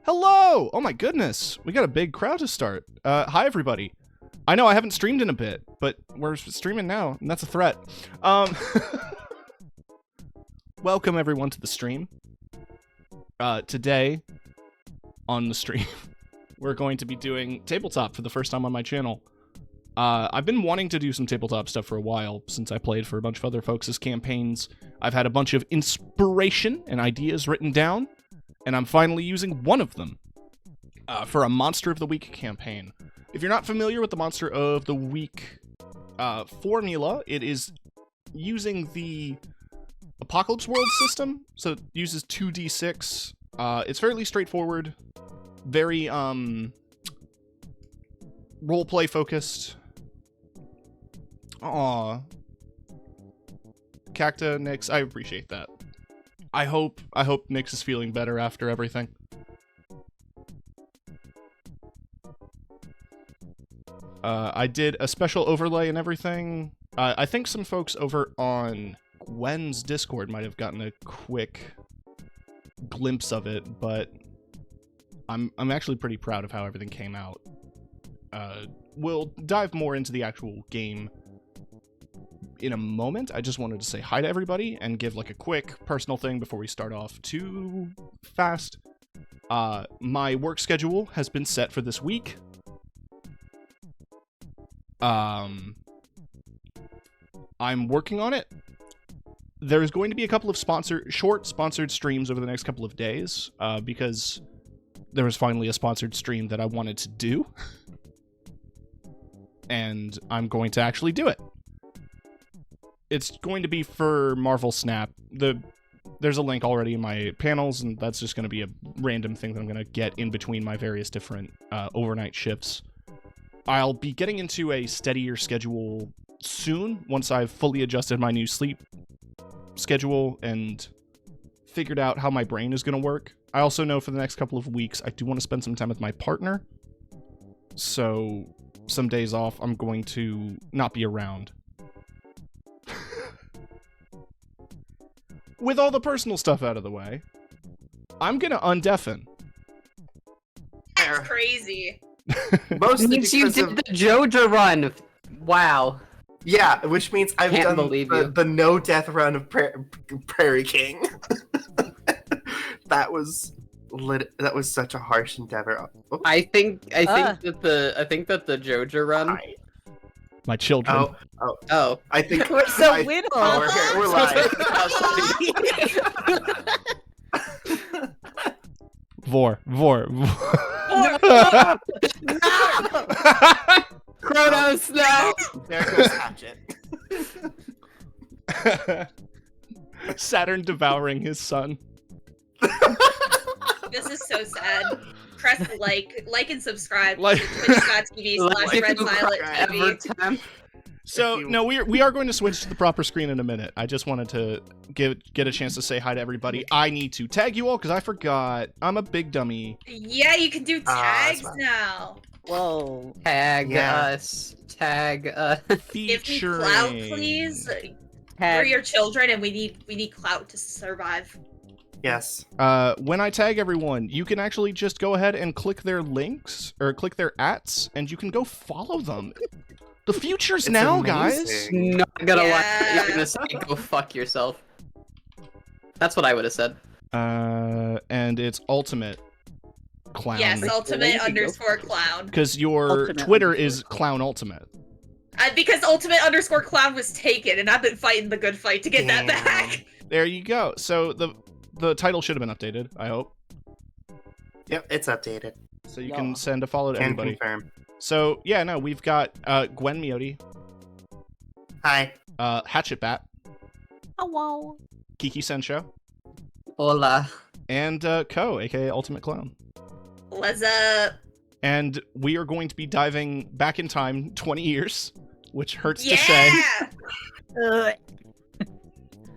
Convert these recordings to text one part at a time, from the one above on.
Hello! Oh my goodness, we got a big crowd to start. Hi everybody. I know I haven't streamed in a bit, but we're streaming now, and that's a threat. Welcome everyone to the stream. Today, on the stream, we're going to be doing tabletop for the first time on my channel. I've been wanting to do some tabletop stuff for a while, since I played for a bunch of other folks' campaigns, I've had a bunch of inspiration and ideas written down, and I'm finally using one of them for a Monster of the Week campaign. If you're not familiar with the Monster of the Week formula, it is using the Apocalypse World system, so it uses 2d6. It's fairly straightforward, very roleplay focused. Aw. Cacta, Nyx, I appreciate that. I hope Nyx is feeling better after everything. I did a special overlay and everything. I think some folks over on Gwen's Discord might have gotten a quick glimpse of it, but I'm actually pretty proud of how everything came out. We'll dive more into the actual game in a moment. I just wanted to say hi to everybody and give like a quick personal thing before we start off too fast. My work schedule has been set for this week. I'm working on it. There's going to be a couple of short sponsored streams over the next couple of days, because there was finally a sponsored stream that I wanted to do. And I'm going to actually do it. It's going to be for Marvel Snap. There's a link already in my panels, and that's just going to be a random thing that I'm going to get in between my various different overnight shifts. I'll be getting into a steadier schedule soon, once I've fully adjusted my new sleep schedule and figured out how my brain is going to work. I also know for the next couple of weeks, I do want to spend some time with my partner. So, some days off, I'm going to not be around. With all the personal stuff out of the way, I'm going to undeafen. That's crazy. Mostly Means you because did of... the JoJo run. Wow. Yeah, which means I've Can't done believe you. the no death run of Prairie King. That was such a harsh endeavor. Oops. I think that the JoJo run. Hi. My children. Oh. I think We're so I- little. Oh, we're live. Vor. Kronos, no! There goes Hatchet. Saturn devouring his son. This is so sad. Press like and subscribe Like- to twitch.tv/RedVioletTV. Every time. So, no, we are going to switch to the proper screen in a minute. I just wanted to get a chance to say hi to everybody. I need to tag you all because I forgot. I'm a big dummy. Yeah, you can do tags that's fine. now. Whoa. Tag Yeah. us. Tag us. Give me Featuring... clout, please. We're your children, and we need clout to survive. Yes. When I tag everyone, you can actually just go ahead and click their links or click their @s, and you can go follow them. The future's It's now, amazing. Not gonna lie. Yeah. You're gonna say go fuck yourself. That's what I would have said. guys. And it's ultimate clown. Yes, Wait, ultimate you go. _clown. Because your Ultimate Twitter underscore. is clown ultimate. Because ultimate _clown was taken, and I've been fighting the good fight to get that Damn. back. There you go. So the title should have been updated, I hope. Yep, it's updated. So you Yeah. can send a follow to Can everybody. confirm. So, yeah, no, we've got Gwen Miotti, Hi. Hatchet Bat, Hello. Kiki Sensho, Hola. and Ko, aka Ultimate Clown. What's up? And we are going to be diving back in time 20 years, which hurts to say. Yeah!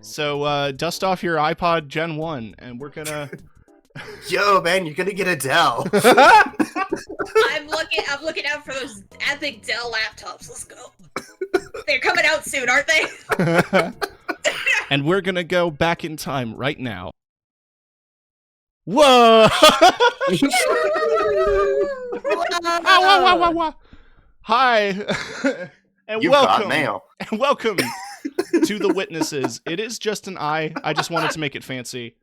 So, dust off your iPod Gen 1, and we're gonna... Yo, man, you're gonna get Adele. I'm looking out for those epic Dell laptops. Let's go. They're coming out soon, aren't they? And we're gonna go back in time right now. Whoa! Hi, and You welcome, got mail. and welcome to the Witnesses. It is just an I. I just wanted to make it fancy.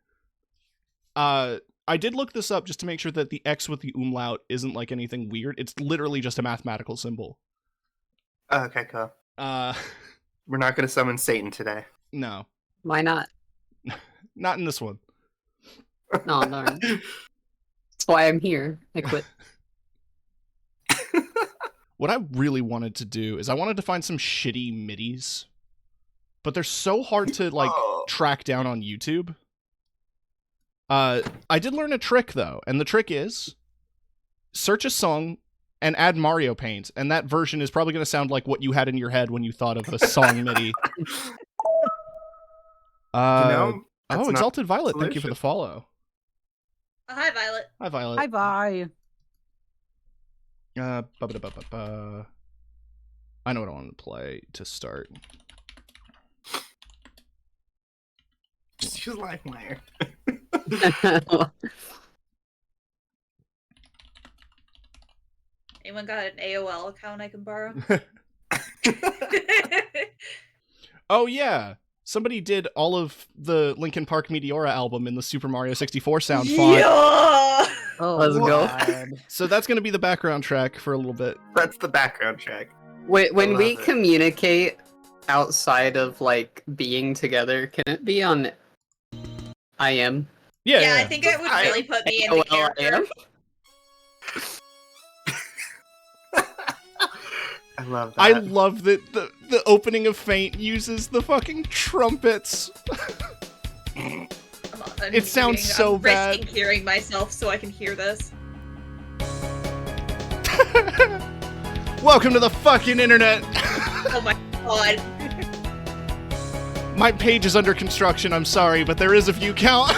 I did look this up just to make sure that the X with the umlaut isn't like anything weird. It's literally just a mathematical symbol. Okay, cool. We're not gonna summon Satan today. No. Why not? Not in this one. No, no. That's why I'm here. I quit. What I really wanted to do is I wanted to find some shitty MIDIs, but they're so hard to like track down on YouTube. I did learn a trick though, and the trick is search a song and add Mario Paint, and that version is probably going to sound like what you had in your head when you thought of a song MIDI. Exalted Violet, thank you for the follow. Oh, hi, Violet. Hi, Violet. Bye bye. I know what I want to play to start. Just use LimeWire. Anyone got an AOL account I can borrow? Oh yeah, somebody did all of the Linkin Park Meteora album in the Super Mario 64 sound font. Yeah! Oh, Let's go. God. So that's going to be the background track for a little bit. That's the background track. Wait, when we love it. communicate outside of like being together, can it be on IM? Yeah, I think it would really put me in the AOL character. I love that. I love that the opening of Faint uses the fucking trumpets. It sounds so bad. I'm risking hearing myself so I can hear this. Welcome to the fucking internet. Oh my god. My page is under construction, I'm sorry, but there is a view count.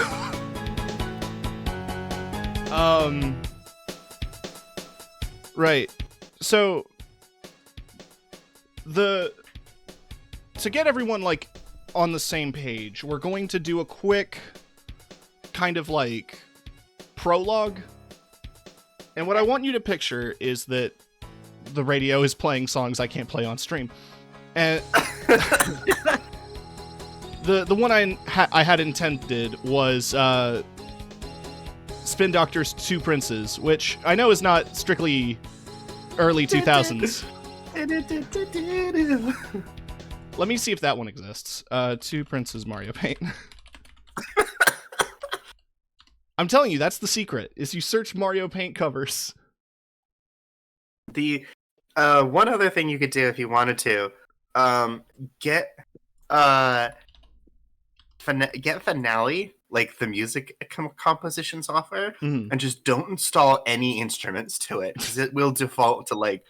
Right. So to get everyone like on the same page, we're going to do a quick kind of like prologue. And what I want you to picture is that the radio is playing songs I can't play on stream. And the one I had intended was Spin Doctor's Two Princes, which I know is not strictly early 2000s. Let me see if that one exists. Two Princes Mario Paint. I'm telling you, that's the secret, is you search Mario Paint covers. The one other thing you could do if you wanted to, get Finale, like the music composition software, and just don't install any instruments to it, because it will default to like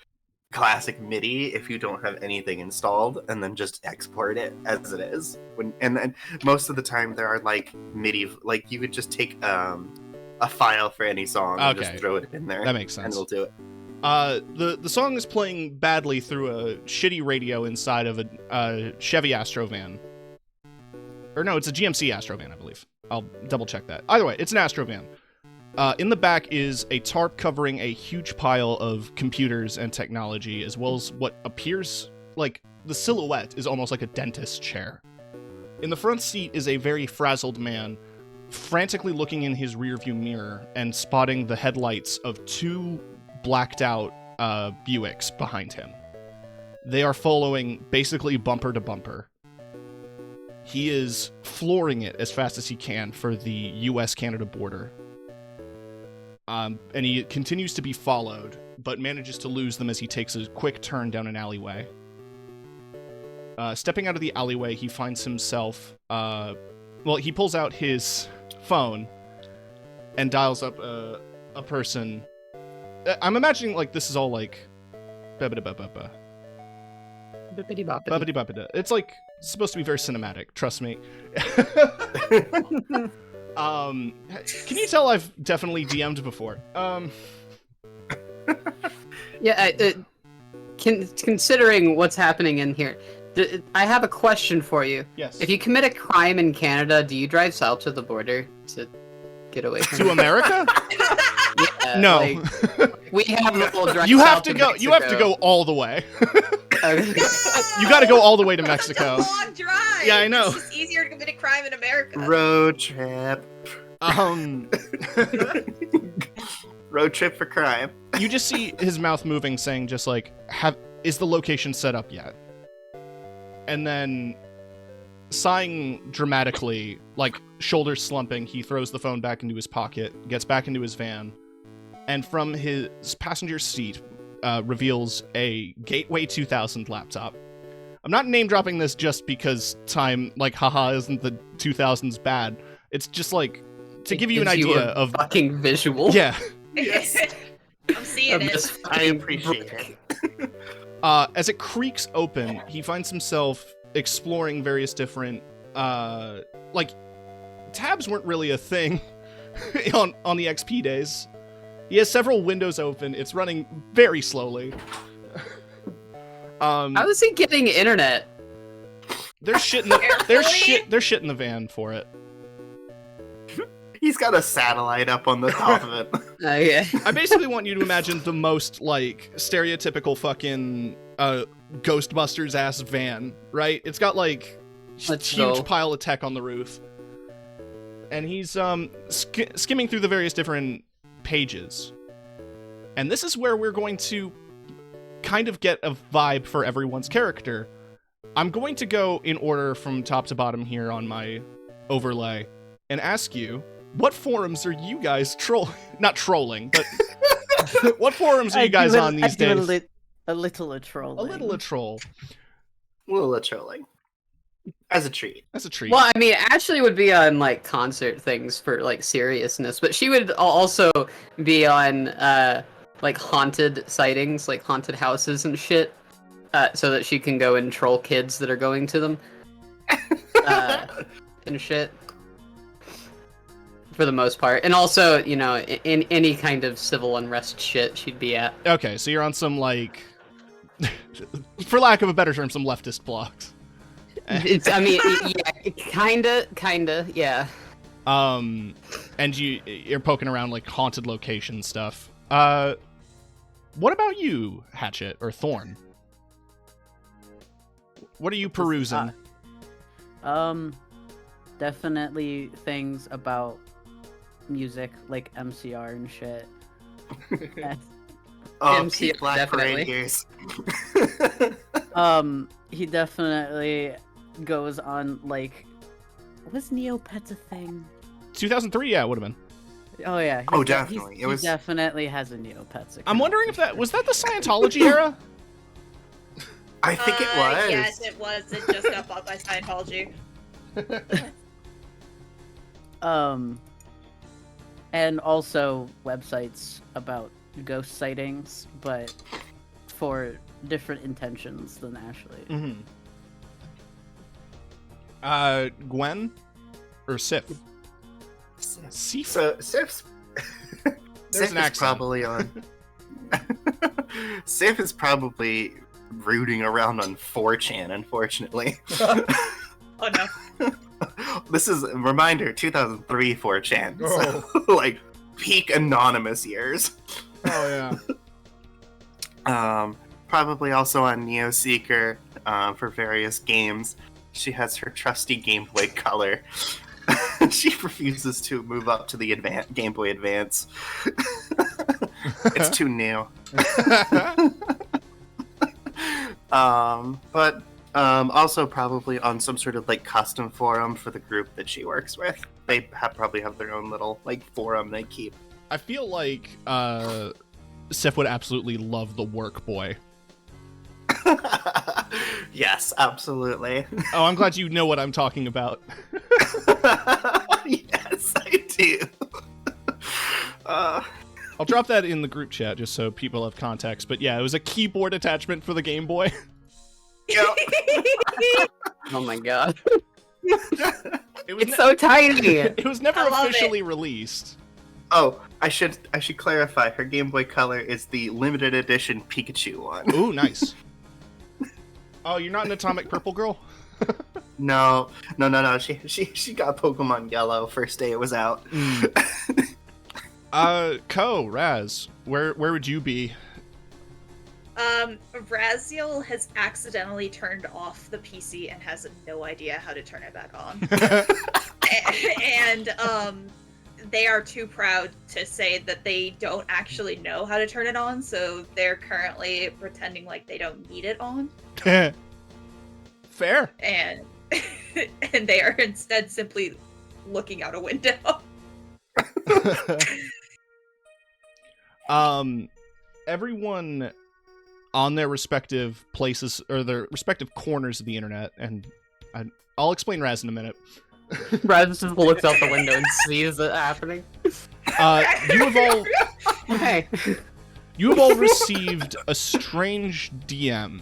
classic MIDI if you don't have anything installed, and then just export it as it is. And then most of the time there are like MIDI, like you could just take a file for any song and just throw it in there. That makes sense. And it'll do it. The song is playing badly through a shitty radio inside of a Chevy Astro van. Or no, it's a GMC Astro van, I believe. I'll double check that. Either way, it's an Astro van. In the back is a tarp covering a huge pile of computers and technology, as well as what appears like the silhouette is almost like a dentist's chair. In the front seat is a very frazzled man, frantically looking in his rearview mirror and spotting the headlights of two blacked out Buicks behind him. They are following basically bumper to bumper. He is flooring it as fast as he can for the US-Canada border. And he continues to be followed, but manages to lose them as he takes a quick turn down an alleyway. Stepping out of the alleyway, he finds himself... he pulls out his phone and dials up a person. I'm imagining like this is all like... It's like supposed to be very cinematic, trust me. Can you tell I've definitely DM'd before? Yeah, considering what's happening in here, I have a question for you. Yes. If you commit a crime in Canada, do you drive south to the border to get away from To America? Yeah, No. like, we have the whole drive You have south to go. You have to go all the way. You got to go all the way to Mexico. That's a long drive. Yeah, I know. It's just easier to commit a crime in America. Road trip. Road trip for crime. You just see his mouth moving, saying just like, is the location set up yet? And then sighing dramatically, like shoulders slumping, he throws the phone back into his pocket, gets back into his van, and from his passenger seat reveals a Gateway 2000 laptop. I'm not name dropping this just because time, like, haha, isn't the 2000s bad. It's just like to give you an idea of fucking visual. Yeah. Yes. I'm seeing it. I appreciate it. As it creaks open, he finds himself exploring various different, like, tabs weren't really a thing on the XP days. He has several windows open. It's running very slowly. How is he getting internet? There's shit in the van for it. He's got a satellite up on the top of it. Okay. I basically want you to imagine the most, like, stereotypical fucking Ghostbusters ass van, right? It's got like huge pile of tech on the roof, and he's skimming through the various different pages. And this is where we're going to kind of get a vibe for everyone's character. I'm going to go in order from top to bottom here on my overlay and ask you, what forums are you guys not trolling, but what forums are you guys on these days? A little trolling. A little troll. A little trolling. As a treat. As a treat. Well, I mean, Ashley would be on, like, concert things for, like, seriousness, but she would also be on, like, haunted sightings, like, haunted houses and shit, so that she can go and troll kids that are going to them. And shit. For the most part. And also, you know, in any kind of civil unrest shit she'd be at. Okay, so you're on some, like, for lack of a better term, some leftist blogs. I mean, yeah, kinda, yeah. And you're poking around, like, haunted location stuff. What about you, Hatchet or Thorn? What are you perusing? Definitely things about music, like MCR and shit. Pete Black definitely. Parade years. He definitely goes on, like, was Neopets a thing? 2003, yeah, it would have been. Oh yeah. Definitely. He definitely has a Neopets account. I'm wondering if was that the Scientology era? I think it was. Yes, it was. It just got bought by Scientology. And also websites about ghost sightings, but for different intentions than Ashley. Mm-hmm. Gwen? Or Sif? Sif? So, Sif's... There's an accent. Probably on... Sif is probably rooting around on 4chan, unfortunately. Oh no. This is a reminder, 2003 4chan. So, like, peak anonymous years. Oh, yeah. Probably also on NeoSeeker for various games. She has her trusty Game Boy Color. She refuses to move up to the Game Boy Advance. It's too new. But also probably on some sort of, like, custom forum for the group that she works with. They probably have their own little, like, forum they keep. I feel like Sif would absolutely love the Work Boy. Yes, absolutely. Oh, I'm glad you know what I'm talking about. Yes, I do. I'll drop that in the group chat just so people have context. But yeah, it was a keyboard attachment for the Game Boy. Yep. Oh my god. It was It's so tiny! It was never I love officially released. Oh, I should clarify. Her Game Boy Color is the limited edition Pikachu one. Ooh, nice. Oh, you're not an Atomic Purple girl? No. She got Pokemon Yellow first day it was out. Raz, where would you be? Raziel has accidentally turned off the PC and has no idea how to turn it back on. And they are too proud to say that they don't actually know how to turn it on, so they're currently pretending like they don't need it on. Fair. And and they are instead simply looking out a window. Everyone on their respective places or their respective corners of the internet, and I'll explain Raz in a minute. Raz just looks out the window and sees it happening. You have all Hey. you have all received a strange DM.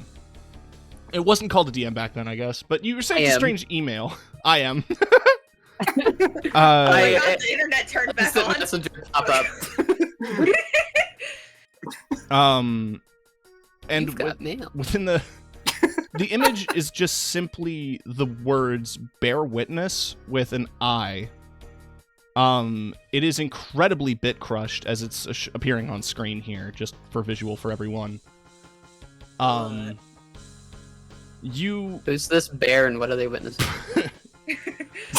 It wasn't called a DM back then, I guess, but you received a strange email. I am. Oh my god, the internet turned back on. Messenger pop up. And You've got mail. within the image is just simply the words "bear witness" with an I. It is incredibly bit crushed as it's appearing on screen here, just for visual for everyone. Who's this bear and what are they witnessing?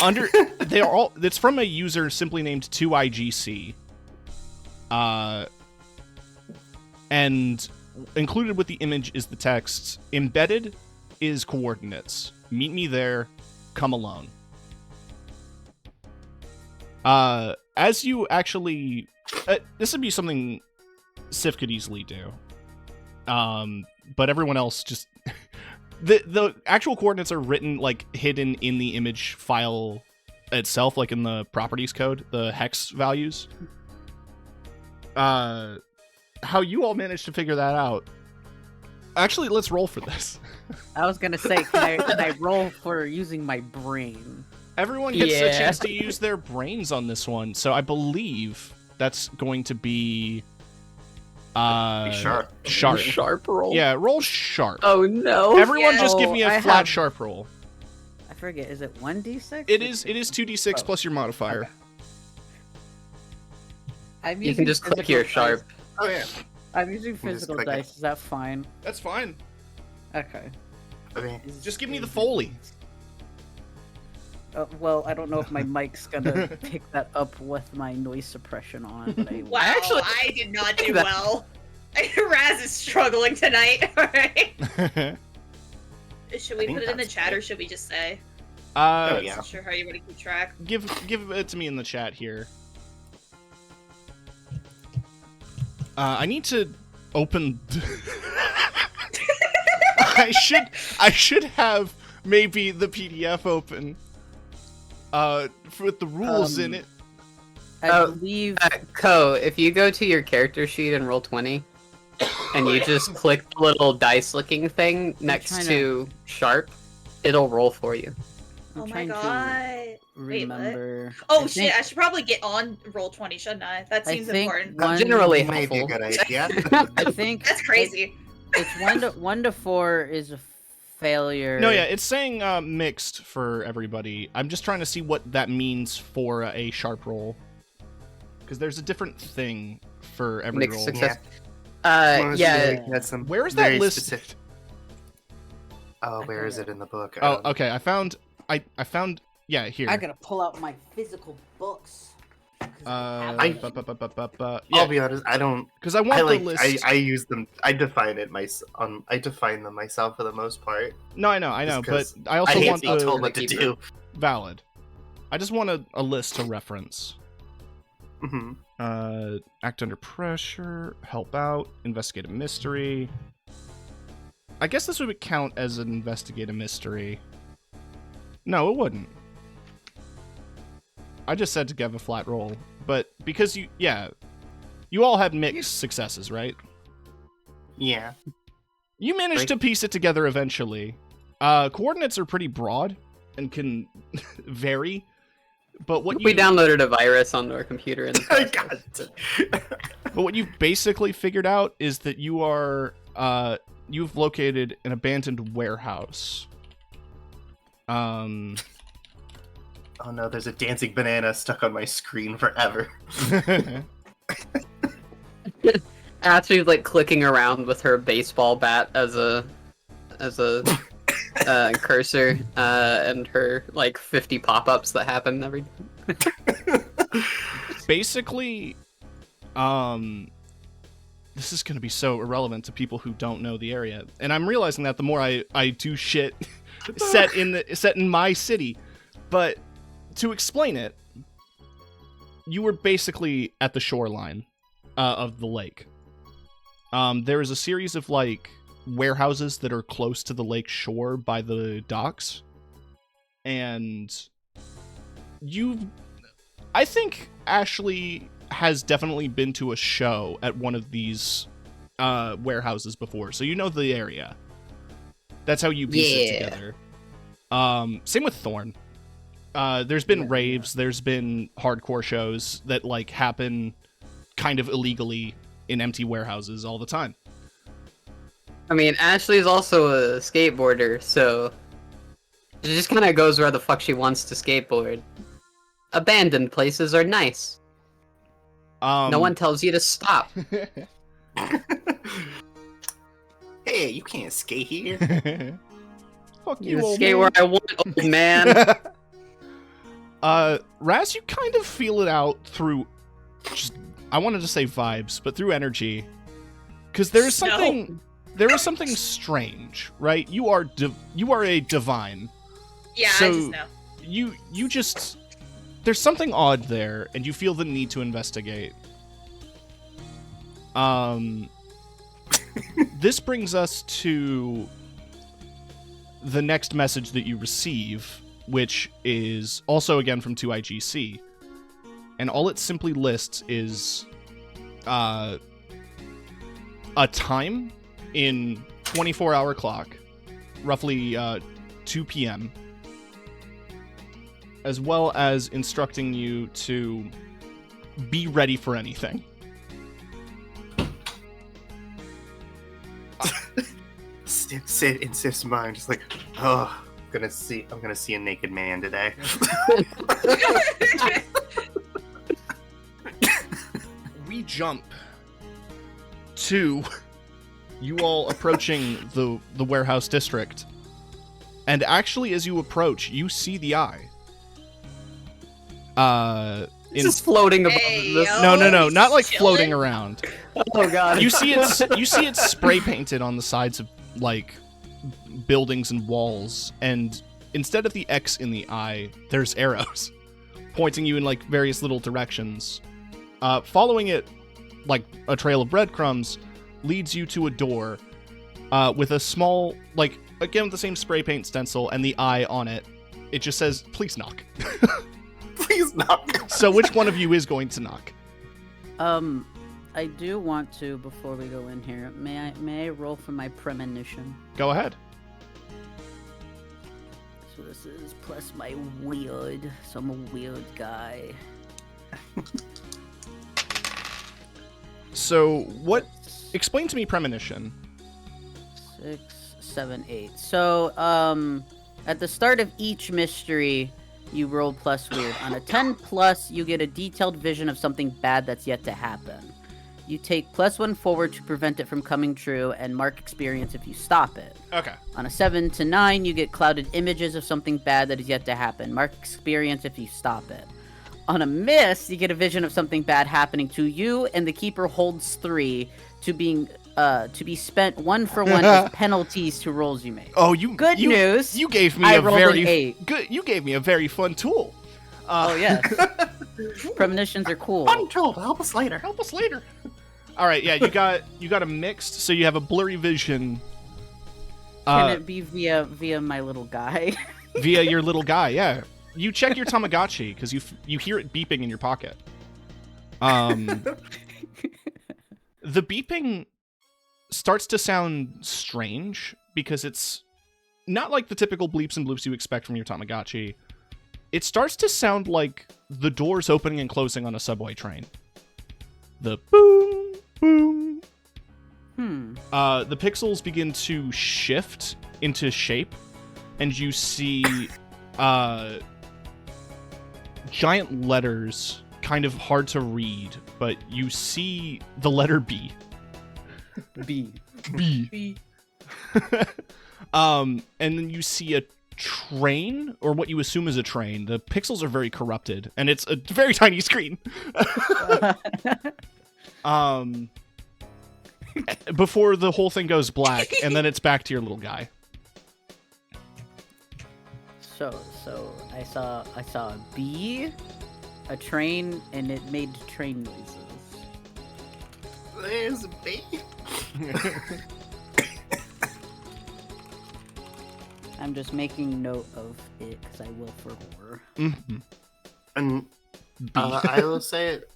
It's from a user simply named 2IGC. And included with the image is the text, embedded is coordinates. Meet me there, come alone. As you actually, this would be something Sif could easily do. But everyone else just, the actual coordinates are written, like, hidden in the image file itself, like in the properties code, the hex values. How you all managed to figure that out? Actually, let's roll for this. I was gonna say, can I roll for using my brain? Everyone gets a chance to use their brains on this one, so I believe that's going to be Sharp. Sharp roll. Yeah, roll sharp. Oh no. Everyone just give me a flat sharp roll. I forget, is it 1d6? It is 2d6 plus your modifier. Okay. You can just click your sharp. Oh yeah. I'm using physical click dice, it. is that fine? That's fine. Okay. Okay. Just give me the Foley. Well, I don't know if my mic's gonna pick that up with my noise suppression on. But Wow, I did not do well. Raz is struggling tonight. Alright. Should we put it in the chat or should we just say? Yeah. Not sure how you want to keep track. Give it to me in the chat here. I need to open. I should have maybe the PDF open. With the rules in it. I believe. Ko, if you go to your character sheet and roll 20, and you just click the little dice-looking thing next to sharp, it'll roll for you. Oh my trying to god. remember. Oh shit, I should probably get on roll 20, shouldn't I? That seems important. Generally Might be a helpful. good idea. I think That's crazy. It's 1 to 4 is a failure. No, yeah, it's saying mixed for everybody. I'm just trying to see what that means for a sharp roll. Because there's a different thing for every Mixed roll. success. Yeah. That's some Where is that very listed? specific- Oh, where is it in the book? Oh, okay. I found. Yeah, here. I gotta pull out my physical books. I'll Yeah, be honest. I don't. because I want I like. the list. I use them. I define it I define them myself for the most part. No, I know, Just but 'cause I also I hate want being the told what to do. valid. I just want a list to reference. Hmm. Act under pressure, help out, investigate a mystery. I guess this would count as an investigate a mystery. No, it wouldn't. I just said to give a flat roll, but because you all had mixed successes, right? Yeah. You managed to piece it together eventually. Coordinates are pretty broad and can vary, but what We downloaded a virus onto our computer in the process. But what you've basically figured out is that you are you've located an abandoned warehouse. Oh no, there's a dancing banana stuck on my screen forever. Actually, like clicking around with her baseball bat as a cursor, and her like 50 pop-ups that happen every. Basically, this is going to be so irrelevant to people who don't know the area, and I'm realizing that the more I do shit set in my city. But to explain it, you were basically at the shoreline of the lake. There is a series of like warehouses that are close to the lake shore by the docks, and I think Ashley has definitely been to a show at one of these warehouses before, so you know the area. That's how you piece it together. Same with Thorn. There's been raves, there's been hardcore shows that like happen kind of illegally in empty warehouses all the time. I mean, Ashley's also a skateboarder, so she just kind of goes where the fuck she wants to skateboard. Abandoned places are nice. No one tells you to stop. Hey, you can't skate here. Fuck you, You old skate man. where I want, old man. Raz, you kind of feel it out through just, I wanted to say vibes, but through energy. Because there is something strange, right? You are a divine. Yeah, So I just know. You just, there's something odd there, and you feel the need to investigate. This brings us to the next message that you receive, which is also again from 2IGC, and all it simply lists is a time in 24-hour clock, roughly 2 p.m., as well as instructing you to be ready for anything. Sid in Sif's mind, just like, oh, I'm gonna see a naked man today. We jump to you all approaching the warehouse district, and actually, as you approach, you see the eye. It's just floating above this. No, not like Chilling? floating around. Oh god. You see it spray painted on the sides of like buildings and walls, and instead of the X in the eye, there's arrows pointing you in like various little directions. Following it like a trail of breadcrumbs leads you to a door with a small, like, again with the same spray paint stencil and the eye on it. It just says, "Please knock." Please knock. So which one of you is going to knock? I do want to, before we go in here, may I roll for my premonition? Go ahead. So this is plus my weird, so I'm a weird guy. So what? Explain to me premonition. 6, 7, 8. So, at the start of each mystery, you roll plus weird. On a 10 plus, you get a detailed vision of something bad that's yet to happen. You take +1 forward to prevent it from coming true, and mark experience if you stop it. Okay. On a 7 to 9, you get clouded images of something bad that is yet to happen. Mark experience if you stop it. On a miss, you get a vision of something bad happening to you, and the keeper holds 3 to be spent 1 for 1 as penalties to rolls you make. Oh, Good news. You gave me I a rolled very an 8. good. You gave me a very fun tool. Oh yes, premonitions are cool. Fun tool to help us later. Help us later. All right, yeah, you got a mixed, so you have a blurry vision. Can it be via my little guy? Via your little guy? Yeah. You check your Tamagotchi because you hear it beeping in your pocket. The beeping starts to sound strange because it's not like the typical bleeps and bloops you expect from your Tamagotchi. It starts to sound like the doors opening and closing on a subway train. The boom, boom. The pixels begin to shift into shape, and you see giant letters, kind of hard to read, but you see the letter B. B. And then you see a train, or what you assume is a train. The pixels are very corrupted, and it's a very tiny screen. Before the whole thing goes black, and then it's back to your little guy. So I saw a bee, a train, and it made train noises. There's a bee. I'm just making note of it because I will for horror. Mm-hmm. And I will say it.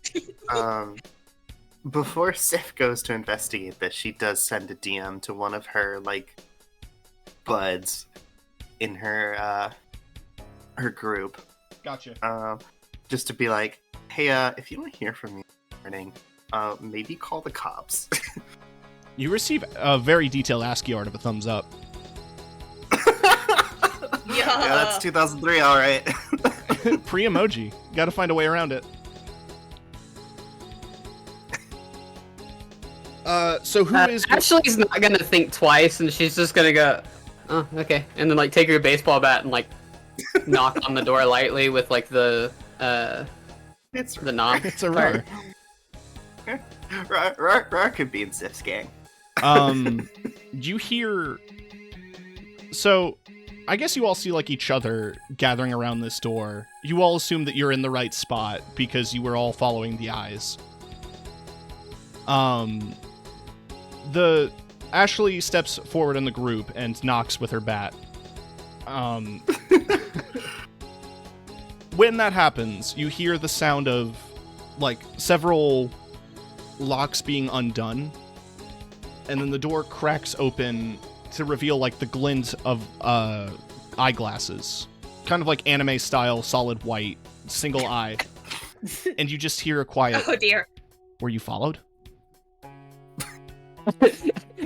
Before Sif goes to investigate this, she does send a DM to one of her buds in her group. Gotcha. Just to be like, hey, if you don't hear from me in the morning, maybe call the cops. You receive a very detailed ASCII art of a thumbs up. Yeah, that's 2003, all right. Pre-emoji. Got to find a way around it. So who is Ashley's not gonna think twice, and she's just gonna go, oh, okay, and then like take her baseball bat and like knock on the door lightly with like the knob. It's a roar. Rar could be in Sif's gang. You hear. So, I guess you all see like each other gathering around this door. You all assume that you're in the right spot because you were all following the eyes. The Ashley steps forward in the group and knocks with her bat. When that happens, you hear the sound of like several locks being undone, and then the door cracks open to reveal like the glint of eyeglasses, kind of like anime style, solid white, single eye, and you just hear a quiet. Oh dear. Were you followed?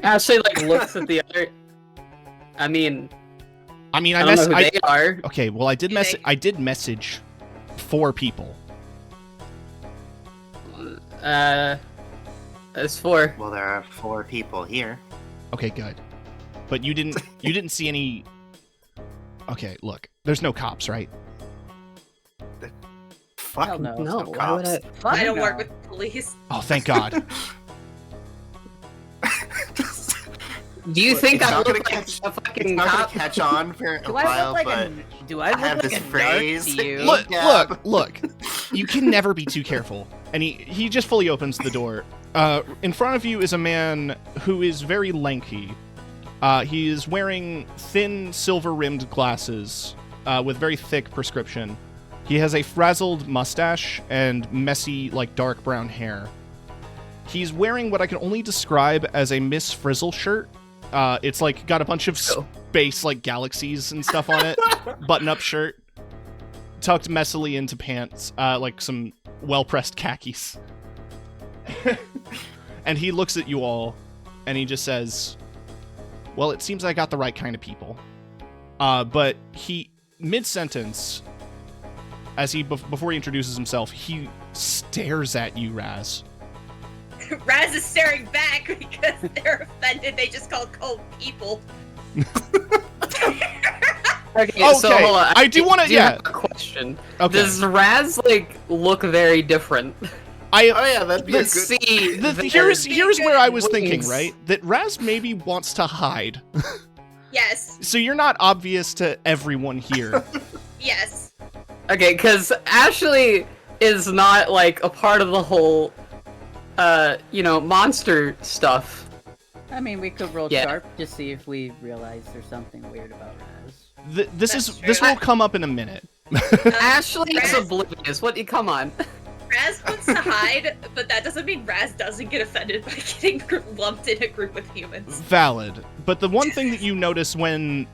Ashley like looks at the other. I mean, I don't know who they are. Okay, well, I did message 4 people. It's 4. Well, there are 4 people here. Okay, good. But you didn't see any. Okay, look, there's no cops, right? Fuck no. No, no why would cops. I don't work with police. Oh, thank God. Do you think It's I not look gonna like catch- a It's fucking not gonna cop? catch on for a Do I while, look like but I have look this like a phrase. narc to you? Look. You can never be too careful. And he just fully opens the door. In front of you is a man who is very lanky. He is wearing thin, silver-rimmed glasses with very thick prescription. He has a frazzled mustache and messy, like, dark brown hair. He's wearing what I can only describe as a Miss Frizzle shirt. It's, like, got a bunch of space, like, galaxies and stuff on it. Button-up shirt. Tucked messily into pants, like some well-pressed khakis. And he looks at you all, and he just says, well, it seems I got the right kind of people. But he, mid-sentence, as before he introduces himself, he stares at you, Raz. Raz is staring back because they're offended. They just called cold people. Okay, so hold on. I do want to, yeah. Have a question. Okay. Does Raz like look very different? Oh yeah, that'd be a good. See, Here's where I was thinking, wings. right? That Raz maybe wants to hide. Yes. So you're not obvious to everyone here. Yes. Okay, because Ashley is not like a part of the whole, monster stuff. I mean, we could roll Yeah. sharp to see if we realize there's something weird about Raz. This true. will come up in a minute. Ashley is Raz- oblivious. What? Come on. Raz wants to hide, but that doesn't mean Raz doesn't get offended by getting lumped in a group with humans. Valid. But the one thing that you notice when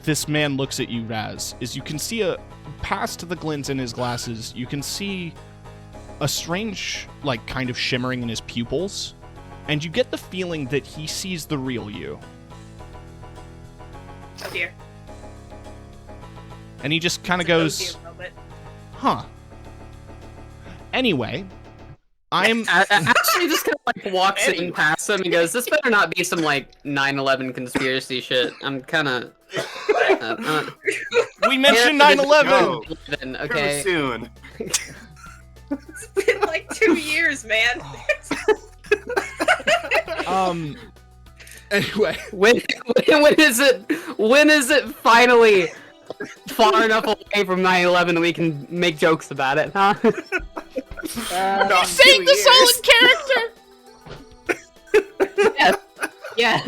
this man looks at you, Raz, is you can see past the glint in his glasses, you can see a strange, like, kind of shimmering in his pupils, and you get the feeling that he sees the real you. Oh dear. And he just kind of Oh goes, dear moment. huh. Anyway, I'm... Ashley just kind of like walks in past him and goes, "This better not be some like 9/11 conspiracy shit." I'm kind of. We mentioned Yeah, 9/11! Okay. Too soon. It's been like 2 years, man. Anyway, when is it finally far enough away from 9/11 that we can make jokes about it, huh? you saved the solid character. Yeah.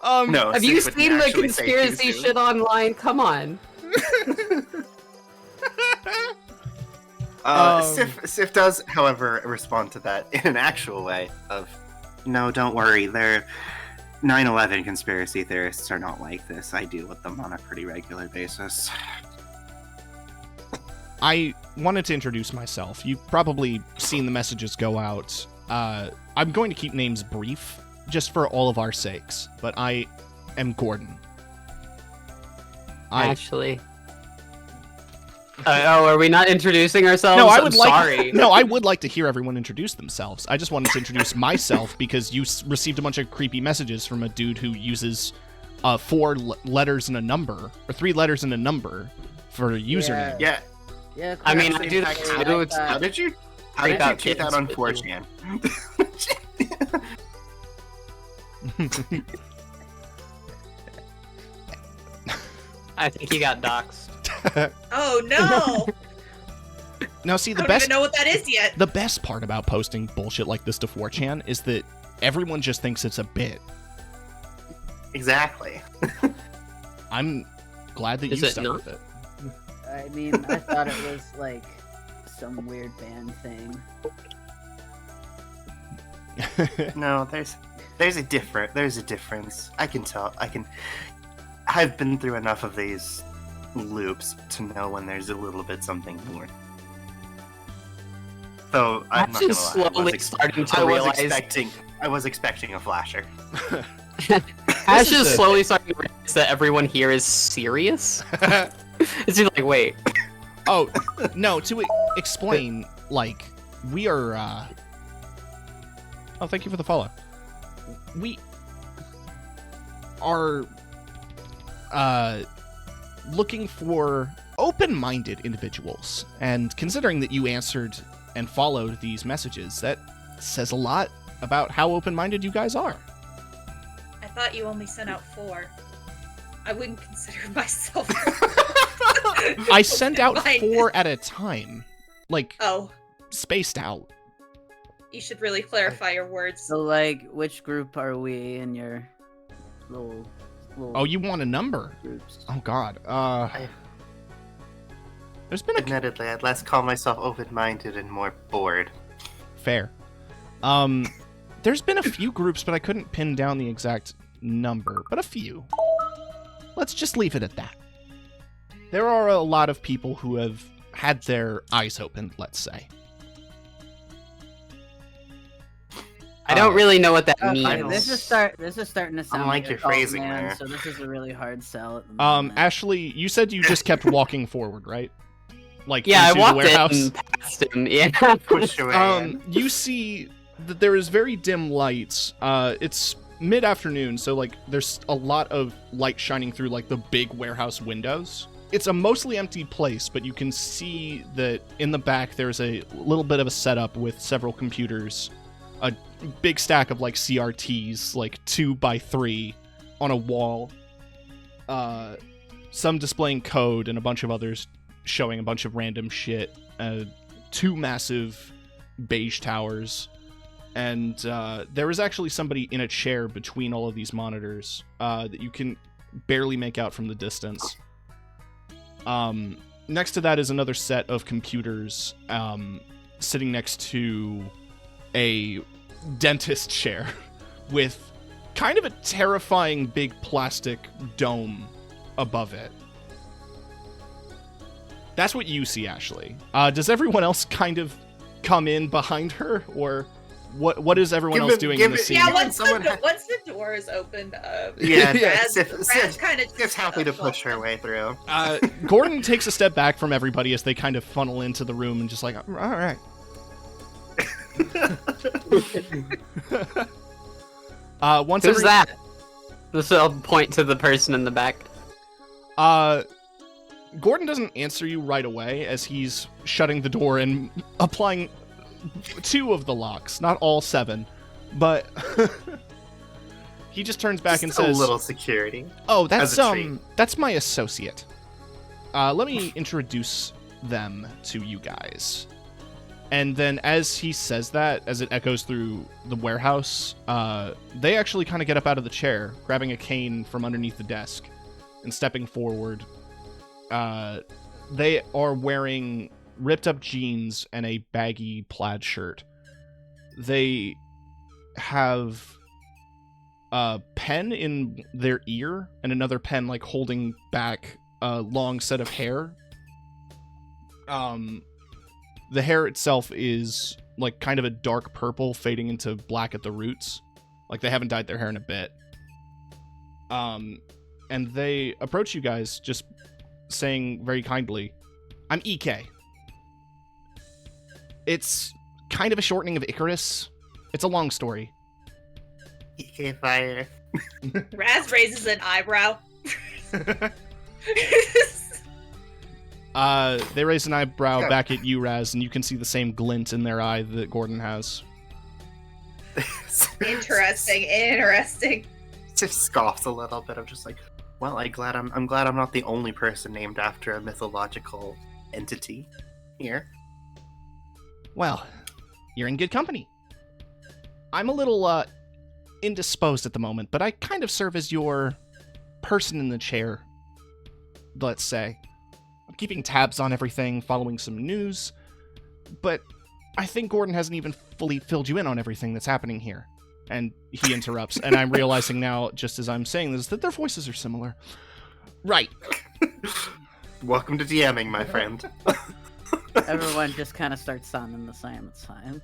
No, Have you Sif would seen the actually say too conspiracy soon. shit online? Come on. Sif does, however, respond to that in an actual way of, no, don't worry, they're 9/11 conspiracy theorists are not like this. I deal with them on a pretty regular basis. I wanted to introduce myself. You've probably seen the messages go out. I'm going to keep names brief, just for all of our sakes, but I am Gordon. Actually. Are we not introducing ourselves? No, I I'm would like. sorry. No, I would like to hear everyone introduce themselves. I just wanted to introduce myself because you received a bunch of creepy messages from a dude who uses 4 letters and a number, or 3 letters and a number for a username. Yeah. Yeah. I mean, I classic. do that too. It's How did you Creep out cheat that kids. on 4chan? I think he got doxxed. Oh no! Now, see, I don't even know what that is yet. the best part about posting bullshit like this to 4chan is that everyone just thinks it's a bit. Exactly. I'm glad that Is you it stuck not? with it. I mean, I thought it was like some weird band thing. No, there's a difference. I can tell. I've been through enough of these loops to know when there's a little bit something more. Though I'm not gonna just lie, slowly starting to I realize. was expecting a flasher. Ash is is the- slowly starting to realize that everyone here is serious. It's just like, wait. Oh, no, to explain, like, we are, Oh, thank you for the follow. We are, looking for open-minded individuals, and considering that you answered and followed these messages, that says a lot about how open-minded you guys are. I thought you only sent out 4. I wouldn't consider myself. I sent out Fine. 4 at a time, like, Oh, spaced out. you should really clarify your words. So, like, which group are we in your little Oh, you want a number? groups? Oh God. There's been a Admittedly, I'd less call myself open-minded and more bored. fair. There's been a few groups, but I couldn't pin down the exact number. But a few. Let's just leave it at that. There are a lot of people who have had their eyes opened, let's say. I don't really know what that Okay, means. this is starting to sound like a your cult, phrasing man, there. So this is a really hard sell at the moment. Ashley, you said you just kept walking forward, right? Like Yeah, I into the walked warehouse. in past him. Yeah. Push away. You see that there is very dim lights. It's mid-afternoon, so like there's a lot of light shining through like the big warehouse windows. It's a mostly empty place, but you can see that in the back there's a little bit of a setup with several computers, a big stack of like CRTs, like 2x3 on a wall, some displaying code and a bunch of others showing a bunch of random shit, 2 massive beige towers, and there is actually somebody in a chair between all of these monitors that you can barely make out from the distance. Next to that is another set of computers sitting next to a dentist chair with kind of a terrifying big plastic dome above it. That's what you see, Ashley. Does everyone else kind of come in behind her, or what is everyone else doing in the scene? Yeah, Even once someone once the door is opened up, Yeah, Raz kind of Sif's happy to push her way through. Gordon takes a step back from everybody as they kind of funnel into the room and just like, all right. Once Who's that? This will point to the person in the back. Gordon doesn't answer you right away as he's shutting the door and applying 2 of the locks, not all 7, But he just turns back and Just says, a little security. "Oh, that's as a treat. that's my associate. Let me introduce them to you guys." And then as he says that, as it echoes through the warehouse, they actually kind of get up out of the chair, grabbing a cane from underneath the desk and stepping forward. They are wearing ripped up jeans and a baggy plaid shirt. They have a pen in their ear and another pen like holding back a long set of hair. The hair itself is like kind of a dark purple fading into black at the roots. Like they haven't dyed their hair in a bit. And they approach you guys just saying very kindly, "I'm EK." It's kind of a shortening of Icarus. It's a long story. EK Fire. Raz raises an eyebrow. They raise an eyebrow back at you, Raz, and you can see the same glint in their eye that Gordon has. Interesting. Just scoffs a little bit. I'm just like, well, I'm glad I'm not the only person named after a mythological entity here. Well, you're in good company. I'm a little indisposed at the moment, but I kind of serve as your person in the chair, let's say. I'm keeping tabs on everything, following some news, but I think Gordon hasn't even fully filled you in on everything that's happening here. And he interrupts, and I'm realizing now, just as I'm saying this, that their voices are similar. Right. Welcome to DMing, my friend. Everyone just kind of starts sounding the same. It's fine.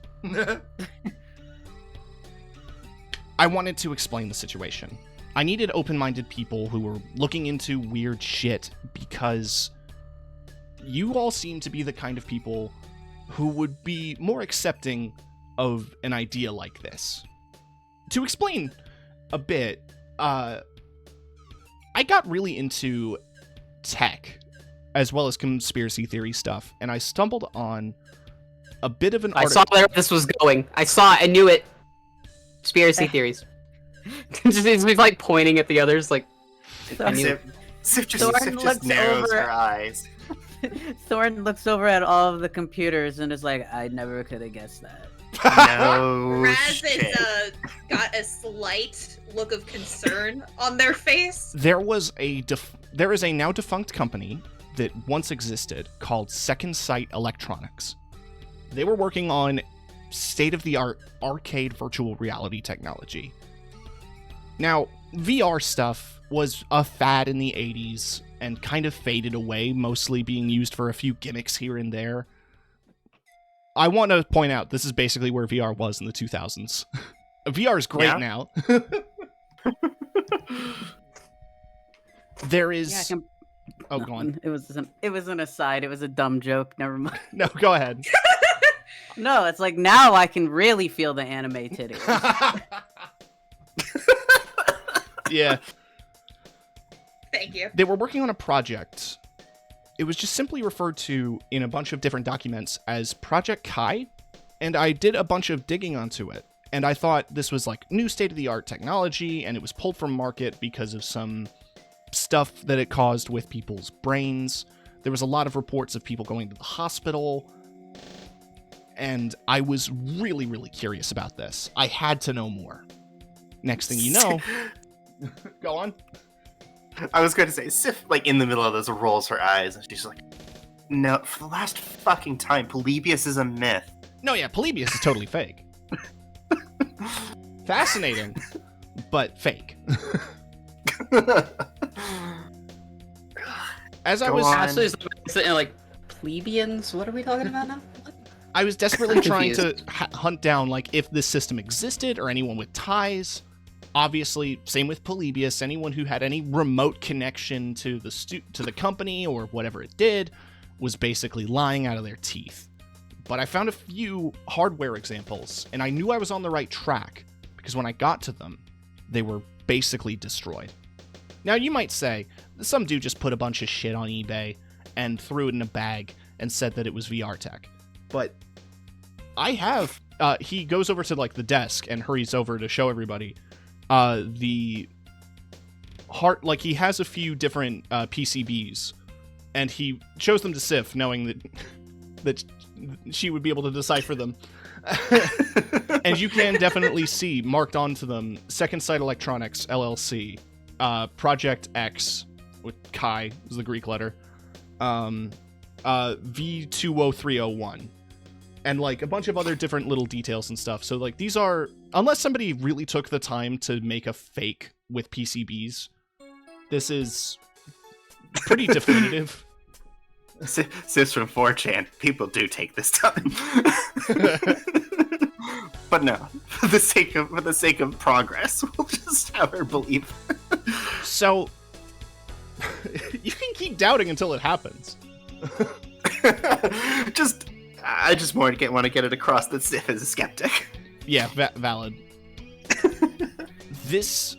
I wanted to explain the situation. I needed open-minded people who were looking into weird shit because you all seem to be the kind of people who would be more accepting of an idea like this. To explain a bit, I got really into tech as well as conspiracy theory stuff, and I stumbled on a bit of an I saw where this was going. I knew it. Conspiracy theories. He's like pointing at the others, like. Sif just narrows her eyes. Thorn looks over at all of the computers and is like, "I never could have guessed that." No Raz shit. has got a slight look of concern on their face. There is a now defunct company that once existed called Second Sight Electronics. They were working on state-of-the-art arcade virtual reality technology. Now, VR stuff was a fad in the 80s and kind of faded away, mostly being used for a few gimmicks here and there. I want to point out, this is basically where VR was in the 2000s. VR is great now. There is... Oh, go on. It was an aside. It was a dumb joke. Never mind. No, go ahead. No, it's like now I can really feel the anime titties. Yeah. Thank you. They were working on a project. It was just simply referred to in a bunch of different documents as Project Kai, and I did a bunch of digging onto it. And I thought this was like new state-of-the-art technology, and it was pulled from market because of some stuff that it caused with people's brains. There was a lot of reports of people going to the hospital, and I was really, really curious about this. I had to know more. Next thing you know... Go on. I was going to say, Sif, like, in the middle of this, rolls her eyes, and she's like, no, for the last fucking time, Polybius is a myth. No, yeah, Polybius is totally fake. Fascinating, but fake. As I was... Actually, like, plebeians? What are we talking about now? I was desperately trying to hunt down, like, if this system existed or anyone with ties. Obviously, same with Polybius. Anyone who had any remote connection to the company or whatever it did was basically lying out of their teeth. But I found a few hardware examples, and I knew I was on the right track, because when I got to them, they were basically destroyed. Now, you might say, some dude just put a bunch of shit on eBay and threw it in a bag and said that it was VR tech. But I have. He goes over to like the desk and hurries over to show everybody. The heart, like he has a few different PCBs, and he shows them to Sif, knowing that she would be able to decipher them. And you can definitely see marked onto them Second Sight Electronics LLC, Project X with Chi is the Greek letter, V20301, and like a bunch of other different little details and stuff. So like these are, unless somebody really took the time to make a fake with PCBs, this is pretty definitive. Sif's from 4chan. People do take this time. But no, for the sake of progress, we'll just have her believe. So you can keep doubting until it happens. I just want to get it across that Sif is a skeptic. Yeah, valid. This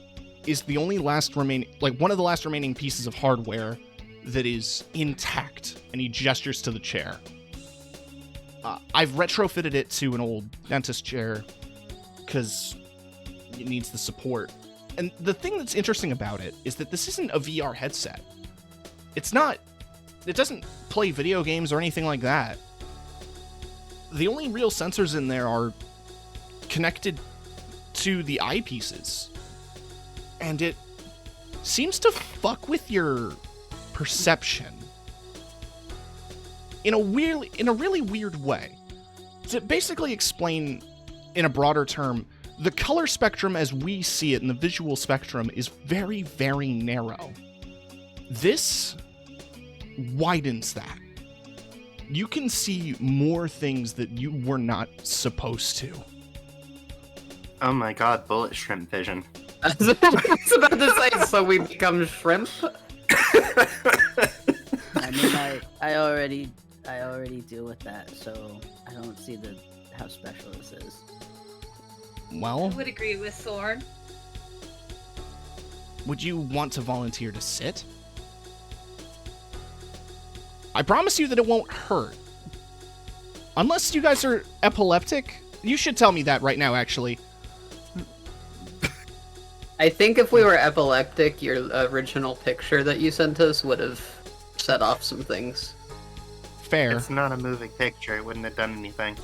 is the only one of the last remaining pieces of hardware that is intact, and he gestures to the chair. I've retrofitted it to an old dentist chair because it needs the support. And the thing that's interesting about it is that this isn't a VR headset. It doesn't play video games or anything like that. The only real sensors in there are connected to the eyepieces. And it seems to fuck with your perception in a really weird way. To basically explain in a broader term, the color spectrum as we see it in the visual spectrum is very, very narrow. This widens that. You can see more things that you were not supposed to. Oh my god, bullet shrimp vision. I was about to say, so we become shrimp? I mean, I already deal with that, so I don't see how special this is. Well, I would agree with Thorn. would you want to volunteer to sit? I promise you that it won't hurt. Unless you guys are epileptic. You should tell me that right now, actually. I think if we were epileptic, your original picture that you sent us would have set off some things. Fair. It's not a moving picture. It wouldn't have done anything.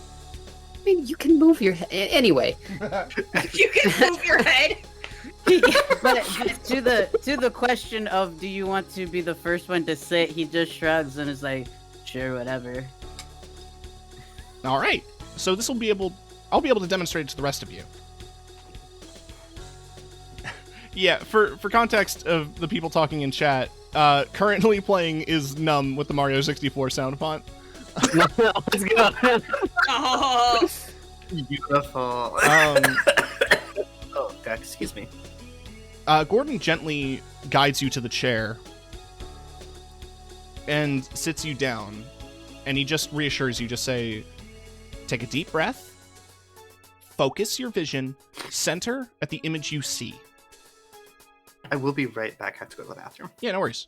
I mean, you can move your head. Anyway. You can move your head. But to the question of do you want to be the first one to sit, he just shrugs and is like, sure, whatever. All right. So I'll be able to demonstrate it to the rest of you. Yeah, for context of the people talking in chat, currently playing is Numb with the Mario 64 sound font. Let's go. Oh, Beautiful. Oh, excuse me. Gordon gently guides you to the chair and sits you down, and he just reassures you, just say, take a deep breath, focus your vision, center at the image you see. I will be right back. I have to go to the bathroom. Yeah, no worries.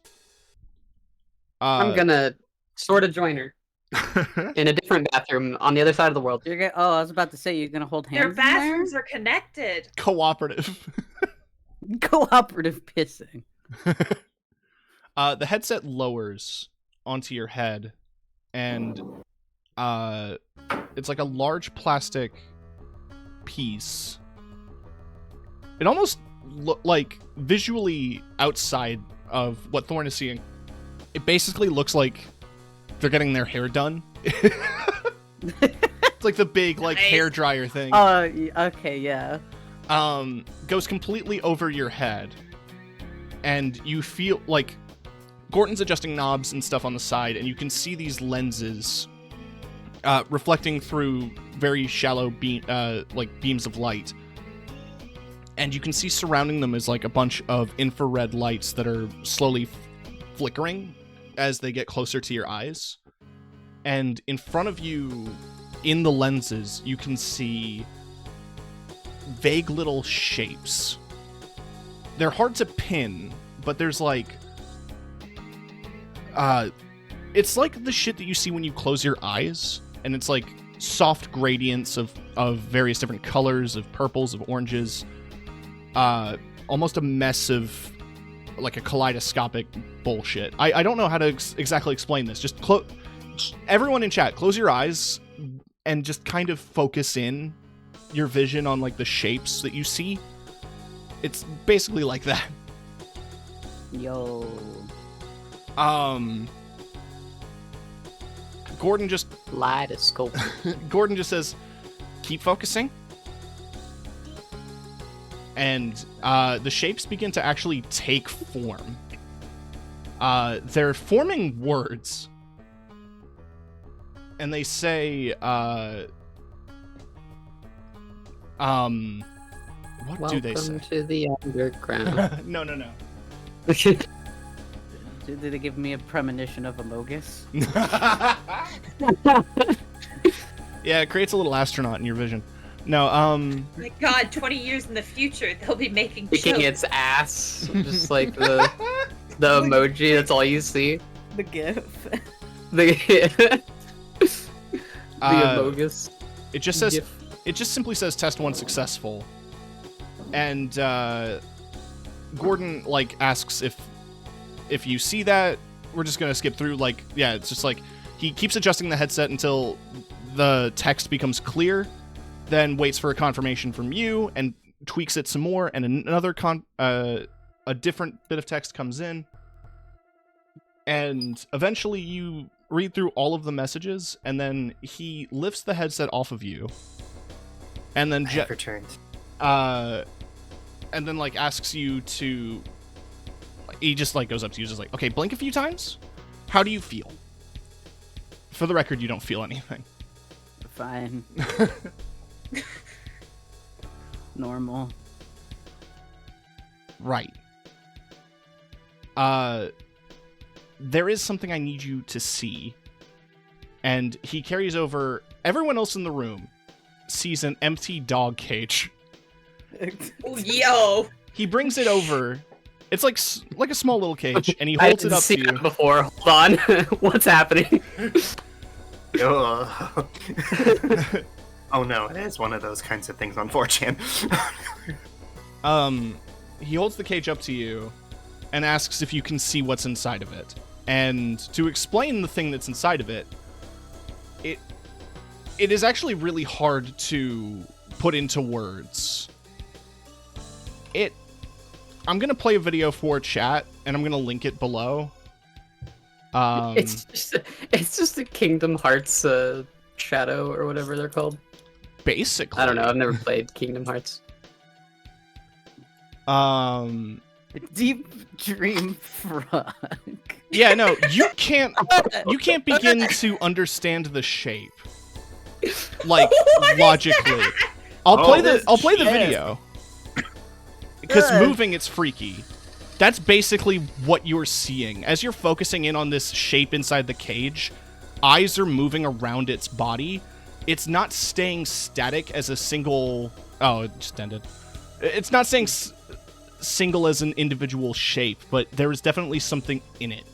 I'm gonna sort of join her in a different bathroom on the other side of the world. I was about to say, you're gonna hold hands. their bathrooms are connected. Cooperative. Cooperative pissing. The headset lowers onto your head, and it's like a large plastic piece. It almost like visually outside of what Thorn is seeing, it basically looks like they're getting their hair done. It's like the big like hair dryer thing. Okay, yeah. Goes completely over your head, and you feel like Gordon's adjusting knobs and stuff on the side, and you can see these lenses reflecting through very shallow beams of light. And you can see surrounding them is like a bunch of infrared lights that are slowly flickering as they get closer to your eyes. And in front of you, in the lenses, you can see vague little shapes. They're hard to pin, but there's like... it's like the shit that you see when you close your eyes, and it's like soft gradients of various different colors, of purples, of oranges. Almost a mess of like a kaleidoscopic bullshit. I don't know how to exactly explain this. Just everyone in chat, close your eyes and just kind of focus in your vision on like the shapes that you see. It's basically like that. Yo. Gordon just Kaleidoscope. Gordon just says, keep focusing. And the shapes begin to actually take form. They're forming words. And they say, what do they say? Welcome to the underground. No. Did they give me a premonition of Amogus? Yeah, it creates a little astronaut in your vision. No, My God, 20 years in the future, they'll be making Kicking jokes. its ass. Just like the emoji, that's all you see. The GIF. The Amogus. it just says, GIF. it just simply says test 1 successful. And, Gordon, like, asks if you see that. We're just gonna skip through, like, yeah, it's just like, he keeps adjusting the headset until the text becomes clear, then waits for a confirmation from you, and tweaks it some more, and another a different bit of text comes in, and eventually you read through all of the messages, and then he lifts the headset off of you, and then returns. and then like asks you to, he just like goes up to you, just like, okay, blink a few times. How do you feel? For the record, you don't feel anything. Fine. Normal. Right. There is something I need you to see. And he carries over, everyone else in the room sees an empty dog cage. Oh, yo! He brings it over. It's like a small little cage, and he I holds it didn't up see to you. that before. Hold on. What's happening? Oh no, it is one of those kinds of things on 4chan. He holds the cage up to you and asks if you can see what's inside of it. And to explain the thing that's inside of it, it is actually really hard to put into words. I'm gonna play a video for chat, and I'm gonna link it below. It's just a Kingdom Hearts shadow or whatever they're called. Basically. I don't know. I've never played Kingdom Hearts. Deep Dream Frog. Yeah, no, you can't begin to understand the shape. Like, logically. I'll play the video. Because moving, it's freaky. That's basically what you're seeing. As you're focusing in on this shape inside the cage, eyes are moving around its body. It's not staying static as a single... Oh, it just ended. It's not staying single as an individual shape, but there is definitely something in it.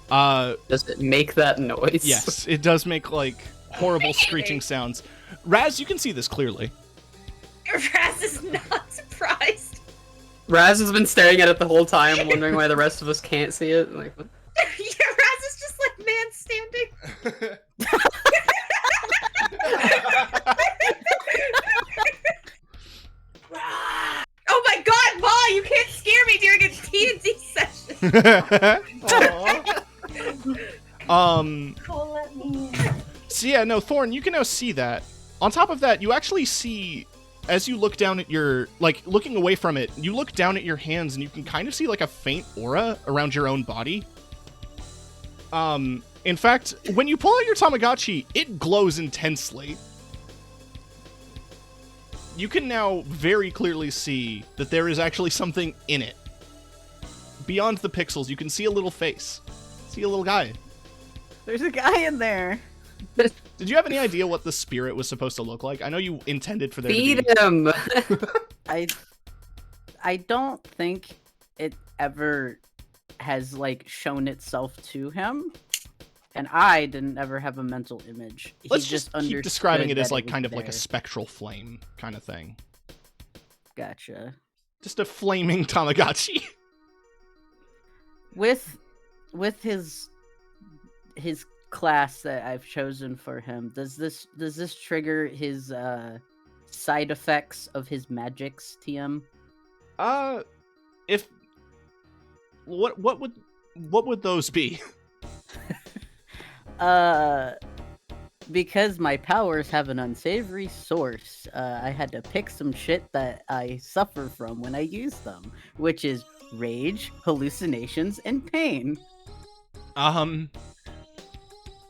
Does it make that noise? Yes, it does make, like, horrible screeching sounds. Raz, you can see this clearly. Raz is not surprised. Raz has been staring at it the whole time, wondering why the rest of us can't see it. Like, what? Yeah, Raz is just like man standing. Oh my God, Ma! You can't scare me during a D&D session. Cool, let me in. So yeah, no, Thorn, you can now see that. On top of that, you actually see, as you look down at your, like, looking away from it, you look down at your hands and you can kind of see, like, a faint aura around your own body. In fact, when you pull out your Tamagotchi, it glows intensely. You can now very clearly see that there is actually something in it. Beyond the pixels, you can see a little face. See a little guy. There's a guy in there. Did you have any idea what the spirit was supposed to look like? I know you intended for there Feed to be... him! I don't think it ever has, like, shown itself to him. And I didn't ever have a mental image. Let's He just keep understood describing it as that like was kind of like a there. spectral flame kind of thing. Gotcha. Just a flaming Tamagotchi. With his class that I've chosen for him, does this trigger his side effects of his magics, TM? If what would those be? Because my powers have an unsavory source, I had to pick some shit that I suffer from when I use them, which is rage, hallucinations, and pain.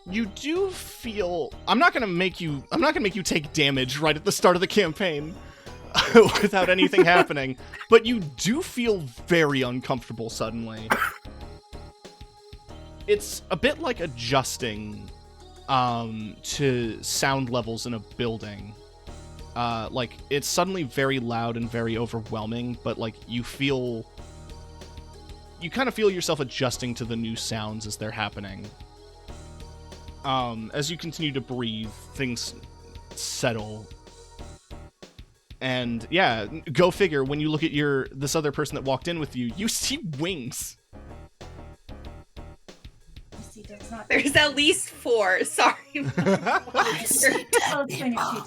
You do feel I'm not gonna make you take damage right at the start of the campaign without anything happening, but you do feel very uncomfortable suddenly. It's a bit like adjusting to sound levels in a building. Like it's suddenly very loud and very overwhelming, but like you kind of feel yourself adjusting to the new sounds as they're happening. As you continue to breathe, things settle. And yeah, go figure, when you look at this other person that walked in with you, you see wings. There's at least 4. Sorry. I see dead people.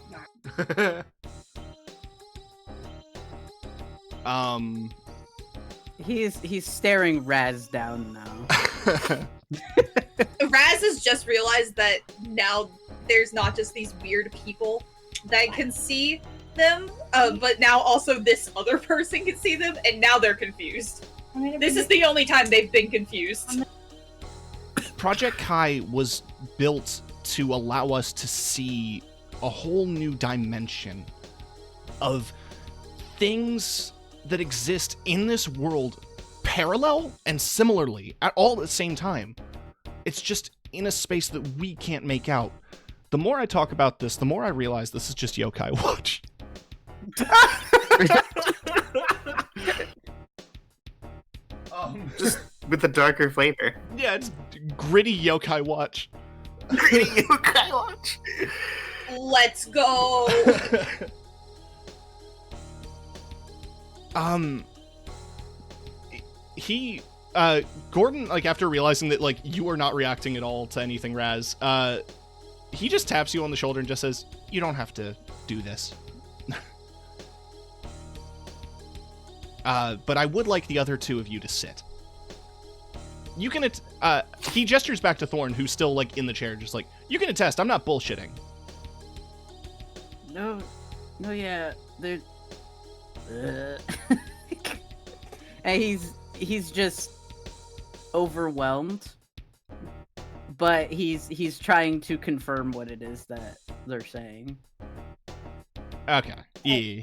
He's staring Raz down now. Raz has just realized that now there's not just these weird people that can see them, but now also this other person can see them, and now they're confused. This is the only time they've been confused. Project Kai was built to allow us to see a whole new dimension of things that exist in this world parallel and similarly at all at the same time. It's just in a space that we can't make out. The more I talk about this, the more I realize this is just Yokai Watch. Just with a darker flavor. Yeah, it's gritty Yokai Watch. Yokai Watch. Let's go. Gordon, like, after realizing that, like, you are not reacting at all to anything, Raz, he just taps you on the shoulder and just says, you don't have to do this. But I would like the other two of you to sit. You can, he gestures back to Thorn, who's still, like, in the chair, just like, you can attest, I'm not bullshitting. No, yeah, they're... and he's just overwhelmed, but he's trying to confirm what it is that they're saying. Okay, yeah.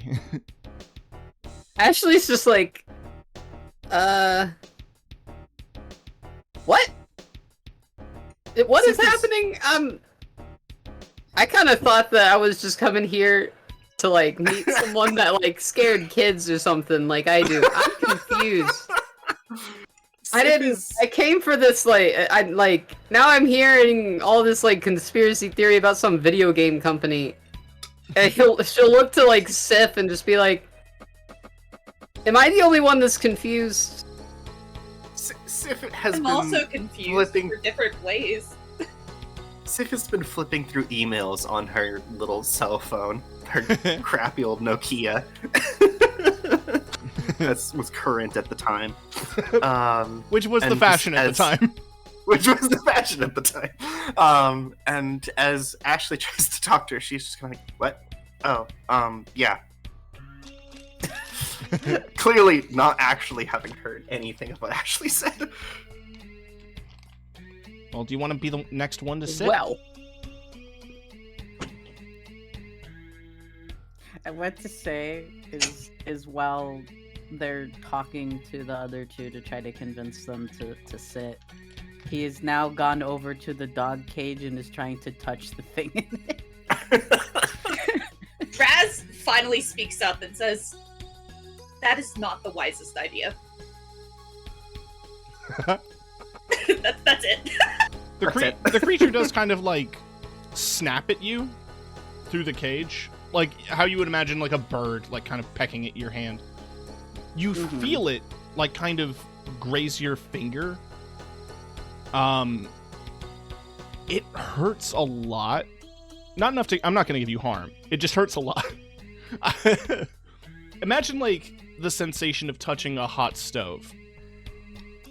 Ashley's just like, what? What is happening? I kind of thought that I was just coming here to, like, meet someone that, like, scared kids or something like I do. I'm confused. I came for this, like, now I'm hearing all this, like, conspiracy theory about some video game company. And she'll look to, like, Sif and just be like, am I the only one that's confused? Sif has I'm been also confused flipping... for different ways. Sif has been flipping through emails on her little cell phone. Her crappy old Nokia. That was current at the time. Which was the fashion at the time. Which was the fashion at the time. And as Ashley tries to talk to her, she's just kind of like, what? Oh, yeah. Clearly not actually having heard anything of what Ashley said. Well, do you want to be the next one to sit? Well. And what to say is while they're talking to the other two to try to convince them to sit, he has now gone over to the dog cage and is trying to touch the thing in it. Raz finally speaks up and says, that is not the wisest idea. That's it. The the creature does kind of like snap at you through the cage, like how you would imagine like a bird like kind of pecking at your hand. You feel it like kind of graze your finger. It hurts a lot. Not enough to, I'm not going to give you harm. It just hurts a lot. Imagine like the sensation of touching a hot stove.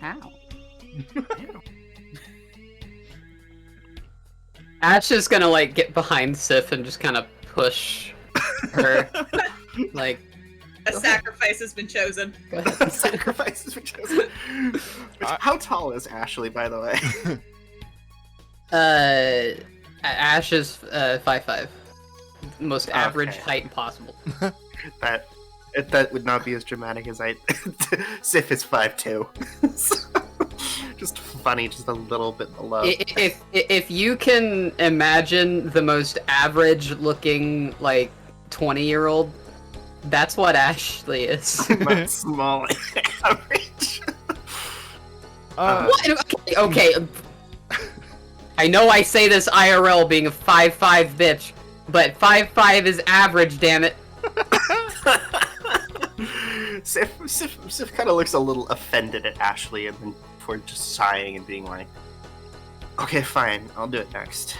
Ow. Ash is gonna like get behind Sif and just kind of push her. Like, A sacrifice has been chosen. go ahead. Sacrifice has been chosen. How tall is Ashley, by the way? Ash is 5'5". Most average Okay. height possible. That would not be as dramatic as I. Sif is 5'2". So, just funny, just a little bit below. If you can imagine the most average looking like 20-year-old, that's what Ashley is. Not small average. What? Okay. I know I say this IRL being a 5'5" bitch, but 5'5" is average, damn it. Sif kind of looks a little offended at Ashley, and then before just sighing and being like, "Okay, fine, I'll do it next."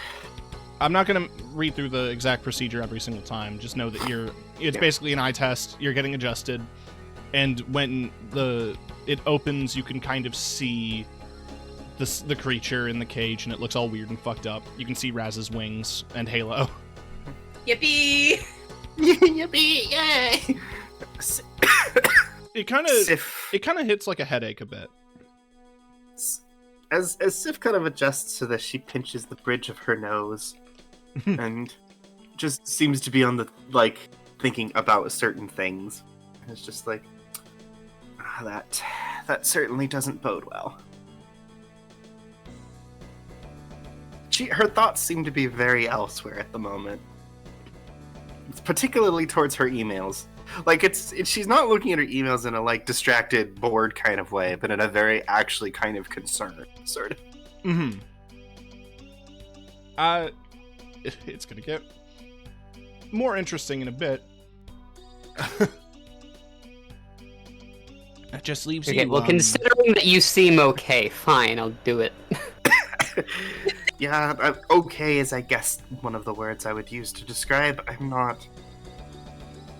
I'm not going to read through the exact procedure every single time. Just know that it's basically an eye test. You're getting adjusted, and when it opens, you can kind of see the creature in the cage, and it looks all weird and fucked up. You can see Raz's wings and Halo. Yippee! Yippee! Yay! It kind of hits like a headache a bit. As Sif kind of adjusts to this, she pinches the bridge of her nose, and just seems to be on the thinking about certain things. It's just like that certainly doesn't bode well. Her thoughts seem to be very elsewhere at the moment. It's particularly towards her emails. Like she's not looking at her emails in a distracted, bored kind of way, but in a very actually kind of concerned sort of. Mm-hmm. It's gonna get more interesting in a bit. That just leaves you. Okay, well, considering that you seem okay, fine, I'll do it. Yeah, okay is, I guess, one of the words I would use to describe. I'm not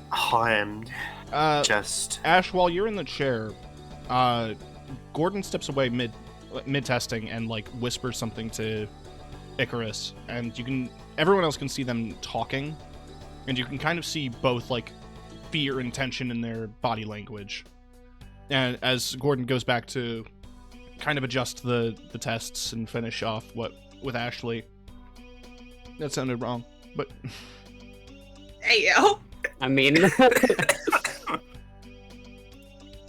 harmed. Just Ash, while you're in the chair, Gordon steps away mid testing and whispers something to Icarus, and everyone else can see them talking, and you can kind of see both fear and tension in their body language. And as Gordon goes back to kind of adjust the tests and finish off with Ashley. That sounded wrong, but Hey, yo. I mean,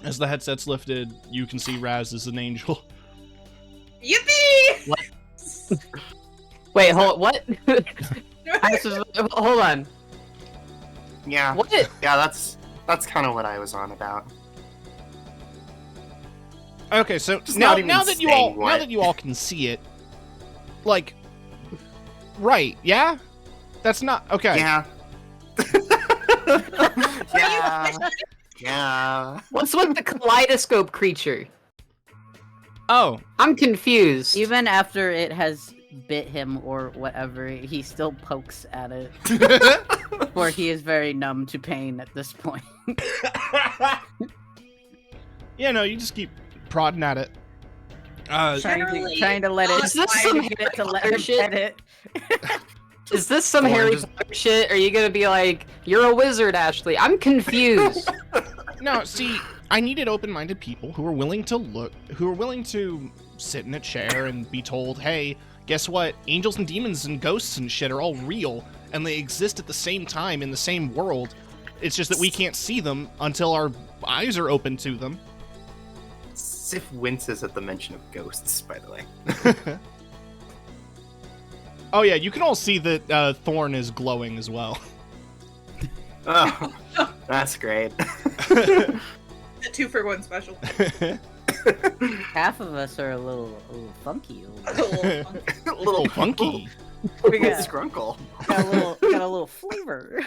as the headset's lifted, you can see Raz as an angel. Yippee! wait, what? Hold on. yeah, What? yeah. That's kind of what I was on about. Okay, so Just now not even that you saying all can see it, right? Yeah, that's not okay. Yeah. Yeah. What's with the kaleidoscope creature? Oh, I'm confused. Even after it has bit him or whatever, he still pokes at it. For he is very numb to pain at this point. yeah, no, you just keep prodding at it. Generally trying to let it. Is this some trying to get it to let Harry him shit? pet it. Is this some Or Harry just- Potter shit? Are you gonna be like, you're a wizard, Ashley? I'm confused. No, see, I needed open-minded people who are willing to sit in a chair and be told, hey, guess what? Angels and demons and ghosts and shit are all real, and they exist at the same time in the same world. It's just that we can't see them until our eyes are open to them. Sif winces at the mention of ghosts, by the way. Oh yeah, you can all see that Thorn is glowing as well. Oh, that's great. A 2-for-1 special. Half of us are a little funky. A little funky. We got, Scrunkle. got a little flavor.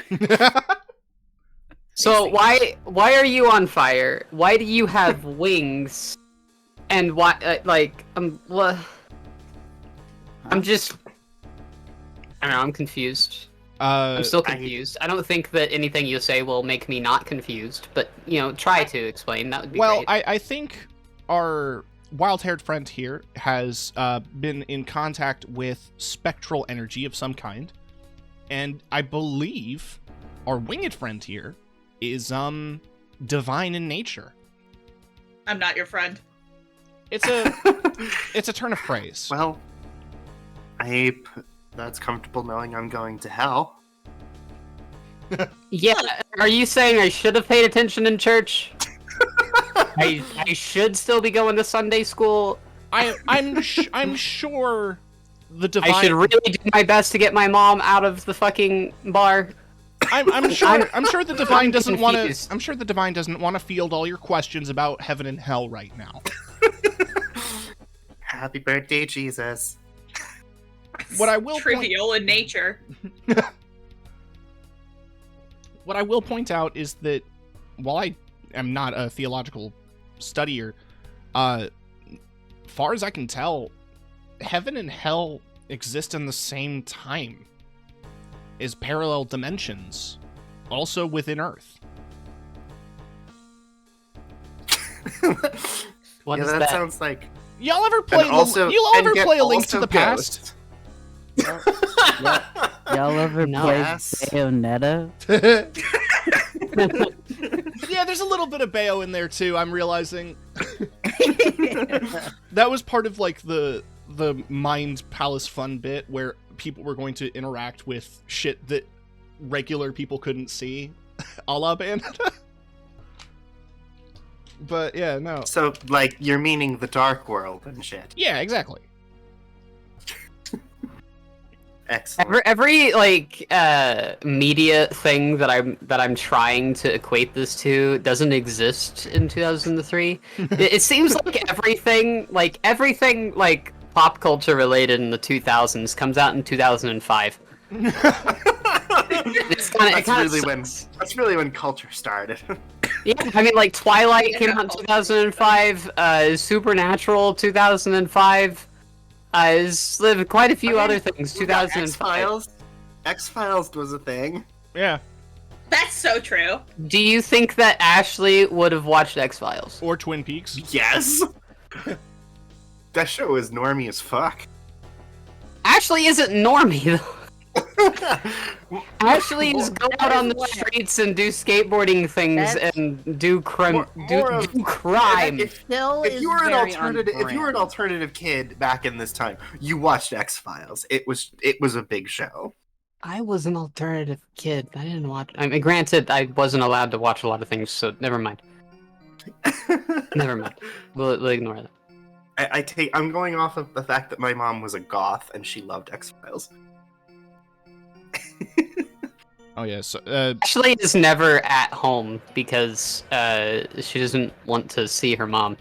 So why are you on fire? Why do you have wings? And why I'm just I don't know, I'm confused. I'm still confused. I don't think that anything you say will make me not confused, but try to explain. That would be great. I think our wild-haired friend here has been in contact with spectral energy of some kind, and I believe our winged friend here is divine in nature. I'm not your friend. It's a turn of phrase. Well, that's comfortable knowing I'm going to hell. Yeah, are you saying I should have paid attention in church? I should still be going to Sunday school. I'm sure the divine. I should really do my best to get my mom out of the fucking bar. I'm sure the divine doesn't want to. I'm sure the divine doesn't want to field all your questions about heaven and hell right now. Happy birthday, Jesus. What I will trivial in nature. What I will point out is that while I am not a theological studier, far as I can tell, heaven and hell exist in the same time as parallel dimensions, also within Earth. What yeah, is that sounds like. Y'all ever play? You'll ever play A Link to the Past? Y'all ever play Bayonetta? Yeah, there's a little bit of Bayo in there too, I'm realizing. That was part of like the Mind Palace fun bit where people were going to interact with shit that regular people couldn't see, a la Bayonetta. But yeah, no. So, like, you're meaning the dark world and shit. Yeah, exactly. Excellent. Every like media thing that I'm trying to equate this to doesn't exist in 2003. It seems like everything like pop culture related in the 2000s comes out in 2005. That's really when culture started. Yeah, I mean, like Twilight came out in 2005. Supernatural 2005. There's quite a few other things. 2005. X-Files was a thing. Yeah. That's so true. Do you think that Ashley would have watched X-Files? Or Twin Peaks? Yes. That show is normie as fuck. Ashley isn't normie though. Ashley is go out on the streets and do skateboarding things and do crime. If you were an alternative kid back in this time, you watched X-Files. It was a big show. I was an alternative kid. I didn't watch. I mean, granted, I wasn't allowed to watch a lot of things, so never mind. Never mind. We'll ignore that. I'm going off of the fact that my mom was a goth and she loved X-Files. Oh yeah, so Ashley is never at home because she doesn't want to see her mom.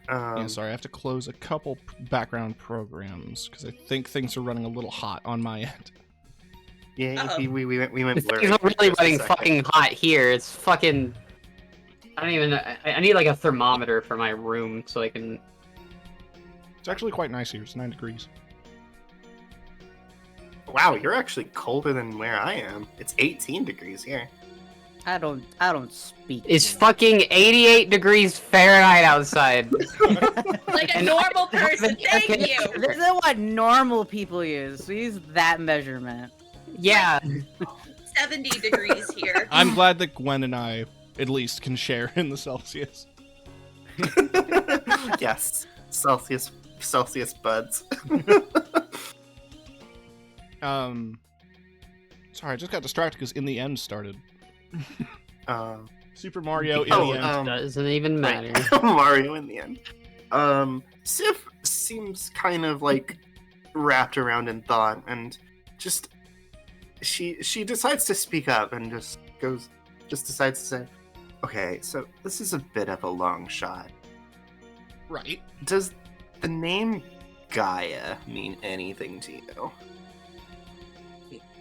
yeah, sorry, I have to close a couple background programs because I think things are running a little hot on my end. Yeah, we went blurry. Things are really running fucking hot here. It's fucking. I don't even. I need like a thermometer for my room so I can. It's actually quite nice here. It's 9 degrees. Wow, you're actually colder than where I am. It's 18 degrees here. I don't speak. It's fucking 88 degrees Fahrenheit outside. Like a normal person. Thank you. This is what normal people use. We use that measurement. Yeah. 70 degrees here. I'm glad that Gwen and I at least can share in the Celsius. Yes, Celsius buds. Sorry, I just got distracted because In the End started. Super Mario In the End. Doesn't even matter. Mario in the end. Sif seems kind of like wrapped around in thought, and just she decides to speak up and just decides to say, Okay, so this is a bit of a long shot. Right. Does the name Gaia mean anything to you?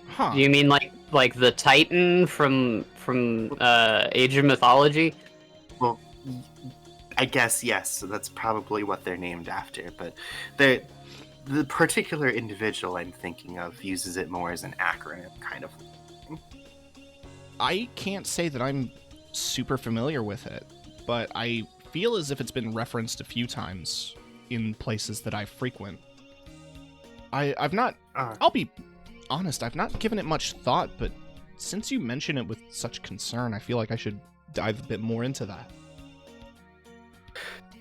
Huh. Do you mean like the Titan from Age of Mythology? Well, I guess yes. So that's probably what they're named after. But the particular individual I'm thinking of uses it more as an acronym, kind of. I can't say that I'm super familiar with it, but I feel as if it's been referenced a few times in places that I frequent. I've not. I'll be honest. I've not given it much thought, but since you mention it with such concern, I feel like I should dive a bit more into that.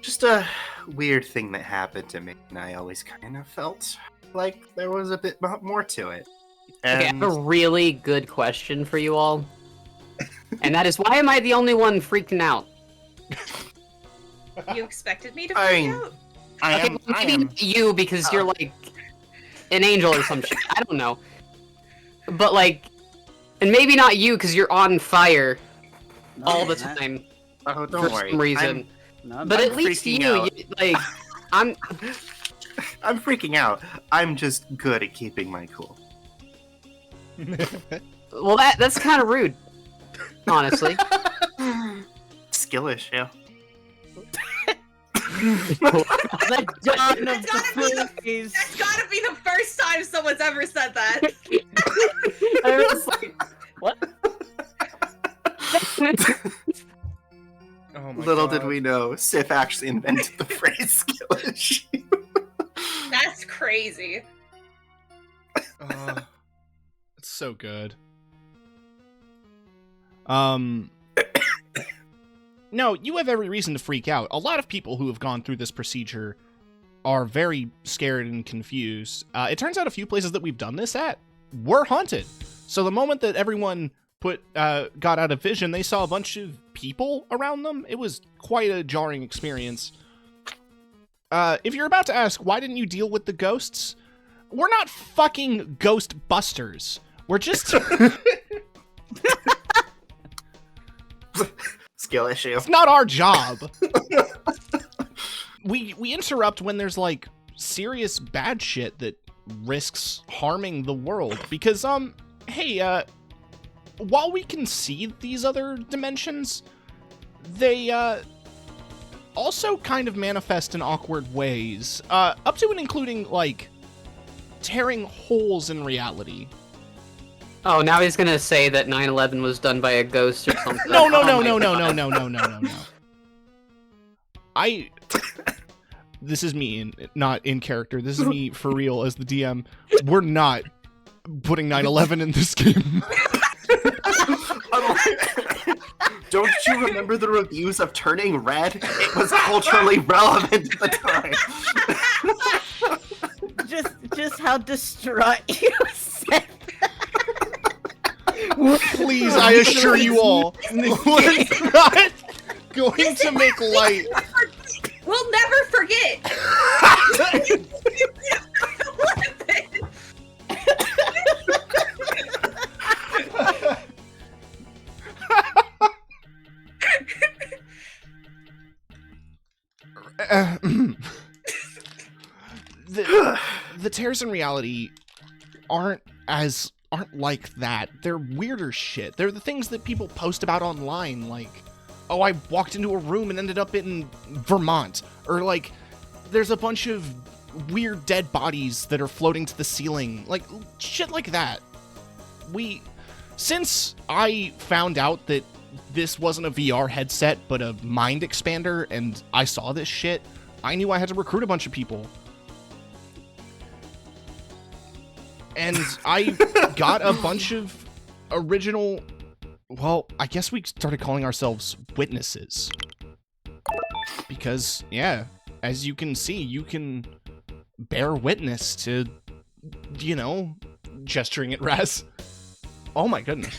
Just a weird thing that happened to me, and I always kind of felt like there was a bit more to it. And Okay, I have a really good question for you all. And that is, why am I the only one freaking out? You expected me to I freak mean, out? I Maybe am. not you, because you're like an angel or some shit. I don't know. But like, and maybe not you, because you're on fire all the time Oh, for don't worry. some reason. No, But I'm at least freaking you, out. like, I'm. I'm freaking out. I'm just good at keeping my cool. Well, that's kind of rude, honestly. Skill issue. the dawn of It's gotta be the phrase. That's gotta be the first time someone's ever said that. I was like, what? Oh my Little God. did we know, Sif actually invented the phrase skill issue. That's crazy. It's so good. No, you have every reason to freak out. A lot of people who have gone through this procedure are very scared and confused. It turns out a few places that we've done this at were haunted. So the moment that everyone got out of vision, they saw a bunch of people around them. It was quite a jarring experience. If you're about to ask, why didn't you deal with the ghosts? We're not fucking ghost busters. We're just... Skill issue. It's not our job. We interrupt when there's like serious bad shit that risks harming the world because hey, while we can see these other dimensions, they also kind of manifest in awkward ways, up to and including like tearing holes in reality. Oh, now he's gonna say that 9/11 was done by a ghost or something. No. This is me, not in character. This is me for real as the DM. We're not putting 9/11 in this game. Don't you remember the reviews of Turning Red? It was culturally relevant at the time. just how distraught you said. Please, I assure you all, we're not going to make light. We'll never forget. The tears in reality aren't like that. They're weirder shit. They're the things that people post about online, like, oh, I walked into a room and ended up in Vermont, or like, there's a bunch of weird dead bodies that are floating to the ceiling, like shit like that. Since I found out that this wasn't a VR headset but a mind expander, and I saw this shit, I knew I had to recruit a bunch of people. And I got a bunch of original, well, I guess we started calling ourselves Witnesses. Because, yeah, as you can see, you can bear witness to, gesturing at Raz. Oh my goodness.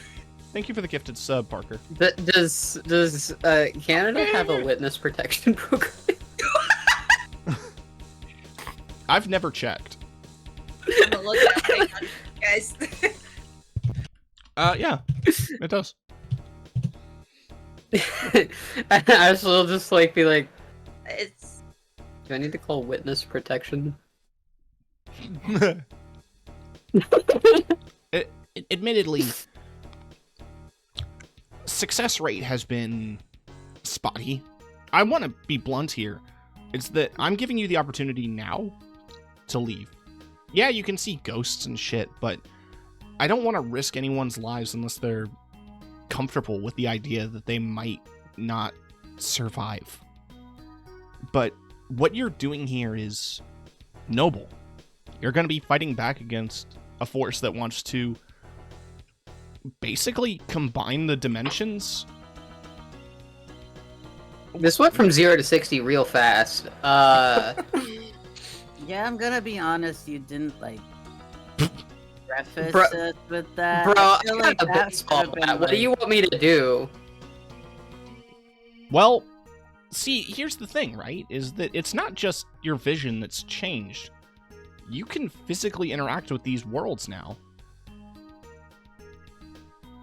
Thank you for the gifted sub, Parker. Does Canada have a witness protection program? I've never checked. I'm gonna look at it, guys. Yeah, it does. I will just like be like, It's do I need to call witness protection? Admittedly, success rate has been spotty. I want to be blunt here. It's that I'm giving you the opportunity now to leave. Yeah, you can see ghosts and shit, but I don't want to risk anyone's lives unless they're comfortable with the idea that they might not survive. But what you're doing here is noble. You're going to be fighting back against a force that wants to basically combine the dimensions. This went from 0 to 60 real fast. Yeah, I'm gonna be honest. You didn't like preface Bro- it with that. Bro, I I feel got like a that baseball could've been, bat. What do like- you want me to do? Well, see, here's the thing, right? Is that it's not just your vision that's changed. You can physically interact with these worlds now.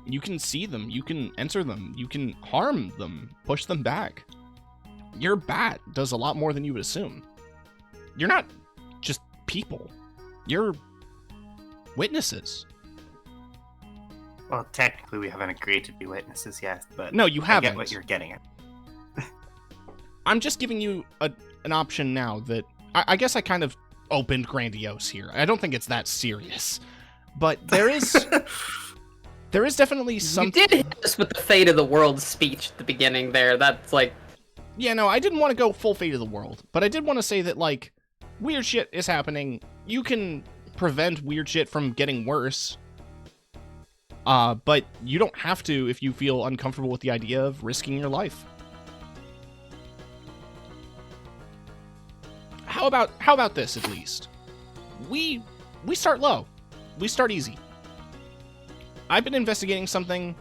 You can see them, you can enter them, you can harm them, push them back. Your bat does a lot more than you would assume. You're not just people. You're witnesses. Well, technically, we haven't agreed to be witnesses yet, but No, you I haven't. get what you're getting at. I'm just giving you an option now that I guess I kind of opened grandiose here. I don't think it's that serious, but there is definitely You some. did hit us with the fate of the world speech at the beginning there. That's like, Yeah, no, I didn't want to go full fate of the world, but I did want to say that like weird shit is happening. You can prevent weird shit from getting worse. But you don't have to if you feel uncomfortable with the idea of risking your life. How about this at least? We start low. We start easy. I've been investigating something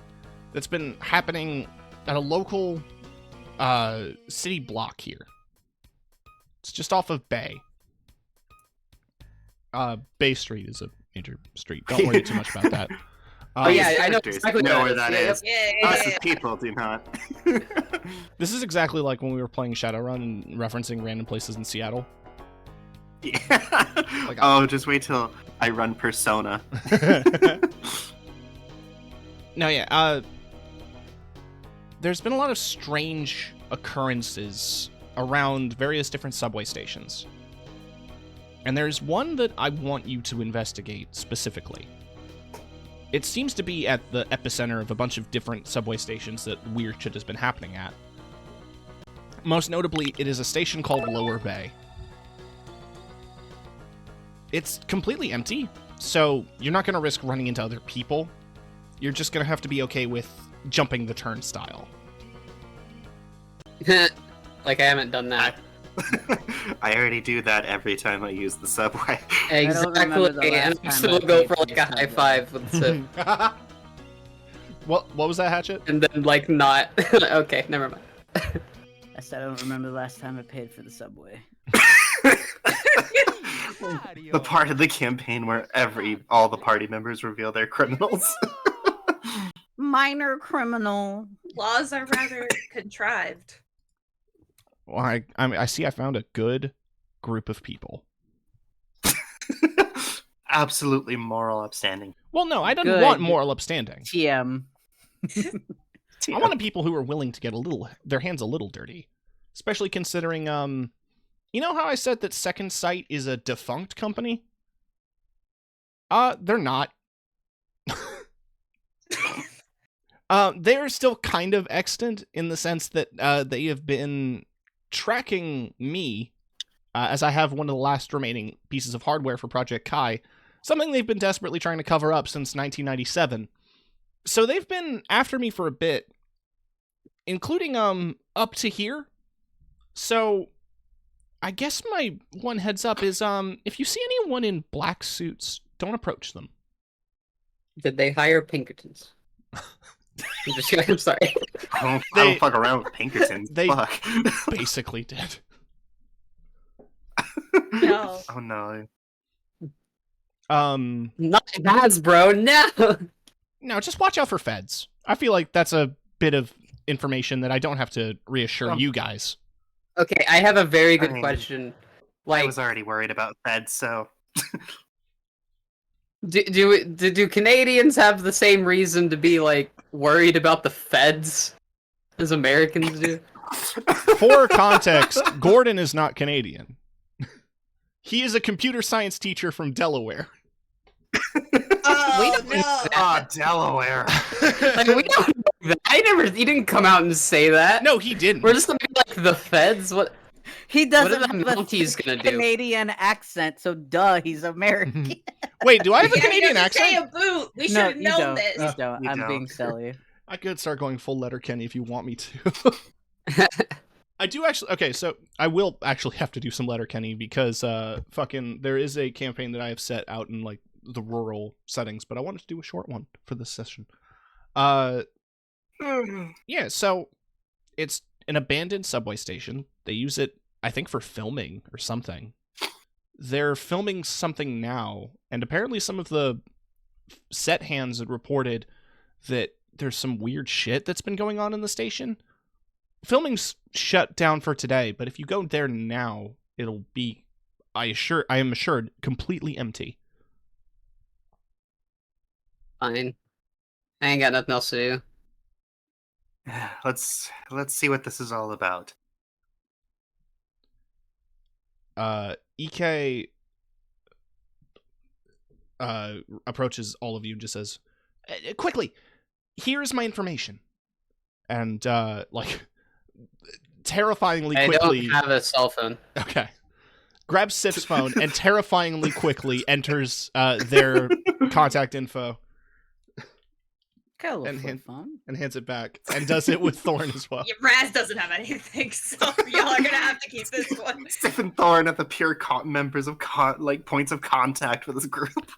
that's been happening at a local city block here. It's just off of Bay. Bay Street is a major street. Don't worry too much about that. oh yeah, I know Characters exactly know what where it that is. is. yeah. Us as people do not. This is exactly like when we were playing Shadowrun and referencing random places in Seattle. Yeah. Oh, just wait till I run Persona. No, yeah. There's been a lot of strange occurrences around various different subway stations. And there's one that I want you to investigate specifically. It seems to be at the epicenter of a bunch of different subway stations that weird shit has been happening at. Most notably, it is a station called Lower Bay. It's completely empty, so you're not going to risk running into other people. You're just going to have to be okay with jumping the turnstile. Like I haven't done that. I already do that every time I use the subway. Exactly, the last and time still I go paid for for like the a high subway. five with Sif, What was that, Hatchet? and then like not. Okay, never mind. I said I don't remember the last time I paid for the subway. The part of the campaign where all the party members reveal they're criminals. Minor criminal. Laws are rather contrived. Well, I see I found a good group of people. Absolutely moral upstanding. Well, no, I didn't Good. want moral upstanding. TM. I wanted people who were willing to get their hands a little dirty. Especially considering, you know how I said that Second Sight is a defunct company? They're not. They're still kind of extant in the sense that they have been tracking me as I have one of the last remaining pieces of hardware for Project Kai, something they've been desperately trying to cover up since 1997. So they've been after me for a bit, including up to here. So I guess my one heads up is if you see anyone in black suits, don't approach them. Did they hire Pinkertons? I'm sorry. I They- don't fuck around with Pinkertons. they- Fuck. Basically did. No. Oh no. Not Hasbro, no. No, just watch out for feds. I feel like that's a bit of information that I don't have to reassure you guys. Okay, I have a very good question. I was already worried about Fed, so... Do Canadians have the same reason to be, like, worried about the feds as Americans do? For context, Gordon is not Canadian. He is a computer science teacher from Delaware. Oh, no. Ah, Delaware. Like, we don't know that. He didn't come out and say that. No, he didn't. We're just gonna be like, the feds? What? He doesn't What are the have Mounties a gonna do? Canadian accent, so duh, he's American. Wait, do I have a Yeah, Canadian he doesn't say accent? a boot. We should No, have you known don't. this. You don't. You I'm don't. being silly. I could start going full letter Kenny if you want me to. I do actually. Okay, so I will actually have to do some letter Kenny because there is a campaign that I have set out in like the rural settings, but I wanted to do a short one for this session. Yeah, so it's an abandoned subway station. They use it, I think, for filming or something. They're filming something now, and apparently some of the set hands had reported that there's some weird shit that's been going on in the station. Filming's shut down for today, but if you go there now, it'll be, I am assured, completely empty. Fine. I ain't got nothing else to do. Let's see what this is all about. EK approaches all of you and just says, quickly, here is my information. And, like, terrifyingly quickly... I don't have a cell phone. Okay. Grabs Sif's phone and terrifyingly quickly enters their contact info. Got a little flip phone. And hands it back. And does it with Thorn as well. Yeah, Raz doesn't have anything, so y'all are gonna have to keep this one. Sif and Thorn are the pure members of points of contact for this group.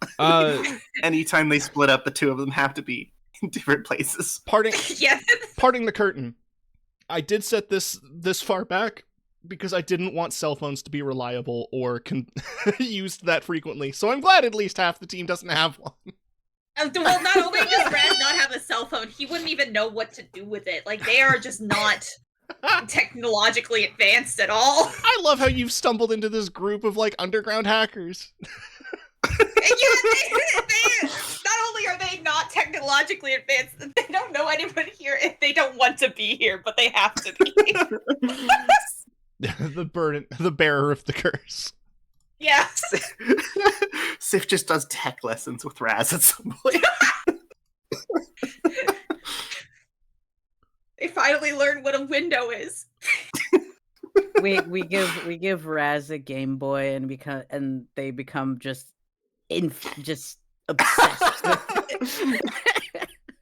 Anytime they split up, the two of them have to be in different places. Yeah. Parting the curtain. I did set this far back because I didn't want cell phones to be reliable or used that frequently. So I'm glad at least half the team doesn't have one. Well, not only does Raz not have a cell phone, he wouldn't even know what to do with it. Like, they are just not technologically advanced at all. I love how you've stumbled into this group of, like, underground hackers. Yeah, they not only are they not technologically advanced, they don't know anyone here if they don't want to be here, but they have to be. The bearer of the curse. Yeah. Sif just does tech lessons with Raz at some point. They finally learn what a window is. we give Raz a Game Boy and they become just obsessed with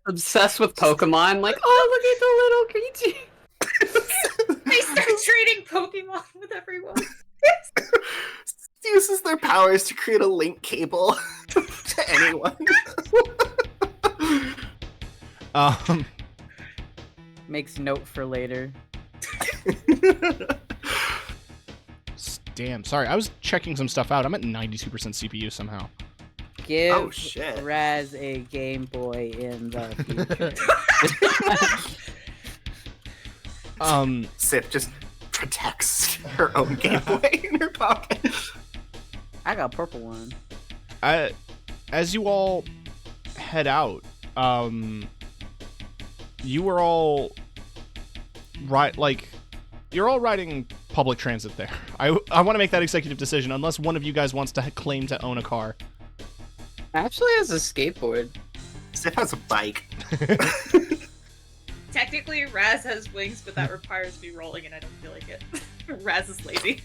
Obsessed with Pokemon, like, oh, look at the little creature. They start trading Pokemon with everyone. Uses their powers to create a link cable to anyone. Makes note for later. Damn, sorry, I was checking some stuff out. I'm at 92% CPU somehow. Give shit. Raz a Game Boy in the future. Sif just protects her own Game Boy in her pocket. I got a purple one. As you all head out, you were all you're all riding public transit there. I want to make that executive decision unless one of you guys wants to claim to own a car. Actually has a skateboard. Sif has a bike. Technically, Raz has wings, but that requires me rolling, and I don't feel like it. Raz is lazy.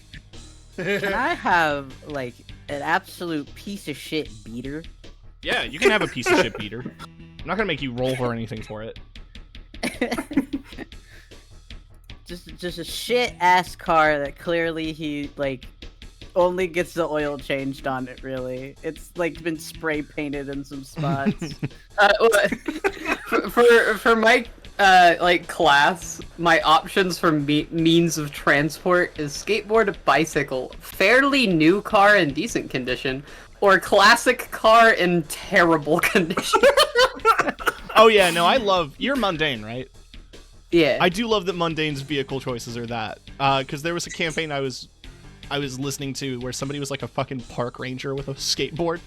Can I have, like, an absolute piece of shit beater? Yeah, you can have a piece of shit beater. I'm not gonna make you roll or anything for it. just a shit ass car that clearly he like only gets the oil changed on it. Really, it's like been spray painted in some spots. For my like class, my options for means of transport is skateboard, bicycle, fairly new car in decent condition, or classic car in terrible condition. Oh yeah, no, you're mundane, right? Yeah. I do love that Mundane's vehicle choices are that. Because there was a campaign I was listening to where somebody was like a fucking park ranger with a skateboard.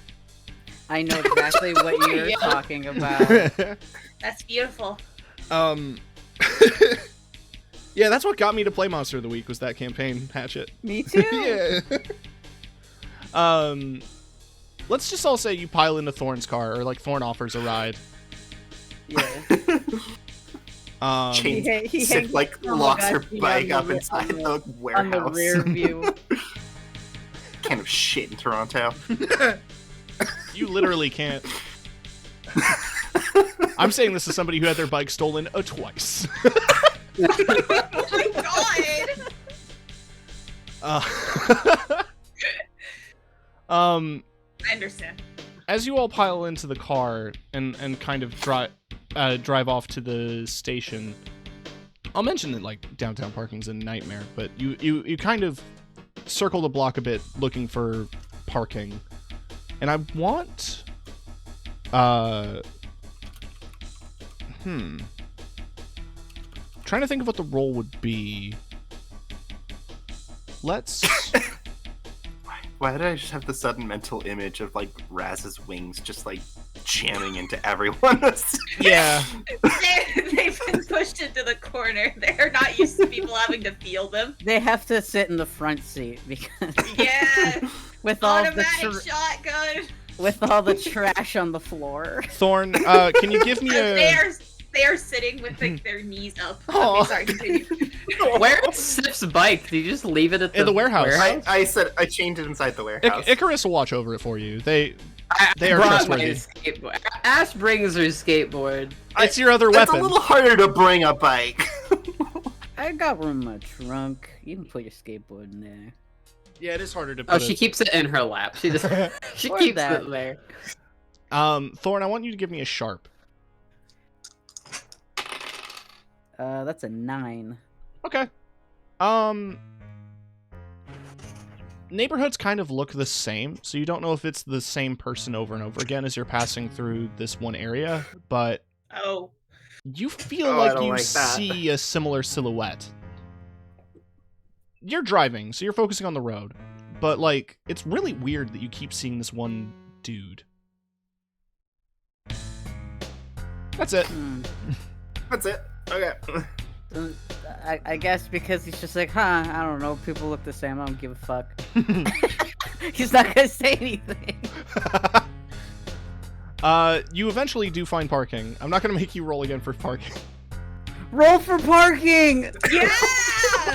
I know exactly what you're Yeah. talking about. That's beautiful. Yeah, that's what got me to play Monster of the Week was that campaign, Hatchet. Me too. Yeah. Let's just all say you pile into Thorn's car, or like Thorn offers a ride. Yeah. Chains, he Sif, hangs like, from locks the her back bike on up the- inside on the the warehouse. rear view. Kind of shit in Toronto. You literally can't. I'm saying this as somebody who had their bike stolen twice. Oh my god! I understand. As you all pile into the car and kind of drive off to the station, I'll mention that like downtown parking's a nightmare, but you kind of circle the block a bit looking for parking, and I want trying to think of what the role would be. Let's. Why did I just have the sudden mental image of like Raz's wings just like jamming into everyone? Yeah. They've been pushed into the corner. They're not used to people having to feel them. They have to sit in the front seat because Yeah. with all the Automatic shotgun. with all the trash on the floor. Thorn, can you give me They are sitting with like their knees up. Aw. Okay, sorry, continue. Where is Sif's bike? Do you just leave it at In the warehouse. I said I chained it inside the warehouse. Icarus will watch over it for you. They are brought my trustworthy. skateboard. Ash brings her skateboard. It's your other It's weapon. a little harder to bring a bike. I got room in my trunk. You can put your skateboard in there. Yeah, it is harder to Oh, put she keeps it in her lap. She just she Or keeps that. it there. Thorn, I want you to give me a sharp. That's a 9. Okay. Neighborhoods kind of look the same, so you don't know if it's the same person over and over again as you're passing through this one area, but Oh. you feel Oh, I like don't you like that. see a similar silhouette. You're driving, so you're focusing on the road, but like, it's really weird that you keep seeing this one dude. That's it. That's it. Okay. I guess because he's just like, I don't know, people look the same, I don't give a fuck. He's not gonna say anything. You eventually do find parking. I'm not gonna make you roll again for parking. Roll for parking! Yeah!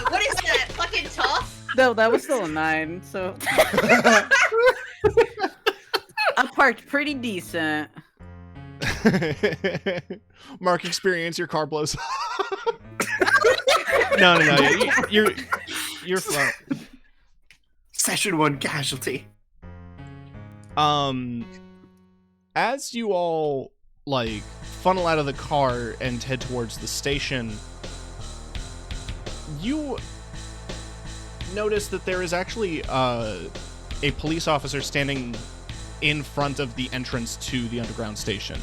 What is that? Fucking tough? No, that was still a 9, so... I parked pretty decent. Mark experience, your car blows up. No, you're fine. Session 1 casualty. As you all like funnel out of the car and head towards the station, you notice that there is actually a police officer standing in front of the entrance to the underground station.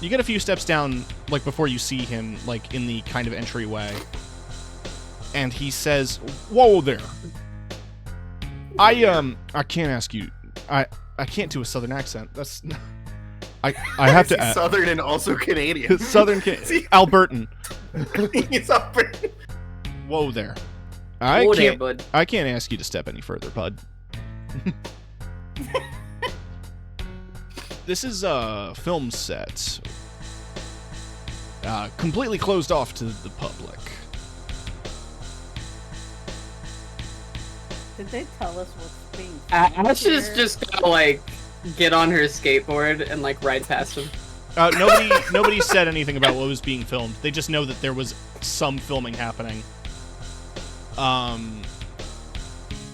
You get a few steps down, like, before you see him, like, in the kind of entryway. And he says, "Whoa there. I can't ask you. I can't do a southern accent. That's... I have to... Southern and also Canadian. Southern... Albertan. He's up. Whoa there. Whoa there, bud. I can't ask you to step any further, bud. This is a film set. Completely closed off to the public. Did they tell us what's being Ash is just gonna like get on her skateboard and like ride past him. Nobody said anything about what was being filmed. They just know that there was some filming happening.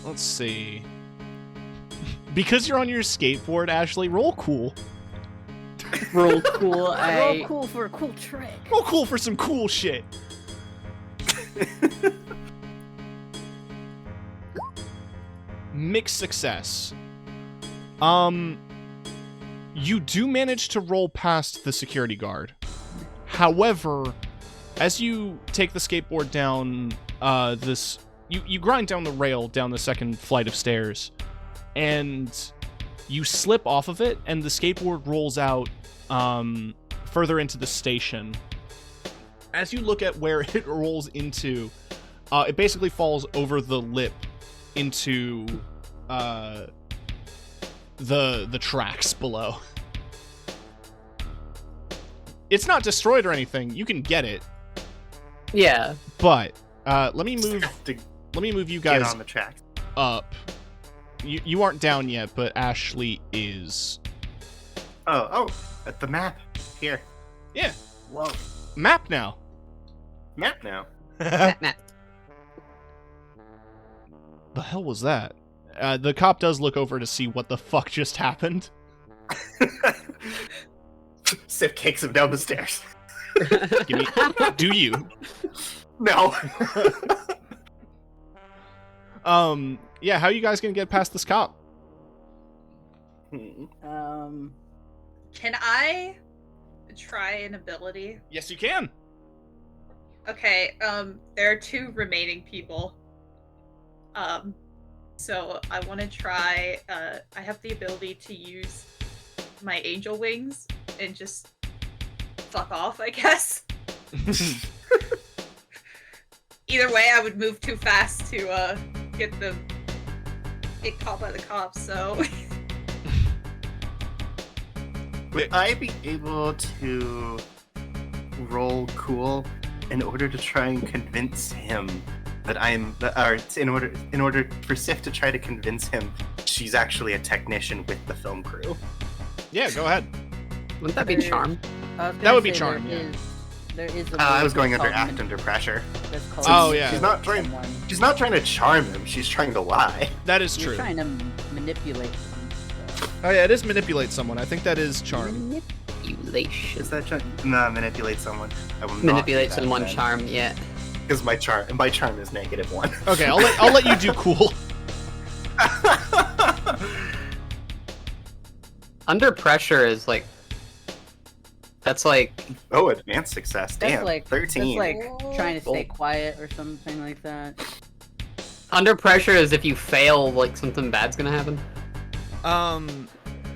Let's see. Because you're on your skateboard, Ashley, roll cool. Roll cool. Roll cool for a cool trick. Roll cool for some cool shit. Mixed success. You do manage to roll past the security guard. However, As you take the skateboard down you grind down the rail down the second flight of stairs, and you slip off of it, and the skateboard rolls out further into the station. As you look at where it rolls into, it basically falls over the lip into the tracks below. It's not destroyed or anything. You can get it. Yeah. But let me move you guys Get on the track. up. You aren't down yet, but Ashley is. Oh, at the map here. Yeah. Whoa. Map now. Map now. Nah. The hell was that? The cop does look over to see what the fuck just happened. Sip kicks him down the stairs. Give me. Do you? No. Yeah. How are you guys gonna get past this cop? Can I try an ability? Yes, you can. Okay, there are 2 remaining people. So I want to try, I have the ability to use my angel wings and just fuck off, I guess. Either way, I would move too fast to, get caught by the cops, so... Would I be able to roll cool in order to try and convince him that in order for Sif to try to convince him she's actually a technician with the film crew? Yeah, go ahead. Wouldn't that be charm? That would be charm, yeah. There is I was going under act under pressure. Oh, yeah. She's not trying to charm him. She's trying to lie. That is You're true. trying to manipulate them. Oh yeah, it is manipulate someone. I think that is charm. Manipulation. Is that charm? No, manipulate someone. I will not Manipulate do that someone, then. charm, yeah. Because my charm is -1. Okay, I'll let you do cool. Under pressure is like... That's like... Oh, advanced success. That's Damn, like 13. That's like trying to stay quiet or something like that. Under pressure is if you fail, like, something bad's gonna happen.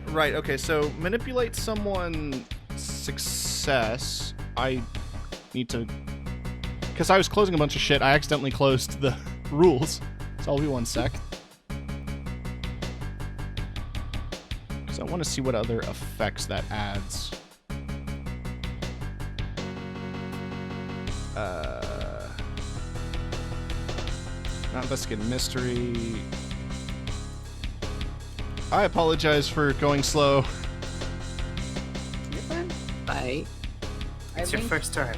Right, okay, so manipulate someone success. I need to... Because I was closing a bunch of shit, I accidentally closed the rules. So I'll be 1 sec. Because I want to see what other effects that adds. Not investigated mystery. I apologize for going slow. You're fine. Bye. It's your first time.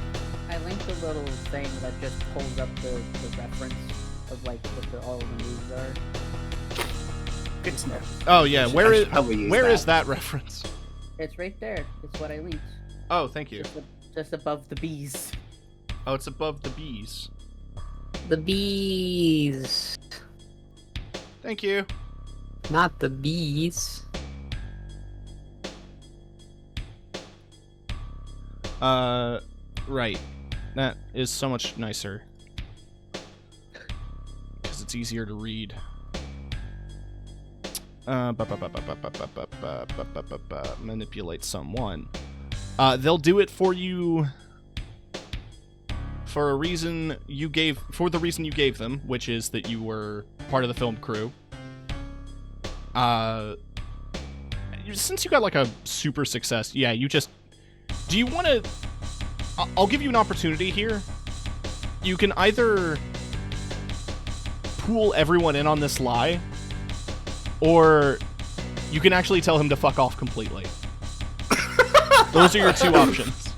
I linked a little thing that just pulls up the reference of like what all the moves are. Good to know. Oh yeah, where I is should probably use where that. is that reference? It's right there. It's what I linked. Oh, thank you. Just above the bees. Oh, it's above the bees. The bees. Thank you. Not the bees. Right. That is so much nicer. Because it's easier to read. Manipulate someone. They'll do it for you for the reason you gave them, which is that you were part of the film crew. Since you got like a super success, yeah, do you want to... I'll give you an opportunity here. You can either pool everyone in on this lie, or you can actually tell him to fuck off completely. Those are your 2 options.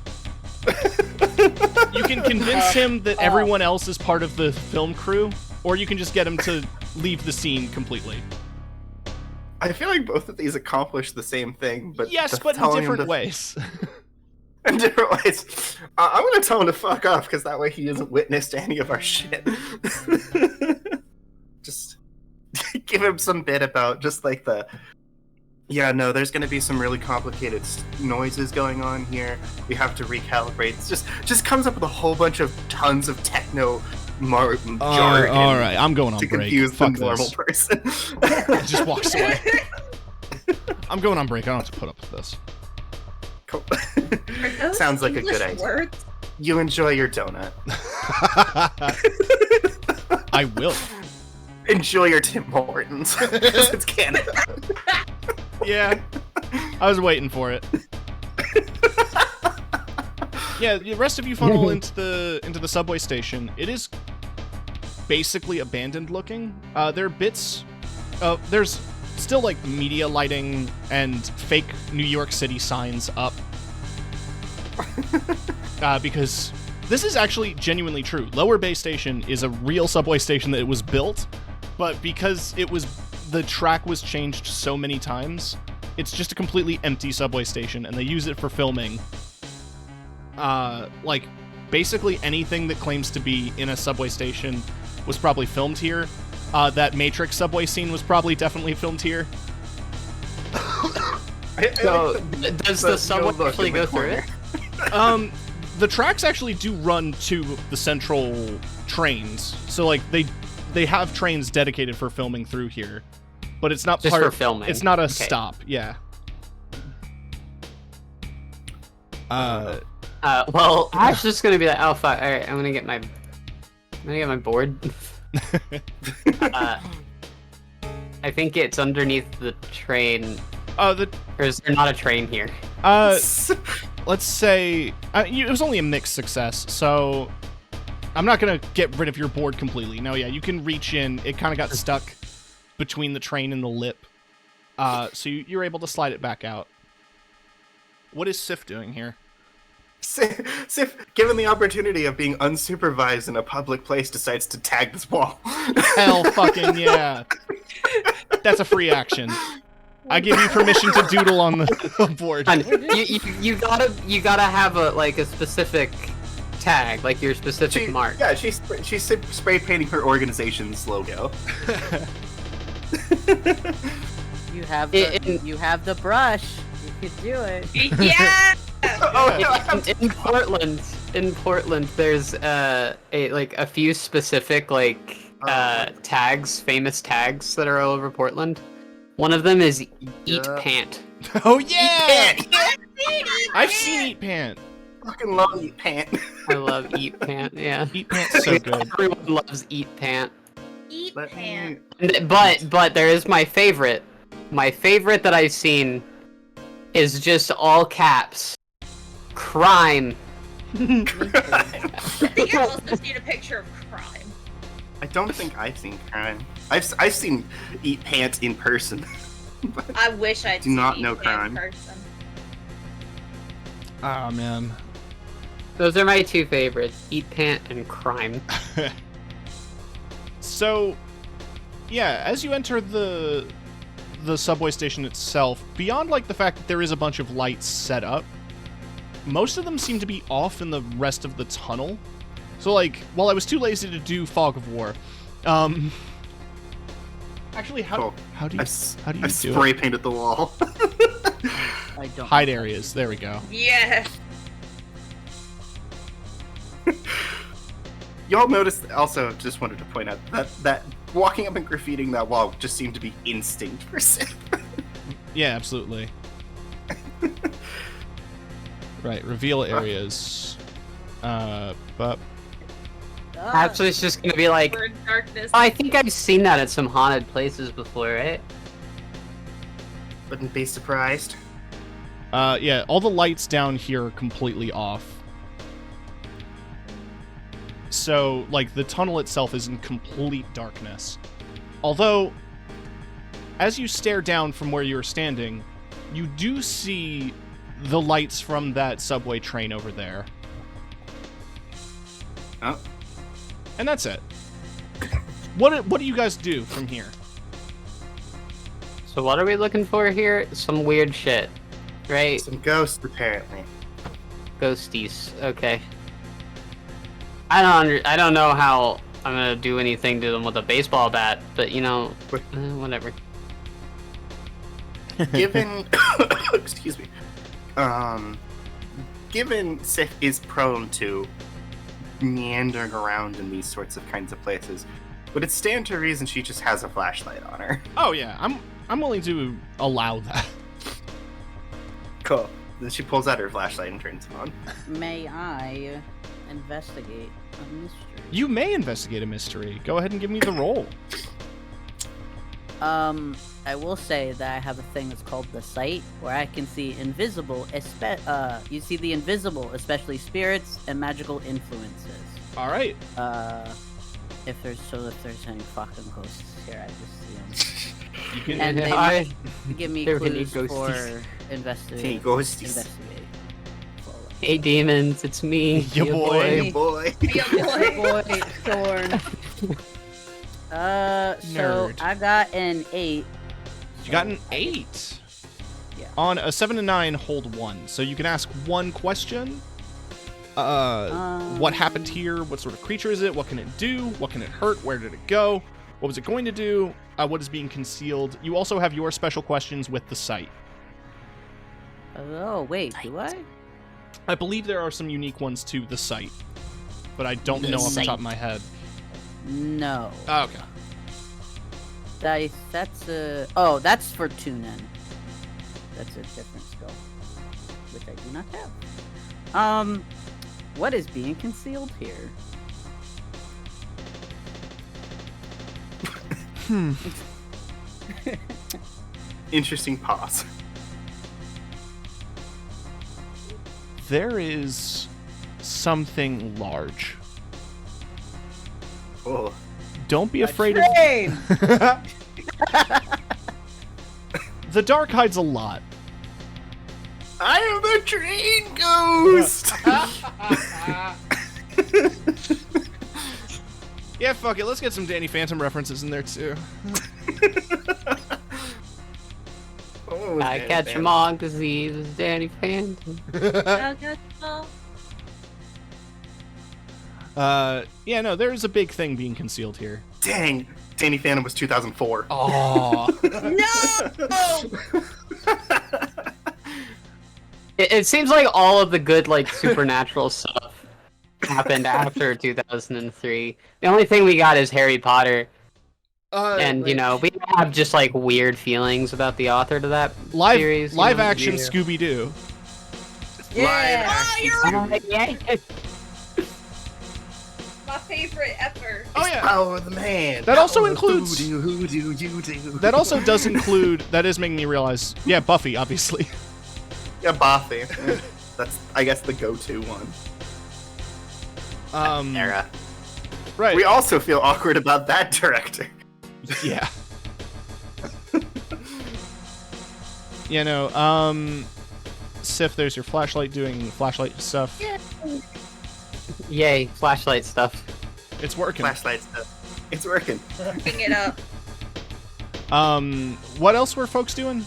You can convince him that everyone else is part of the film crew, or you can just get him to leave the scene completely. I feel like both of these accomplish the same thing, but Yes, but in telling him different to- ways. In different ways. I'm gonna tell him to fuck off because that way he isn't witness to any of our shit. Just give him some bit about just like the Yeah, no, there's going to be some really complicated noises going on here. We have to recalibrate. It's just comes up with a whole bunch of tons of techno jargon. All right, I'm going on to break. confuse Fuck the normal this. person. Just walks away. I'm going on break. I don't have to put up with this. Cool. Are those Sounds like a English good idea. words? You enjoy your donut. I will. Enjoy your Tim Hortons. Because it's Canada. Yeah, I was waiting for it. Yeah, the rest of you funnel into the subway station. It is basically abandoned looking. There are bits. There's still like media lighting and fake New York City signs up. Because this is actually genuinely true. Lower Bay Station is a real subway station that it was built, but because the track was changed so many times, it's just a completely empty subway station, and they use it for filming. Like, basically anything that claims to be in a subway station was probably filmed here. That Matrix subway scene was probably definitely filmed here. So, does the subway actually go through it? The tracks actually do run to the central trains, so like they have trains dedicated for filming through here, but it's not Just part for filming. It's not a Okay. stop. Yeah. Well, Ash is gonna be like, oh fuck, alright, I'm gonna get my board. I think it's underneath the train. Or is there not a train here? Let's say it was only a mixed success, so I'm not gonna get rid of your board completely. No, yeah, you can reach in. It kind of got stuck between the train and the lip, so you're able to slide it back out. What is Sif doing here? Sif, given the opportunity of being unsupervised in a public place, decides to tag this wall. Hell fucking yeah. That's a free action. I give you permission to doodle on the board. And you gotta have a specific tag, like your specific mark. Yeah, she's spray painting her organization's logo. You have the brush. You could do it. Yeah! In Portland, there's a few specific tags, famous tags that are all over Portland. One of them is Eat Pant. Oh yeah! Eat Pant! I've seen Eat Pant. Fucking love Eat Pant. I love Eat Pant. Yeah, Eat Pant's so good. Everyone loves Eat Pant. Eat pant. But there is my favorite. My favorite that I've seen is just all caps. Crime. I think I've also seen a picture of crime. I don't think I've seen crime. I've seen Eat Pants in person. I wish I'd Do not seen know Eat Pant in crime. person. Oh man. Those are my two favorites: Eat Pant and Crime. So, yeah, as you enter the subway station itself, beyond like the fact that there is a bunch of lights set up, most of them seem to be off in the rest of the tunnel. So like, while I was too lazy to do Fog of War, actually, how do you I do spray it? painted the wall. I don't Hide areas. There we go. Yeah. Y'all noticed, also, just wanted to point out that walking up and graffitiing that wall just seemed to be instinct for Sif. Yeah, absolutely. Right, reveal areas. But Actually, it's just gonna be like, We're in darkness. I think I've seen that at some haunted places before, right? Wouldn't be surprised. yeah, all the lights down here are completely off. So, like, the tunnel itself is in complete darkness. Although, as you stare down from where you're standing, you do see the lights from that subway train over there. Oh. And that's it. What do you guys do from here? So what are we looking for here? Some weird shit, right? Some ghosts, apparently. Ghosties. Okay. I don't know how I'm gonna do anything to them with a baseball bat, but you know, whatever. given excuse me, given Sif is prone to meandering around in these sorts of kinds of places, would it stand to reason she just has a flashlight on her? Oh yeah, I'm willing to allow that. Cool. Then she pulls out her flashlight and turns it on. May I investigate a mystery? You may investigate a mystery. Go ahead and give me the roll. I will say that I have a thing that's called the sight, where I can see invisible, you see the invisible, especially spirits and magical influences. All right. If there's any fucking ghosts here, I just see them. You can. And they might give me There are any clues for ghosties. investigate. Ghosties. Hey demons, it's me. Your boy. Hey, boy. Yeah, boy. Boy, Thorn. So Nerd. I got an 8. You got an 8. Yeah. On a 7 and 9, hold 1. So you can ask one question. What happened here? What sort of creature is it? What can it do? What can it hurt? Where did it go? What was it going to do? What is being concealed? You also have your special questions with the sight. Oh, wait, do I? I believe there are some unique ones to the sight, but I don't know off the top of my head. No. Okay. That's oh, that's for tune-in. That's a different skill, which I do not have. What is being concealed here? Interesting pause. There is something large. Oh. Don't be afraid of... Train! The dark hides a lot. I am the train ghost! Yeah, fuck it. Let's get some Danny Phantom references in there, too. Oh, I damn, catch damn. him on disease, it's Danny Phantom. Yeah, no, there's a big thing being concealed here. Dang, Danny Phantom was 2004. Oh. No! It seems like all of the good, like, supernatural stuff happened after 2003. The only thing we got is Harry Potter. And, you know, we have just, like, weird feelings about the author to that series. you Live know? action Yeah. Scooby-Doo. Yeah! Oh, you're Yeah. my favorite ever. Oh, yeah. Power of the man. That also Power of includes- Voodoo, hoodoo, you do. That also does include... That is making me realize... Yeah, Buffy, obviously. Yeah, Buffy. That's, I guess, the go-to one. Era. Right. We also feel awkward about that director. Yeah. You know, Sif, there's your flashlight doing flashlight stuff. Yay, flashlight stuff. It's working. Flashlight stuff. It's working. Picking it up. What else were folks doing?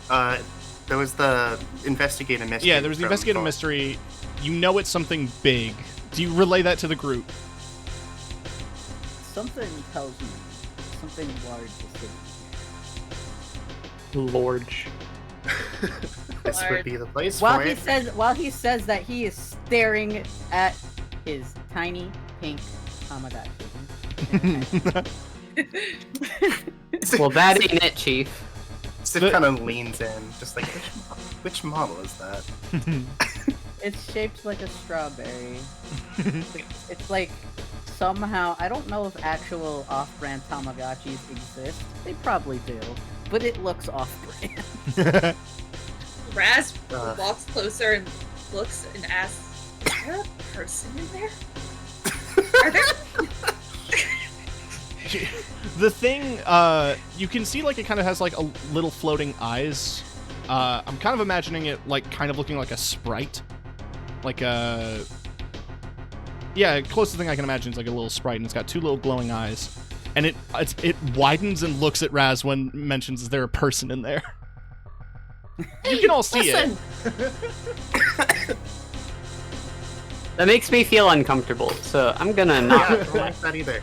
There was the investigative mystery. Yeah, there was the from investigative Thor. mystery. You know it's something big. Do you relay that to the group? Something tells me something large is hidden. Lorge. This would be the place While for he it. says that he is staring at his tiny pink Tamagotchi. Well, that ain't it, Chief. Sid kind of leans in, just like, which model is that? It's shaped like a strawberry. It's like somehow, I don't know if actual off-brand Tamagotchis exist. They probably do, but it looks off-brand. Raz walks closer and looks and asks, "Is there a person in there? Are there?" The thing, you can see like it kind of has like a little floating eyes. I'm kind of imagining it like kind of looking like a sprite. Like a... Yeah, closest thing I can imagine is like a little sprite, and it's got two little glowing eyes. And it widens and looks at Raz when mentions, is there a person in there? You can all see it. That makes me feel uncomfortable, so I'm gonna Yeah, I not. don't like that either.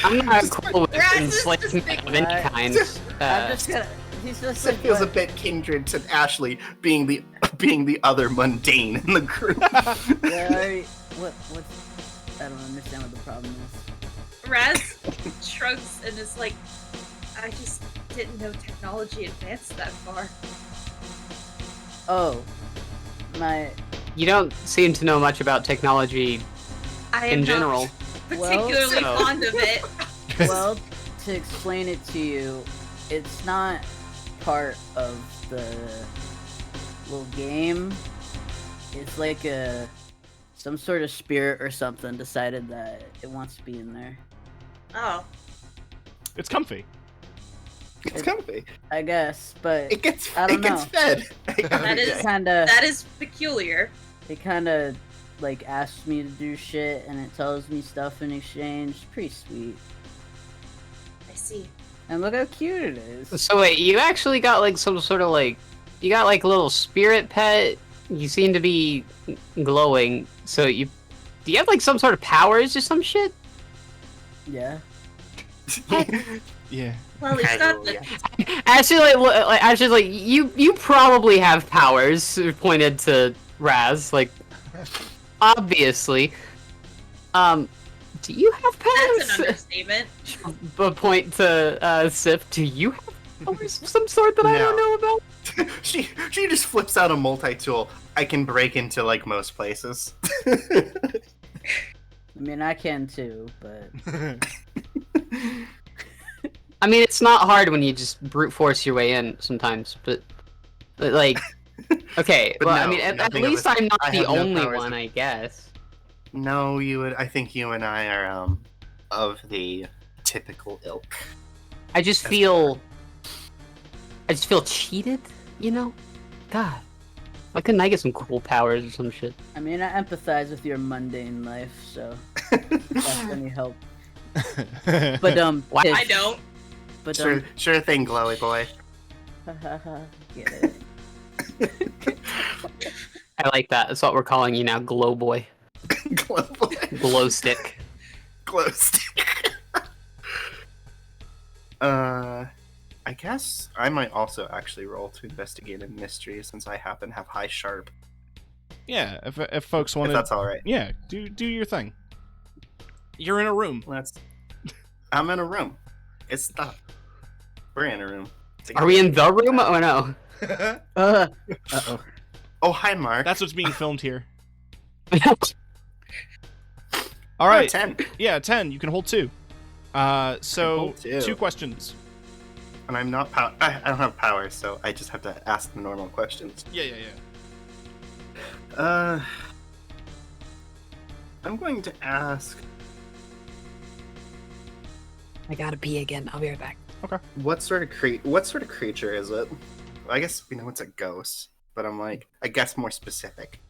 I'm not cool with Raz is enslavement just of any big- kind. I'm just gonna. He's just Sif like. feels a what? bit kindred to Ashley being the other mundane in the group. Yeah, what's? I don't understand what the problem is. Raz shrugs and is like, I just didn't know technology advanced that far. Oh, my. You don't seem to know much about technology I am in not general. particularly Well, fond of it. Well, to explain it to you, it's not part of the little game. It's like some sort of spirit or something decided that it wants to be in there. Oh. It's comfy. It's comfy. I guess, but It gets I don't gets fed. That is kinda that is peculiar. it kinda like asks me to do shit and it tells me stuff in exchange. Pretty sweet. I see. And look how cute it is. So wait, you actually got like some sort of like, you got like a little spirit pet. You seem to be glowing. So do you have like some sort of powers or some shit? Yeah. Yeah. Well, he's got the Actually, like you probably have powers. Pointed to Raz, like obviously. Do you have powers? That's an understatement. But point to Sif. Do you have powers of some sort that I don't know about? she just flips out a multi-tool. I can break into like most places. I mean, I can too, but I mean, it's not hard when you just brute force your way in sometimes, but like, okay. But Well, no, I mean, at nothing of least this- I'm not I the have no only powers one, of- I guess. No, I think you and I are of the typical ilk. I just feel cheated, you know? God, why couldn't I get some cool powers or some shit? I mean, I empathize with your mundane life, so if that's any help. But Wow. I don't. But Sure thing, glowy boy. get it. I like that. That's what we're calling you now, Glow Boy, Glow boy. Glow Stick. Glow stick. I guess I might also actually roll to investigate a mystery since I happen to have high sharp. Yeah, if folks want If to, that's all right. yeah, do your thing. You're in a room. I'm in a room. It's stuff. We're in a room. Are we in the room? Oh no. Uh-oh. Oh, hi, Mark. That's what's being filmed here. All right. 10. Yeah, 10. You can hold 2. So hold 2. 2 questions. And I'm not I don't have powers, so I just have to ask the normal questions. Yeah. I'm going to ask, I gotta pee again. I'll be right back. what sort of creature is it? I guess we know it's a ghost, but I'm like, I guess more specific.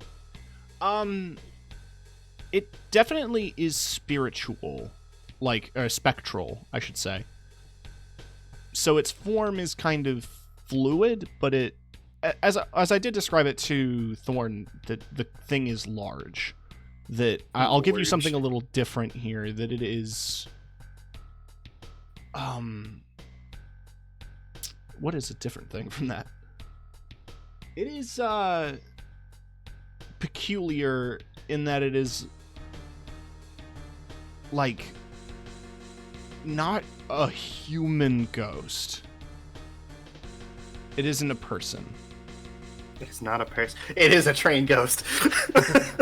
It definitely is spiritual, like spectral, I should say. So its form is kind of fluid, but it, as I did describe it to Thorn, that the thing is large. That I'll give you Large. something a little different here. That it is, what is a different thing from that? It is peculiar in that it is like not a human ghost. It isn't a person. It's not a person. It is a trained ghost.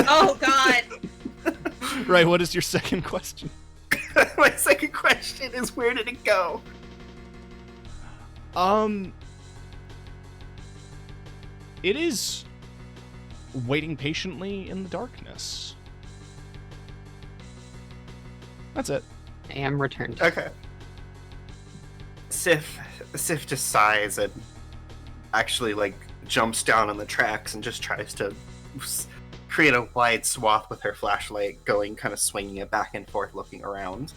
Oh God. Right, what is your second question? My second question is, where did it go? It is waiting patiently in the darkness. That's it. I am returned. Okay. Sif just sighs and actually like jumps down on the tracks and just tries to create a wide swath with her flashlight, going kind of swinging it back and forth, looking around.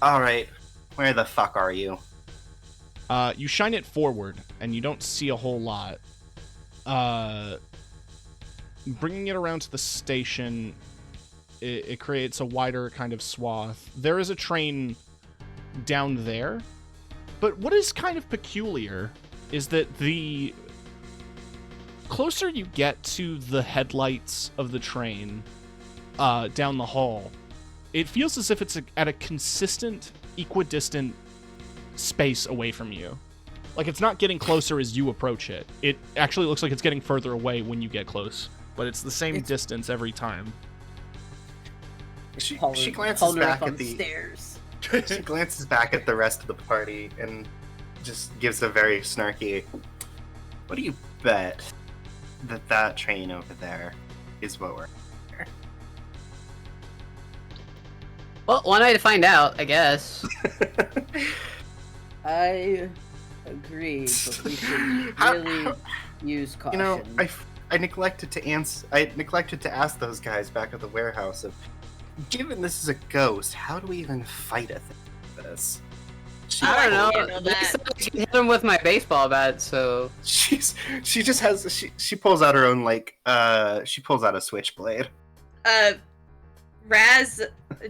All right, where the fuck are you? You shine it forward, and you don't see a whole lot. Bringing it around to the station, it creates a wider kind of swath. There is a train down there, but what is kind of peculiar is that the closer you get to the headlights of the train down the hall, it feels as if it's at a consistent, equidistant space away from you. Like, it's not getting closer as you approach it. It actually looks like it's getting further away when you get close, but it's the same distance every time. She glances back at the stairs. She glances back at the rest of the party and just gives a very snarky, "What do you bet that train over there is what we're here?" Well, one way to find out, I guess. I agree, but we should really use caution. You know, I neglected to ask those guys back at the warehouse of, given this is a ghost, how do we even fight a thing like this? I don't know. handle that. I can hit him with my baseball bat, so She pulls out her own she pulls out a switchblade. Raz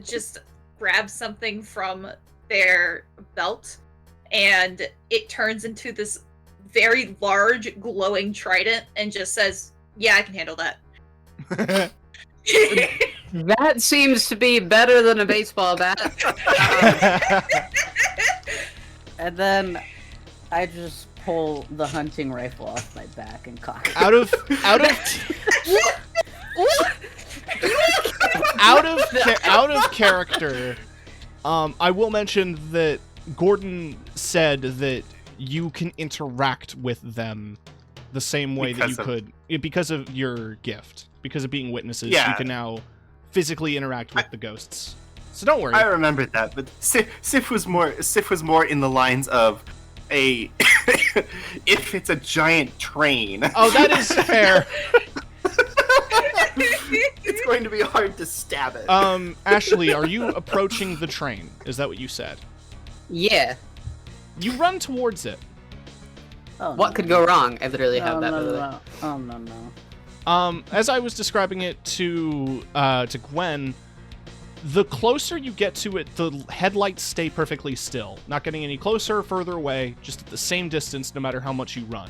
just grabs something from their belt, and it turns into this very large, glowing trident, and just says, "Yeah, I can handle that." that seems to be better than a baseball bat. And then I just pull the hunting rifle off my back and cock it. out of character, I will mention that Gordon said that you can interact with them the same way that you could because of your gift, because of being witnesses. Yeah. You can now physically interact with the ghosts. So don't worry. I remembered that, but Sif was more in the lines of a if it's a giant train. Oh, that is fair. It's going to be hard to stab it. Ashley, are you approaching the train? Is that what you said? Yeah. You run towards it. Oh, What no. could go wrong? I literally have that. No, by the way. no. Oh, no, no. As I was describing it to Gwen, the closer you get to it, the headlights stay perfectly still, not getting any closer or further away, just at the same distance, no matter how much you run.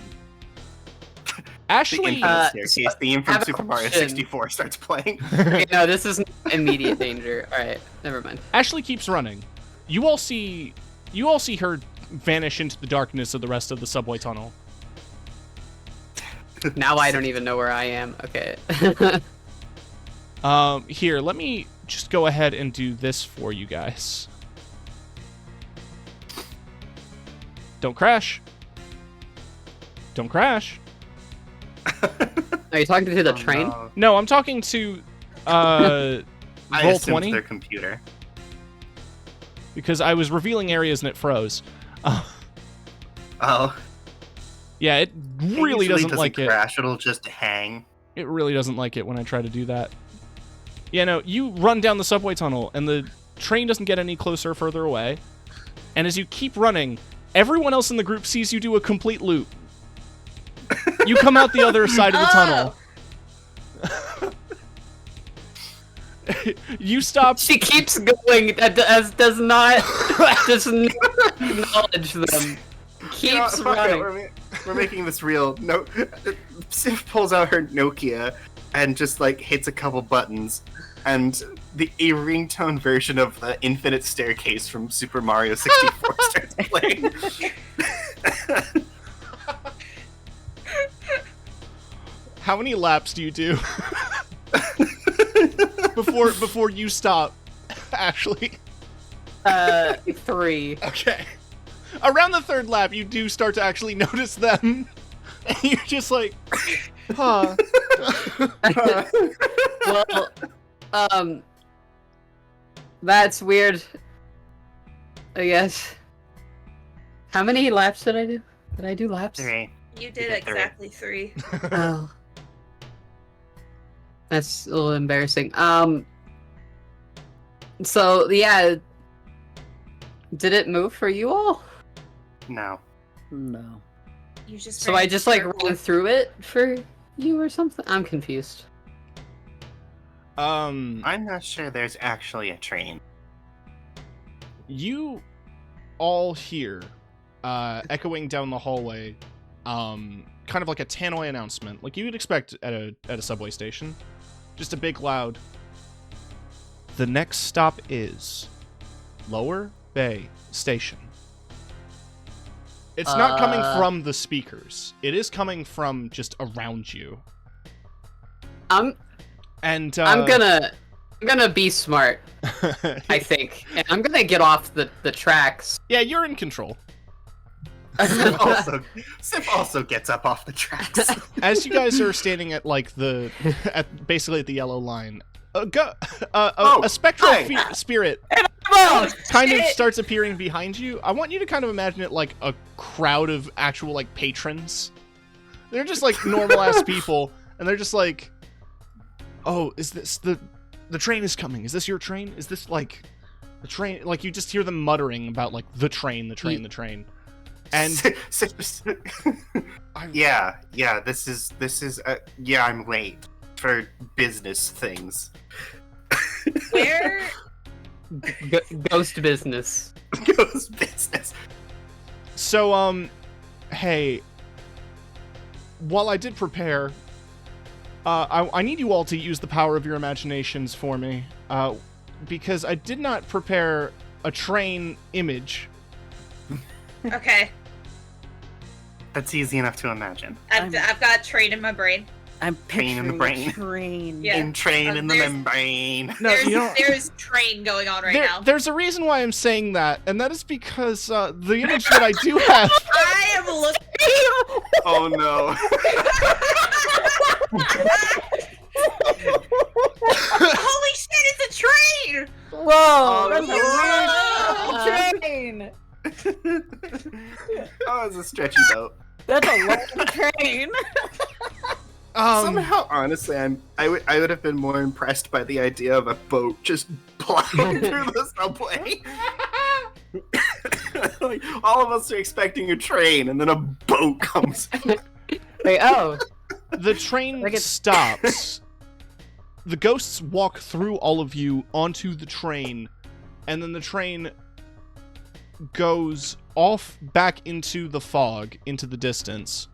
The Ashley, infinite staircase theme from have a Super Mario question. 64 starts playing. Okay, no, this is immediate danger. All right, never mind. Ashley keeps running. You all see her vanish into the darkness of the rest of the subway tunnel. Now I don't even know where I am. Okay. Here, let me just go ahead and do this for you guys. Don't crash. Don't crash. Are you talking to the Oh, train? no. No, I'm talking to I roll assumed 20 their computer. because I was revealing areas and it froze. Oh, Yeah, it really usually doesn't like it. crash. It'll just hang. It really doesn't like it when I try to do that. Yeah, no, you run down the subway tunnel, and the train doesn't get any closer or further away. And as you keep running, everyone else in the group sees you do a complete loop. You come out the other side of the tunnel. You stop. She keeps going. Does not acknowledge them. Keeps Fuck it, running. we're making this real. No, Sif pulls out her Nokia and just hits a couple buttons, and a ringtone version of the Infinite Staircase from Super Mario 64 starts playing. How many laps do you do before you stop, Ashley? 3. Okay. Around the third lap, you do start to actually notice them. And you're just like, huh. Well, that's weird. I guess. How many laps did I do? Did I do laps? 3. You You did did 3. exactly 3. Oh. That's a little embarrassing. So yeah, did it move for you all? No. No. You just So ran I just like circles. ran through it for you or something? I'm confused. I'm not sure there's actually a train. You all hear, echoing down the hallway, kind of like a tannoy announcement, like you would expect at a subway station. Just a big loud. The next stop is Lower Bay Station. It's not coming from the speakers. It is coming from just around you. I'm gonna be smart, I think, and I'm gonna get off the tracks. Yeah, you're in control. Sif also gets up off the tracks. As you guys are standing at like basically at the yellow line, a spectral spirit kind of starts appearing behind you. I want you to kind of imagine it like a crowd of actual like patrons. They're just like normal ass people, and they're just like, "Oh, is this the train is coming? Is this your train? Is this like the train?" Like you just hear them muttering about like the train. And yeah, this is I'm late for business things. Where? Ghost business. Ghost business. So, hey, while I did prepare, I need you all to use the power of your imaginations for me, because I did not prepare a train image. Okay. That's easy enough to imagine. I've got train in my brain. I'm Train in the brain. Train. Yeah. In train in the membrane. No, there's train going on right now. There's a reason why I'm saying that, and that is because the image that I do have. I am looking. Oh no. Holy shit! It's a train. Whoa! That's train. Oh, it's a stretchy boat. That's a long train. Somehow, honestly, I would have been more impressed by the idea of a boat just plowing through the subway. Like, all of us are expecting a train, and then a boat comes. Wait, oh. The train stops. The ghosts walk through all of you onto the train, and then the train goes off back into the fog, into the distance,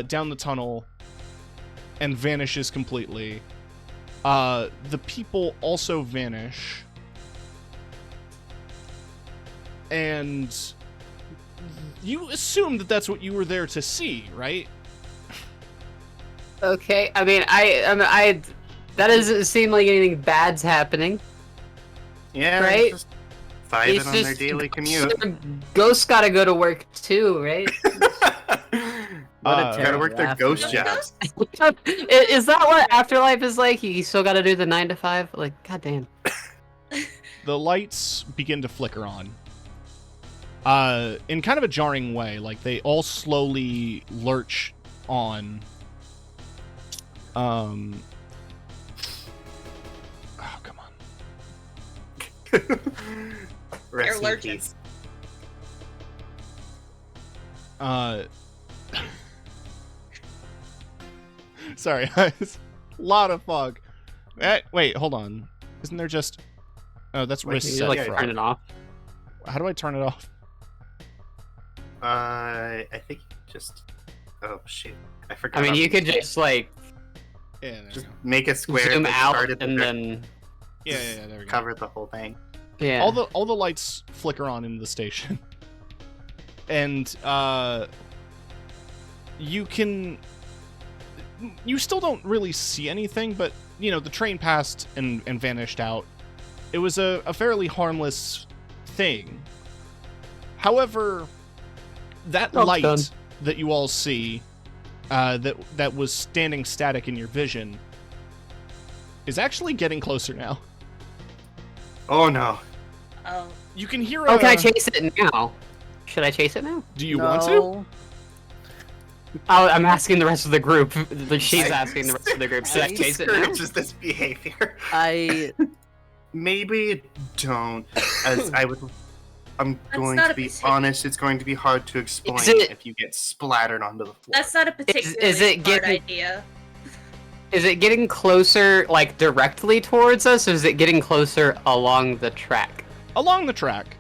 down the tunnel, and vanishes completely. The people also vanish, and you assume that that's what you were there to see, right? Okay, I mean, I that doesn't seem like anything bad's happening. Yeah, right? Just vibing on their daily commute. Ghosts gotta go to work too, right? Gotta work their ghost jobs. Is that what Afterlife is like? You still gotta do the 9 to 5? Like, goddamn. The lights begin to flicker on. In kind of a jarring way, like they all slowly lurch on. Oh, come on. Rest in lurching. peace. Sorry, guys. Lot of fog. Wait, hold on. Isn't there just... Oh, that's Wait, wrist you set like for... Turn it off. How do I turn it off? I think just... Oh, shit. I forgot. I mean, you could just, like, Yeah, there Just we go. make a square zoom that out started and the- then... Yeah, there we go. cover the whole thing. Yeah. All the lights flicker on in the station. And, you still don't really see anything, but, you know, the train passed and vanished out. It was a fairly harmless thing. However, that light done. that you all see, that was standing static in your vision, is actually getting closer now. Oh no. Oh. You can hear Oh, can I chase it now? Should I chase it now? Do you want to? Oh, I'm asking the rest of the group. She's asking the rest of the group. Should I It chase it now? discourages this behavior. Maybe don't, as I'm going not to a be particular- honest, it's going to be hard to explain Is it- if you get splattered onto the floor. That's not a particularly is it smart getting- idea. Is it getting closer, like, directly towards us, or is it getting closer along the track? Along the track.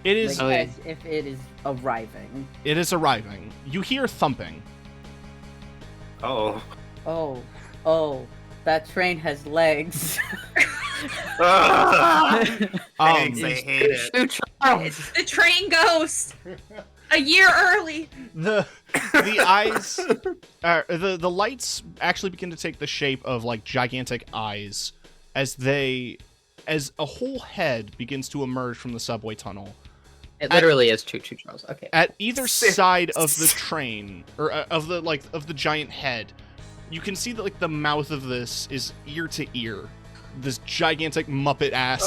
It is. Like, as if it is arriving. It is arriving. You hear thumping. Oh. Oh, that train has legs. Thanks, I hate it. It's the train ghost. A year early. The eyes, the lights actually begin to take the shape of like gigantic eyes as a whole head begins to emerge from the subway tunnel. It literally is Choo Choo Charles. Okay. At either side of the train, or of the giant head, you can see that like the mouth of this is ear to ear. This gigantic Muppet ass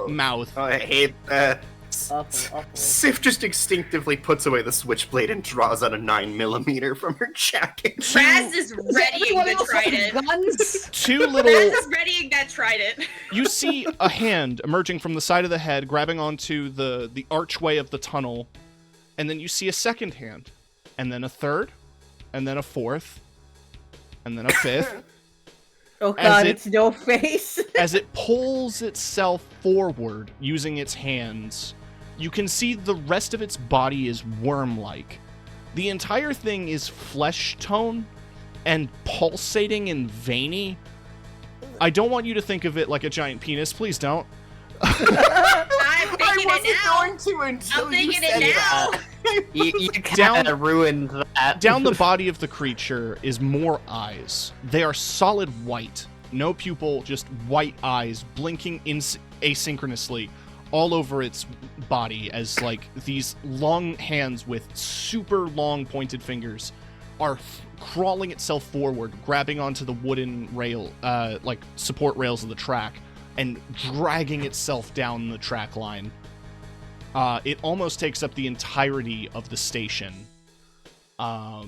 mouth. Oh, I hate that. Awful. Sif just instinctively puts away the switchblade and draws out a 9mm from her jacket. Raz is readying the trident. Guns? Two little. Raz is readying that trident. You see a hand emerging from the side of the head, grabbing onto the archway of the tunnel, and then you see a second hand, and then a third, and then a fourth, and then a fifth. Oh god, it's no face. As it pulls itself forward using its hands, you can see the rest of its body is worm-like. The entire thing is flesh tone and pulsating and veiny. I don't want you to think of it like a giant penis. Please don't. I'm thinking it now. Going to until I'm thinking it now. You kind of ruined that. Down the body of the creature is more eyes. They are solid white. No pupil, just white eyes blinking asynchronously all over its body as like these long hands with super long pointed fingers are crawling itself forward, grabbing onto the wooden rail, like support rails of the track, and dragging itself down the track line. It almost takes up the entirety of the station. I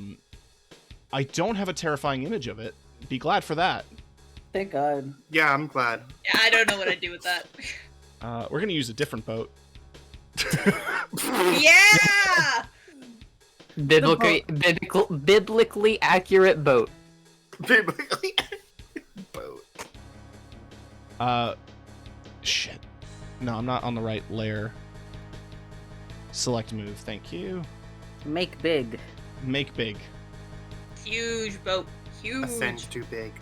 don't have a terrifying image of it. Be glad for that. Thank God. Yeah, I'm glad. Yeah, I don't know what I'd do with that. We're gonna use a different boat. Yeah! Biblically accurate boat. Biblically boat. Shit. No, I'm not on the right layer. Select move, thank you. Make big. Make big. Huge boat. Huge. Ascend too big.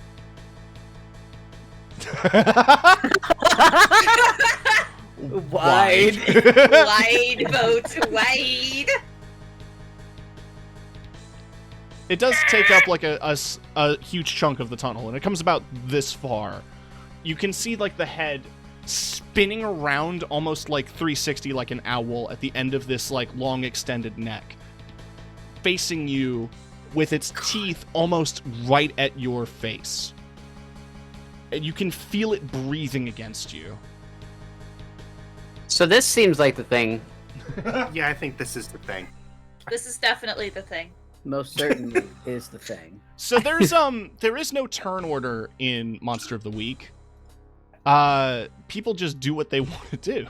Wide. Wide boat. Wide. It does take up like a huge chunk of the tunnel, and it comes about this far. You can see like the head spinning around almost like 360 like an owl at the end of this like long extended neck, facing you with its teeth almost right at your face. And you can feel it breathing against you. So this seems like the thing. Yeah, I think this is the thing. This is definitely the thing. Most certainly is the thing. So there is no turn order in Monster of the Week. People just do what they want to do.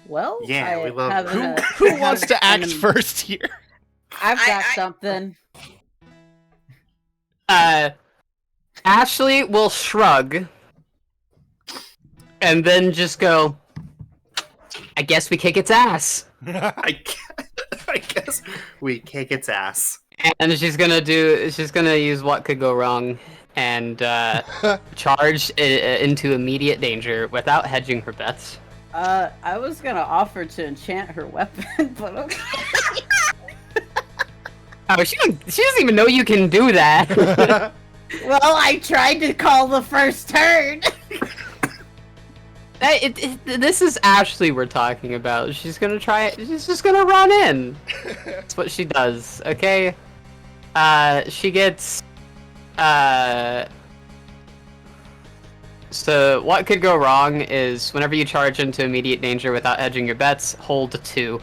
Well, Yeah, we love Who wants to act first here? I've got something. Ashley will shrug and then just go, I guess we kick its ass. I guess we kick its ass. And she's gonna use what could go wrong and charge into immediate danger without hedging her bets. I was gonna offer to enchant her weapon, but okay. Oh, she doesn't even know you can do that. Well, I tried to call the first turn. This is Ashley we're talking about. She's gonna try it. She's just gonna run in. That's what she does. Okay. She gets. So what could go wrong is whenever you charge into immediate danger without hedging your bets, hold 2.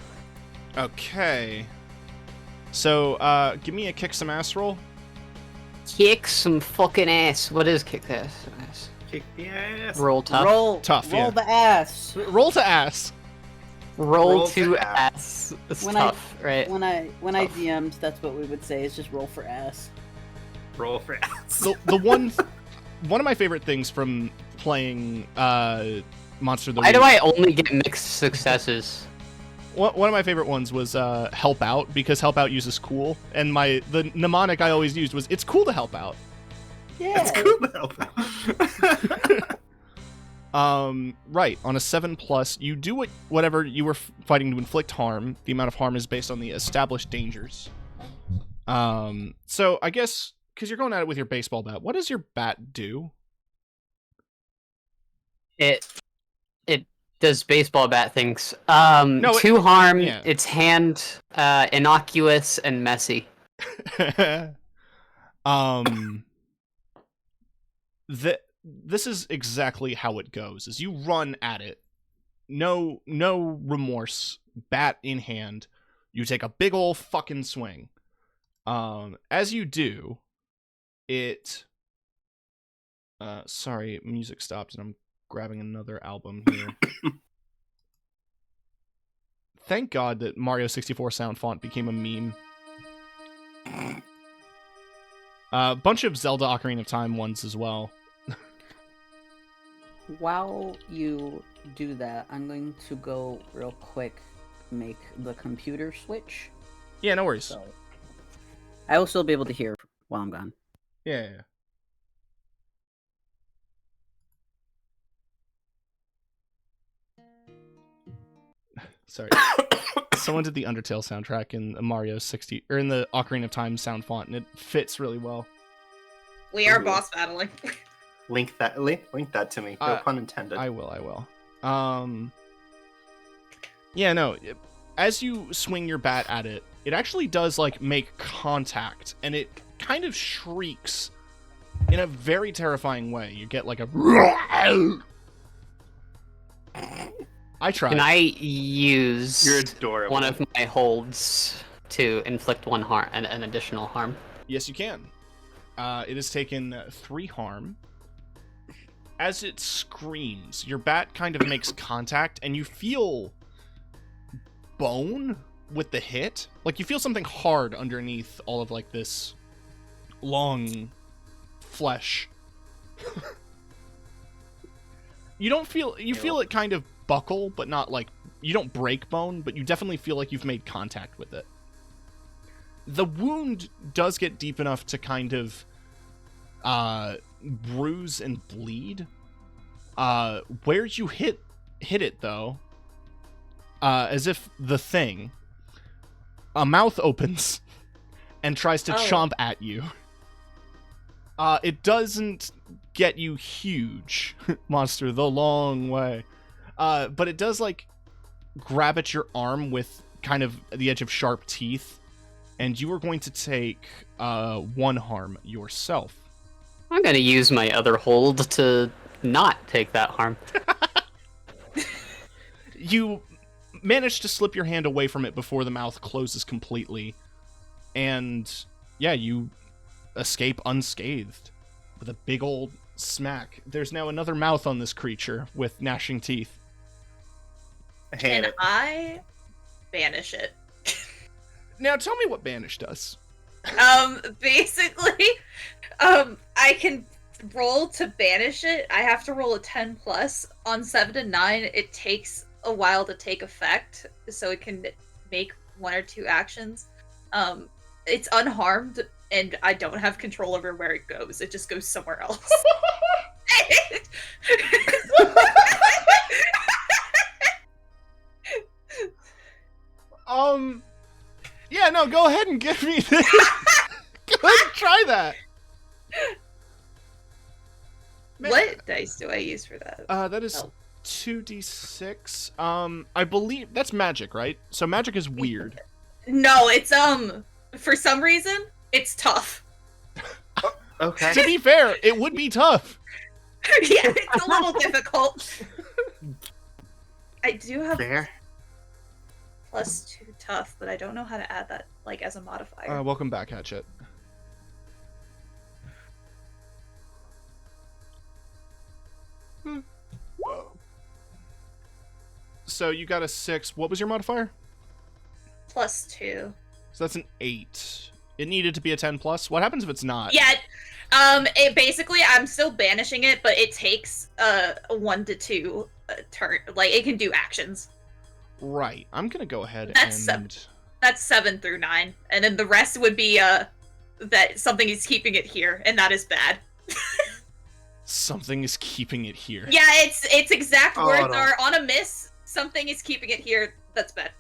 Okay. So, give me a kick some ass roll. Kick some fucking ass. What is kick ass? Kick the ass. Roll tough. Roll Tough, Roll yeah. the ass. Roll to ass. Roll to to ass. ass. It's When tough, right? When I Tough. DM'd, that's what we would say. Is just roll for ass. Roll for ass. The one of my favorite things from playing Monster of the Why Week. do I only get mixed successes? One of my favorite ones was help out, because help out uses cool, and the mnemonic I always used was it's cool to help out. Yeah. It's cool to help out. Right, on a 7+, you do whatever you were fighting to inflict harm. The amount of harm is based on the established dangers. So I guess because you're going at it with your baseball bat, what does your bat do? It does baseball bat things. No, 2 harm. yeah. Its hand, innocuous and messy. This is exactly how it goes. Is you run at it, no remorse, bat in hand. You take a big ol' fucking swing. As you do, it. Sorry, music stopped, and I'm grabbing another album here. Thank God that Mario 64 sound font became a meme. A bunch of Zelda Ocarina of Time ones as well. While you do that, I'm going to go real quick make the computer switch. Yeah, no worries. So I will still be able to hear while I'm gone. Yeah. Sorry. Someone did the Undertale soundtrack in the Mario 60 or in the Ocarina of Time sound font, and it fits really well. We are Ooh. boss battling. Link that to me. No pun intended. I will. Yeah, no. As you swing your bat at it, it actually does like make contact, and it kind of shrieks in a very terrifying way. You get like a. I tried. Can I use You're adorable. one of my holds to inflict one harm, an additional harm? Yes, you can. It has taken 3 harm. As it screams, your bat kind of makes contact, and you feel bone with the hit. Like, you feel something hard underneath all of, like, this long flesh. You feel it kind of buckle, but not, like, you don't break bone, but you definitely feel like you've made contact with it. The wound does get deep enough to kind of bruise and bleed. Where you hit it though, as if a mouth opens and tries to chomp at you. It doesn't get you huge, monster, the long way. But it does like grab at your arm with kind of the edge of sharp teeth, and you are going to take 1 harm yourself. I'm gonna use my other hold to not take that harm. You manage to slip your hand away from it before the mouth closes completely, and yeah, you escape unscathed with a big old smack. There's now another mouth on this creature with gnashing teeth. And I banish it. Now tell me what banish does. Basically, I can roll to banish it. I have to roll a 10+. On 7 to 9, it takes a while to take effect, so it can make 1 or 2 actions. It's unharmed, and I don't have control over where it goes. It just goes somewhere else. Yeah, no, go ahead and give me this. Go ahead and try that. What dice do I use for that? That is 2d6. I believe that's magic, right? So magic is weird. No, it's for some reason, it's tough. Okay. To be fair, it would be tough. Yeah, it's a little difficult. I do have Fair. +2 tough, but I don't know how to add that like as a modifier. Welcome back, Hatchet. so you got a 6. What was your modifier? +2. So that's an 8. It needed to be a 10 plus. What happens if it's not? Yeah. It basically, I'm still banishing it, but it takes 1 to 2 turn. Like, it can do actions. Right. I'm gonna go ahead That's 7 through 9, and then the rest would be that something is keeping it here, and that is bad. Something is keeping it here. Yeah, its exact words no. are on a miss. Something is keeping it here. That's bad.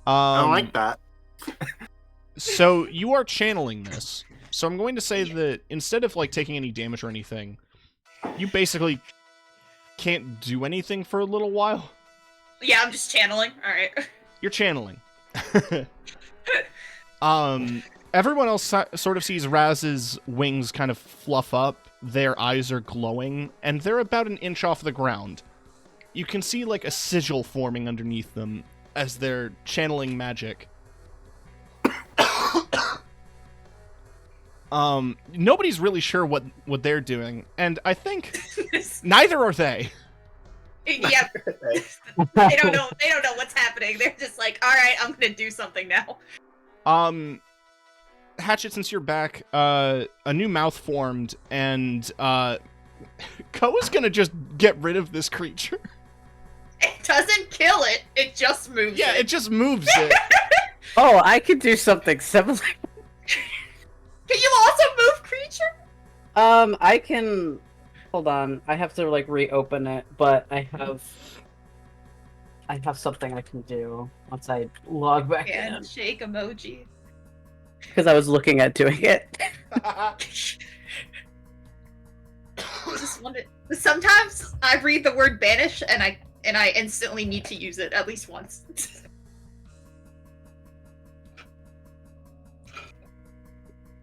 I don't like that. So you are channeling this. So I'm going to say that instead of like taking any damage or anything, you basically can't do anything for a little while. Yeah, I'm just channeling. All right. You're channeling. Everyone else sort of sees Raz's wings kind of fluff up. Their eyes are glowing, and they're about an inch off the ground. You can see like a sigil forming underneath them as they're channeling magic. Nobody's really sure what they're doing, and I think neither are they. Yeah. They don't know what's happening. They're just like, all right, I'm gonna do something now. Hatchet, since you're back, a new mouth formed, and Koa's gonna just get rid of this creature. It doesn't kill it. It just moves. Yeah, it just moves it. Oh, I could do something similar. Can you also move creature? I can. Hold on. I have to like reopen it, but I have something I can do once I log back in. Handshake emoji. Because I was looking at doing it. Just wonder. Sometimes I read the word banish and I instantly need to use it at least once.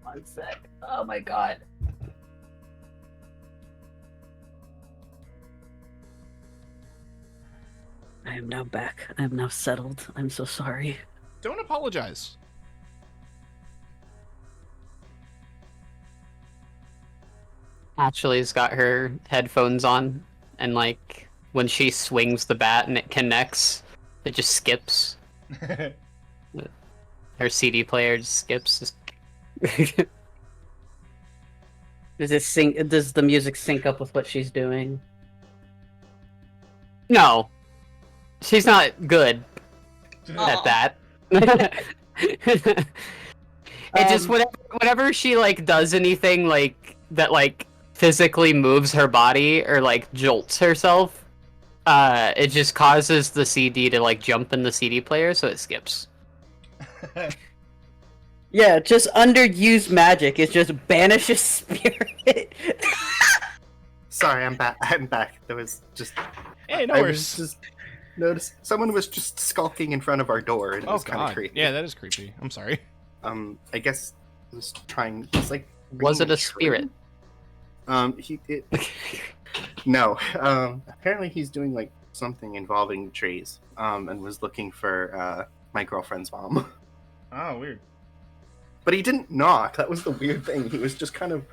One sec. Oh my god. I am now back. I am now settled. I'm so sorry. Don't apologize. Ashley's got her headphones on, and like when she swings the bat and it connects, it just skips. Her CD player just skips. Does it sync? Does the music sync up with what she's doing? No, she's not good at that. It just whenever she like does anything like that, like physically moves her body or like jolts herself, it just causes the CD to like jump in the CD player, so it skips. Yeah, just underused magic. It just banishes spirit. Sorry, I'm back. I'm back. There was just. Hey, no I worries. was just noticed someone was just skulking in front of our door, and it Oh was kind of god. creepy. Yeah, that is creepy. I'm sorry. I guess it was trying. It's like. Was it bringing a spirit? No. Apparently he's doing like something involving trees. And was looking for my girlfriend's mom. Oh, weird. But he didn't knock. That was the weird thing. He was just kind of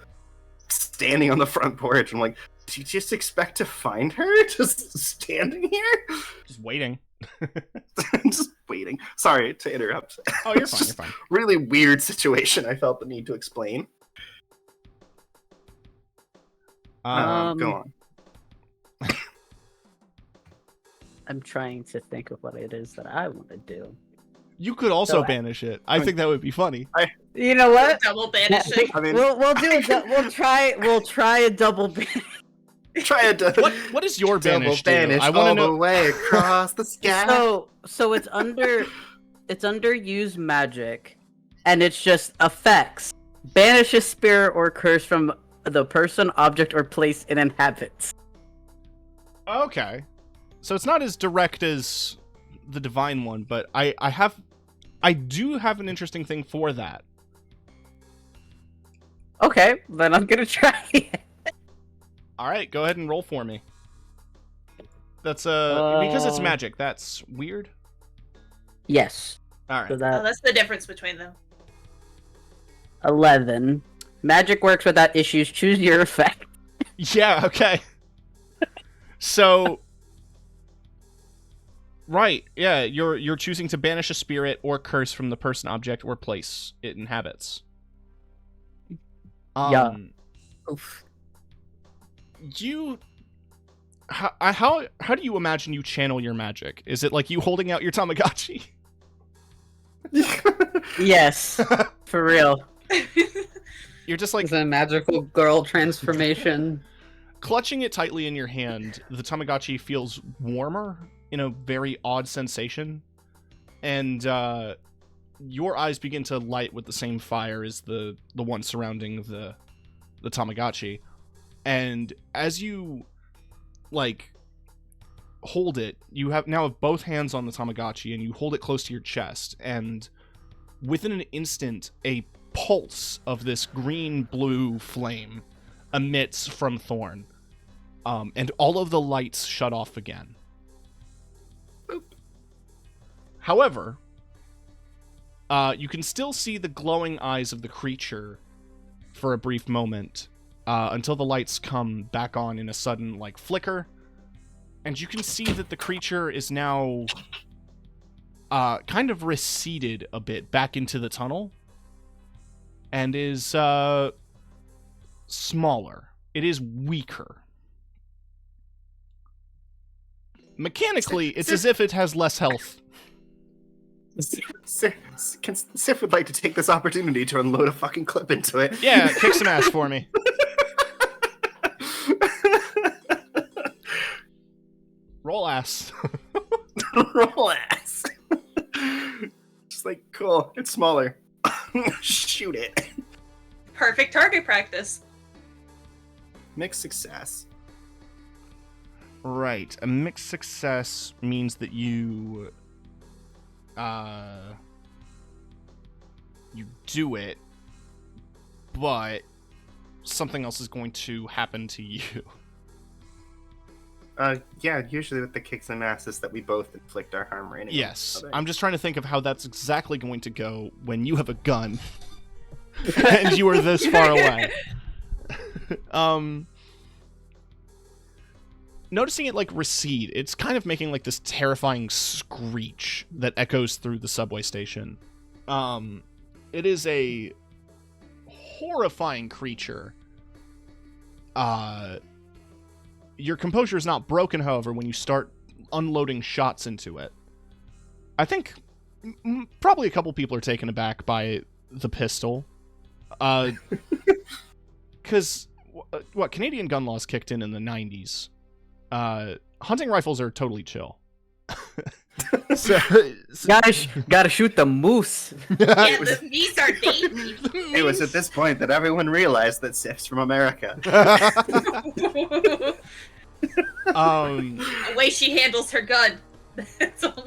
standing on the front porch. I'm like, did you just expect to find her? Just standing here? Just waiting. Just waiting. Sorry to interrupt. Oh, you're It's fine. just You're fine. Really weird situation. I felt the need to explain. Go on. I'm trying to think of what it is that I want to do. You could also So- banish it. I think that would be funny. You know what? Double banishing. I mean, We'll do it. We'll try a double banish. try to What is your double banish? banish I want all to know. the way across the sky. So it's under use magic, and it's just effects. Banish a spirit or curse from the person, object, or place it inhabits. Okay, so it's not as direct as the divine one, but I do have an interesting thing for that. Okay, then I'm gonna try it. All right, go ahead and roll for me. That's because it's magic. That's weird. Yes. All right. So Oh, that that's the difference between them. 11. Magic works without issues. Choose your effect. Yeah. Okay. So Right. Yeah, you're choosing to banish a spirit or curse from the person, object, or place it inhabits. Yeah. Oof. How do you imagine you channel your magic? Is it like you holding out your Tamagotchi? Yes, for real. You're just like It's a magical girl transformation. clutching it tightly in your hand. The Tamagotchi feels warmer in a very odd sensation, and your eyes begin to light with the same fire as the one surrounding the Tamagotchi. And as you like hold it, you have both hands on the Tamagotchi, and you hold it close to your chest, and within an instant a pulse of this green-blue flame emits from Thorn, and all of the lights shut off again. Boop. However, you can still see the glowing eyes of the creature for a brief moment, until the lights come back on in a sudden, like, flicker, and you can see that the creature is now kind of receded a bit back into the tunnel, and is smaller. It is weaker. Mechanically, it's as if it has less health. Sif would like to take this opportunity to unload a fucking clip into it. Yeah, kick some ass for me. Roll ass. Roll ass. Just like, cool, it's smaller. Shoot it. Perfect target practice. Mixed success. Right. A mixed success means that you do it, but something else is going to happen to you. Yeah, usually with the kicks and asses that we both inflict our harm right. Yes. I'm just trying to think of how that's exactly going to go when you have a gun and you are this far away. Noticing it, like, recede, it's kind of making, like, this terrifying screech that echoes through the subway station. It is a horrifying creature. Your composure is not broken, however, when you start unloading shots into it. I think probably a couple people are taken aback by the pistol. Because, Canadian gun laws kicked in the 90s. Hunting rifles are totally chill. so, Gotta shoot the moose. Yeah, these are dainty. It was at this point that everyone realized that Sif's from America. The way she handles her gun.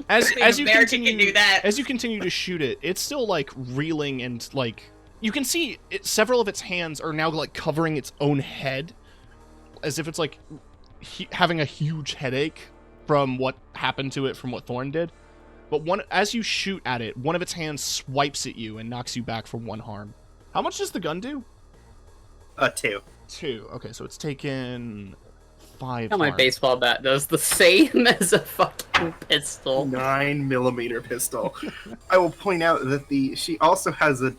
as you American can do that. As you continue to shoot it, it's still, like, reeling, and, like, you can see several of its hands are now, like, covering its own head, as if it's, like, having a huge headache from what happened to it from what Thorn did. But as you shoot at it, one of its hands swipes at you and knocks you back for 1 harm. How much does the gun do? 2. 2. Okay, so it's taken 5 How my harm. baseball bat does the same as a fucking pistol. 9mm pistol. I will point out that she also has a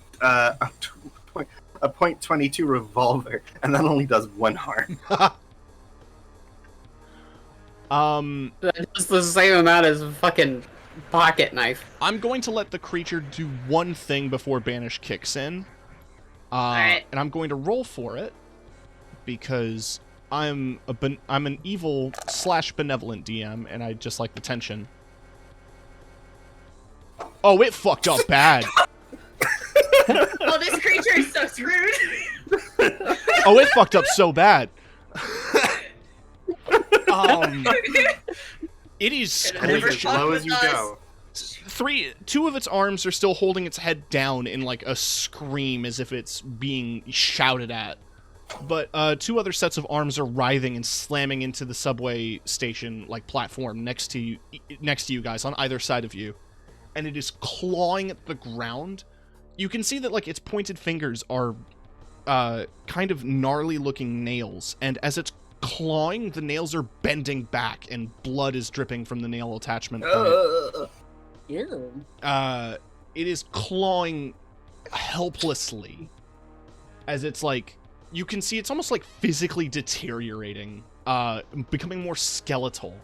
.22 revolver, and that only does 1 harm. That does the same amount as a fucking pocket knife. I'm going to let the creature do one thing before Banish kicks in. Alright. And I'm going to roll for it, because I'm an evil / benevolent DM, and I just like the tension. Oh, it fucked up bad. Oh, this creature is so screwed. Oh, it fucked up so bad. It is Head as screeching. low as you go. 2 of its arms are still holding its head down in, like, a scream as if it's being shouted at. But 2 other sets of arms are writhing and slamming into the subway station, like, platform next to you guys on either side of you. And it is clawing at the ground. You can see that, like, its pointed fingers are kind of gnarly looking nails, and as it's clawing. The nails are bending back, and blood is dripping from the nail attachment. Ew. It is clawing helplessly, as it's like, you can see it's almost like physically deteriorating, becoming more skeletal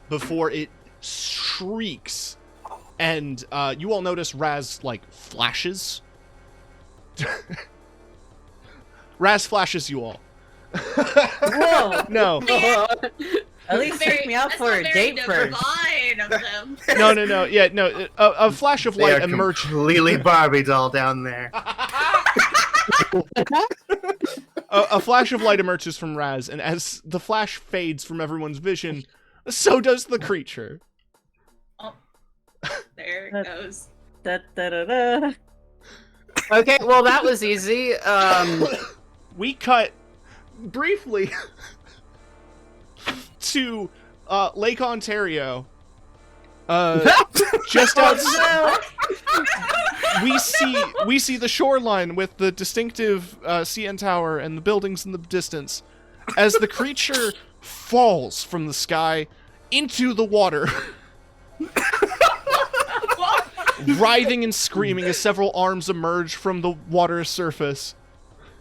before it shrieks. And you all notice Raz, like, flashes. Raz flashes you all. Whoa! No. At least take me out for a date first. Divine of them. No. Yeah, no. A flash of They light are emerges. completely Barbie doll down there. A flash of light emerges from Raz, and as the flash fades from everyone's vision, so does the creature. Oh, there it goes. Da, da, da, da. Okay, well that was easy. We cut briefly to Lake Ontario. Just outside, we see the shoreline with the distinctive CN Tower and the buildings in the distance, as the creature falls from the sky into the water, writhing and screaming as several arms emerge from the water's surface.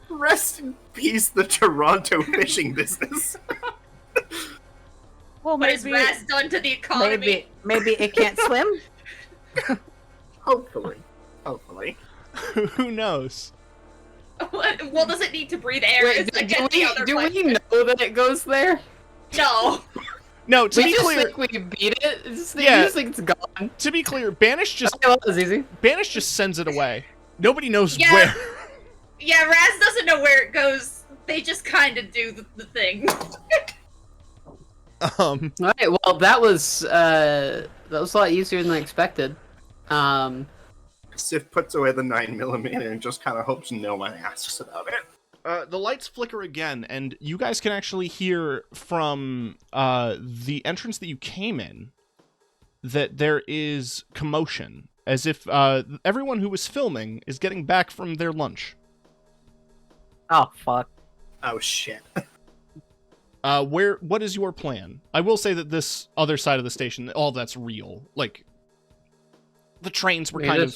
Rest in peace, the Toronto fishing business. Well, What has Raz done to the economy? maybe it can't swim. Hopefully. Who knows? Well, does it need to breathe air? Wait, do we know that it goes there? No. No, to We be just clear, think we beat it. We Yeah. just think it's gone. to be clear, Banish just Okay, well, that was easy. sends it away. Nobody knows Yeah. where. Yeah, Raz doesn't know where it goes. They just kind of do the thing. All right, well that was a lot easier than I expected. Sif puts away the 9mm and just kind of hopes no one asks about it. The lights flicker again, and you guys can actually hear from the entrance that you came in that there is commotion, as if everyone who was filming is getting back from their lunch. Oh fuck. Oh shit. What is your plan? I will say that this other side of the station, all that's real. Like, the trains were kind of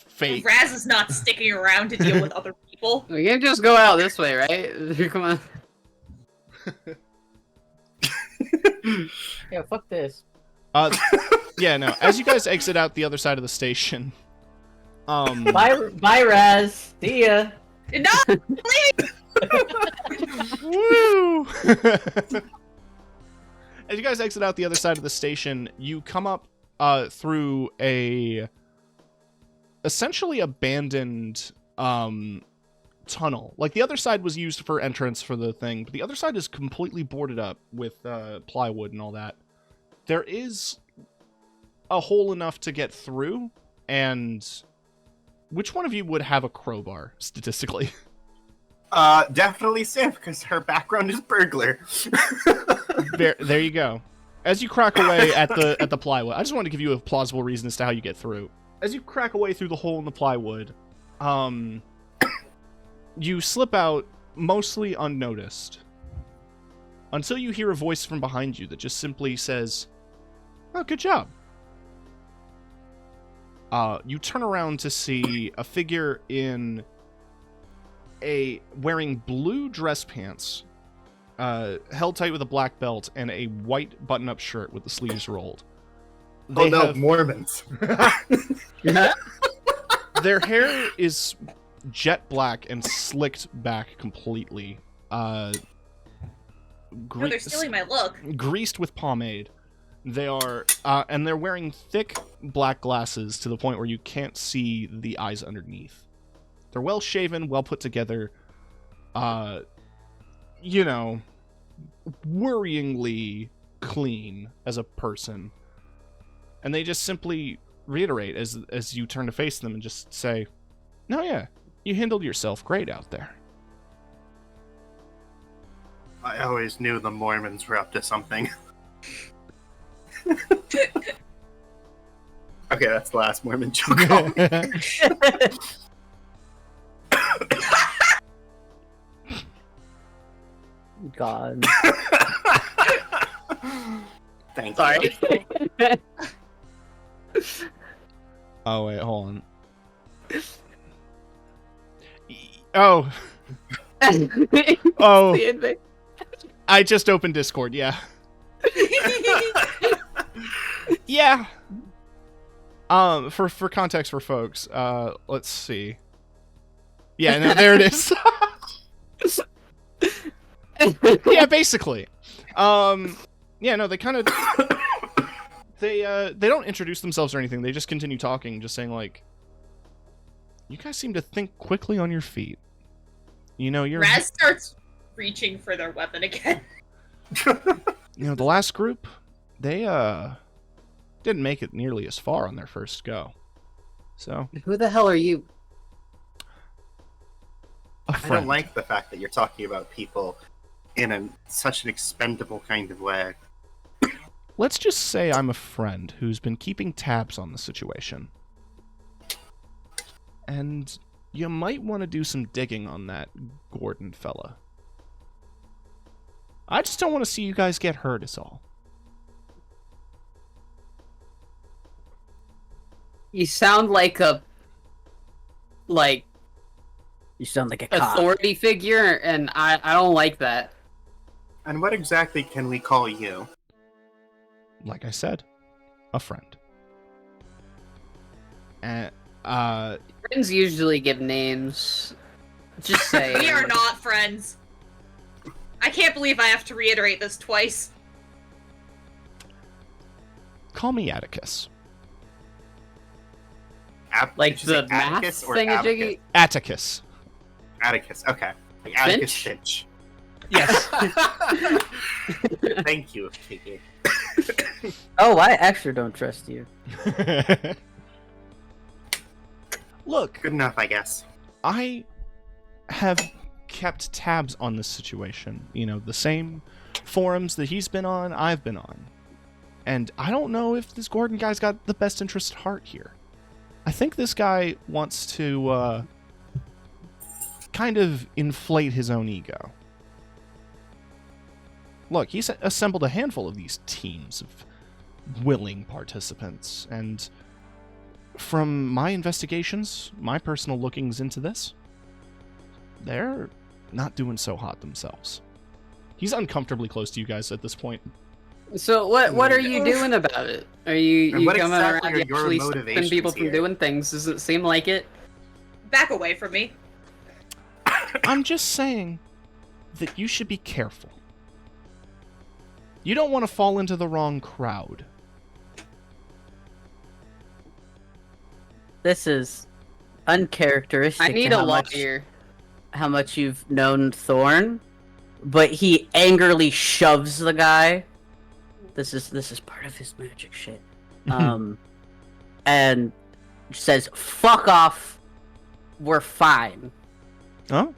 fake. Raz is not sticking around to deal with other people. We can't just go out this way, right? Come on. Yeah, fuck this. Yeah, no. As you guys exit out the other side of the station, Bye, Raz. See ya. No, please! woo! As you guys exit out the other side of the station, you come up through a essentially abandoned tunnel. Like, the other side was used for entrance for the thing, but the other side is completely boarded up with plywood and all that. There is a hole enough to get through, and which one of you would have a crowbar, statistically? Definitely Sif, because her background is burglar. There you go. As you crack away at the plywood, I just wanted to give you a plausible reason as to how you get through. As you crack away through the hole in the plywood, you slip out mostly unnoticed, until you hear a voice from behind you that just simply says, "Oh, good job." You turn around to see a figure wearing blue dress pants, held tight with a black belt, and a white button-up shirt with the sleeves rolled. They have- Mormons. Their hair is jet black and slicked back completely. No, they're stealing my look. Greased with pomade. They are, and they're wearing thick black glasses to the point where you can't see the eyes underneath. They're well shaven, well put together. Worryingly clean as a person. And they just simply reiterate as you turn to face them and just say, "No, yeah, you handled yourself great out there." I always knew the Mormons were up to something. Okay, that's the last Mormon joke. god. Thank Sorry. you. Oh wait, hold on. Oh, oh! I just opened Discord. Yeah, yeah. For context for folks, let's see. Yeah, no, there it is. Yeah, basically. Yeah, no, they kind of they don't introduce themselves or anything. They just continue talking, just saying like, "You guys seem to think quickly on your feet. You know, you're." Raz starts reaching for their weapon again. You know, the last group, they didn't make it nearly as far on their first go. So, Who the hell are you? a I friend. don't like the fact that you're talking about people in such an expendable kind of way. Let's just say I'm a friend who's been keeping tabs on the situation. And you might want to do some digging on that Gordon fella. I just don't want to see you guys get hurt is all. You sound like a You sound like a cop. authority figure, and I don't like that. And what exactly can we call you? Like I said, a friend. And, Friends usually give names. Just say. We are not friends. I can't believe I have to reiterate this twice. call me Atticus. Like Did you say the math Atticus or thingamajiggy? Atticus. Atticus, okay. Like Atticus Finch? Finch. Yes. Thank you, Kiki. Oh, I actually don't trust you. Look, Good enough, I guess. I have kept tabs on this situation. You know, the same forums that he's been on, I've been on. And I don't know if this Gordon guy's got the best interest at heart here. I think this guy wants to, kind of inflate his own ego. Look, he's assembled a handful of these teams of willing participants, and from my investigations, my personal lookings into this, they're not doing so hot themselves. He's uncomfortably close to you guys at this point. So what are you doing about it? Are you And what coming exactly around are your actually stopping motivations people from here? doing things? Does it seem like it? Back away from me. I'm just saying that you should be careful. You don't want to fall into the wrong crowd. This is uncharacteristic. I need to a lawyer. how much you've known Thorn, but he angrily shoves the guy. This is part of his magic shit. And says, "Fuck off. We're fine." Oh?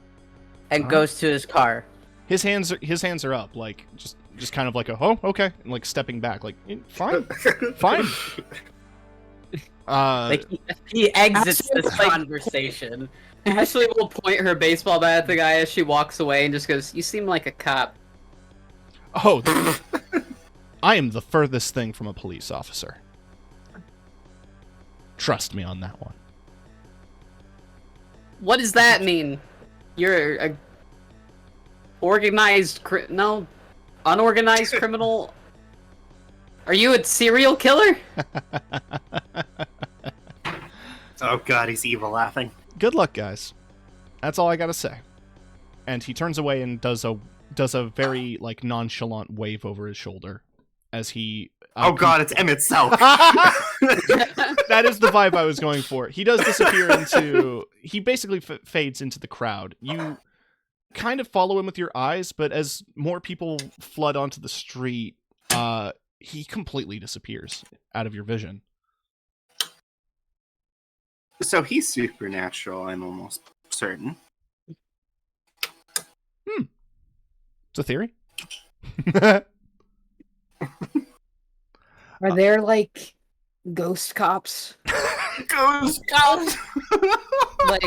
And Huh? goes to his car. His hands are up, like just kind of like a okay, and like stepping back, like fine, fine. Like he exits Ashley this will conversation. Ashley will point her baseball bat at the guy as she walks away and just goes, "You seem like a cop." Oh, I am the furthest thing from a police officer. Trust me on that one. What does that mean? You're a unorganized criminal? Are you a serial killer? Oh god, he's evil laughing. Good luck, guys. That's all I gotta say. And he turns away and does a very like nonchalant wave over his shoulder as he. Oh god, it's Emmett Self. That is the vibe I was going for. He does disappear into. He basically fades into the crowd. You kind of follow him with your eyes, but as more people flood onto the street, he completely disappears out of your vision. So he's supernatural, I'm almost certain. It's a theory. Are there like ghost cops? Ghost cops! Like,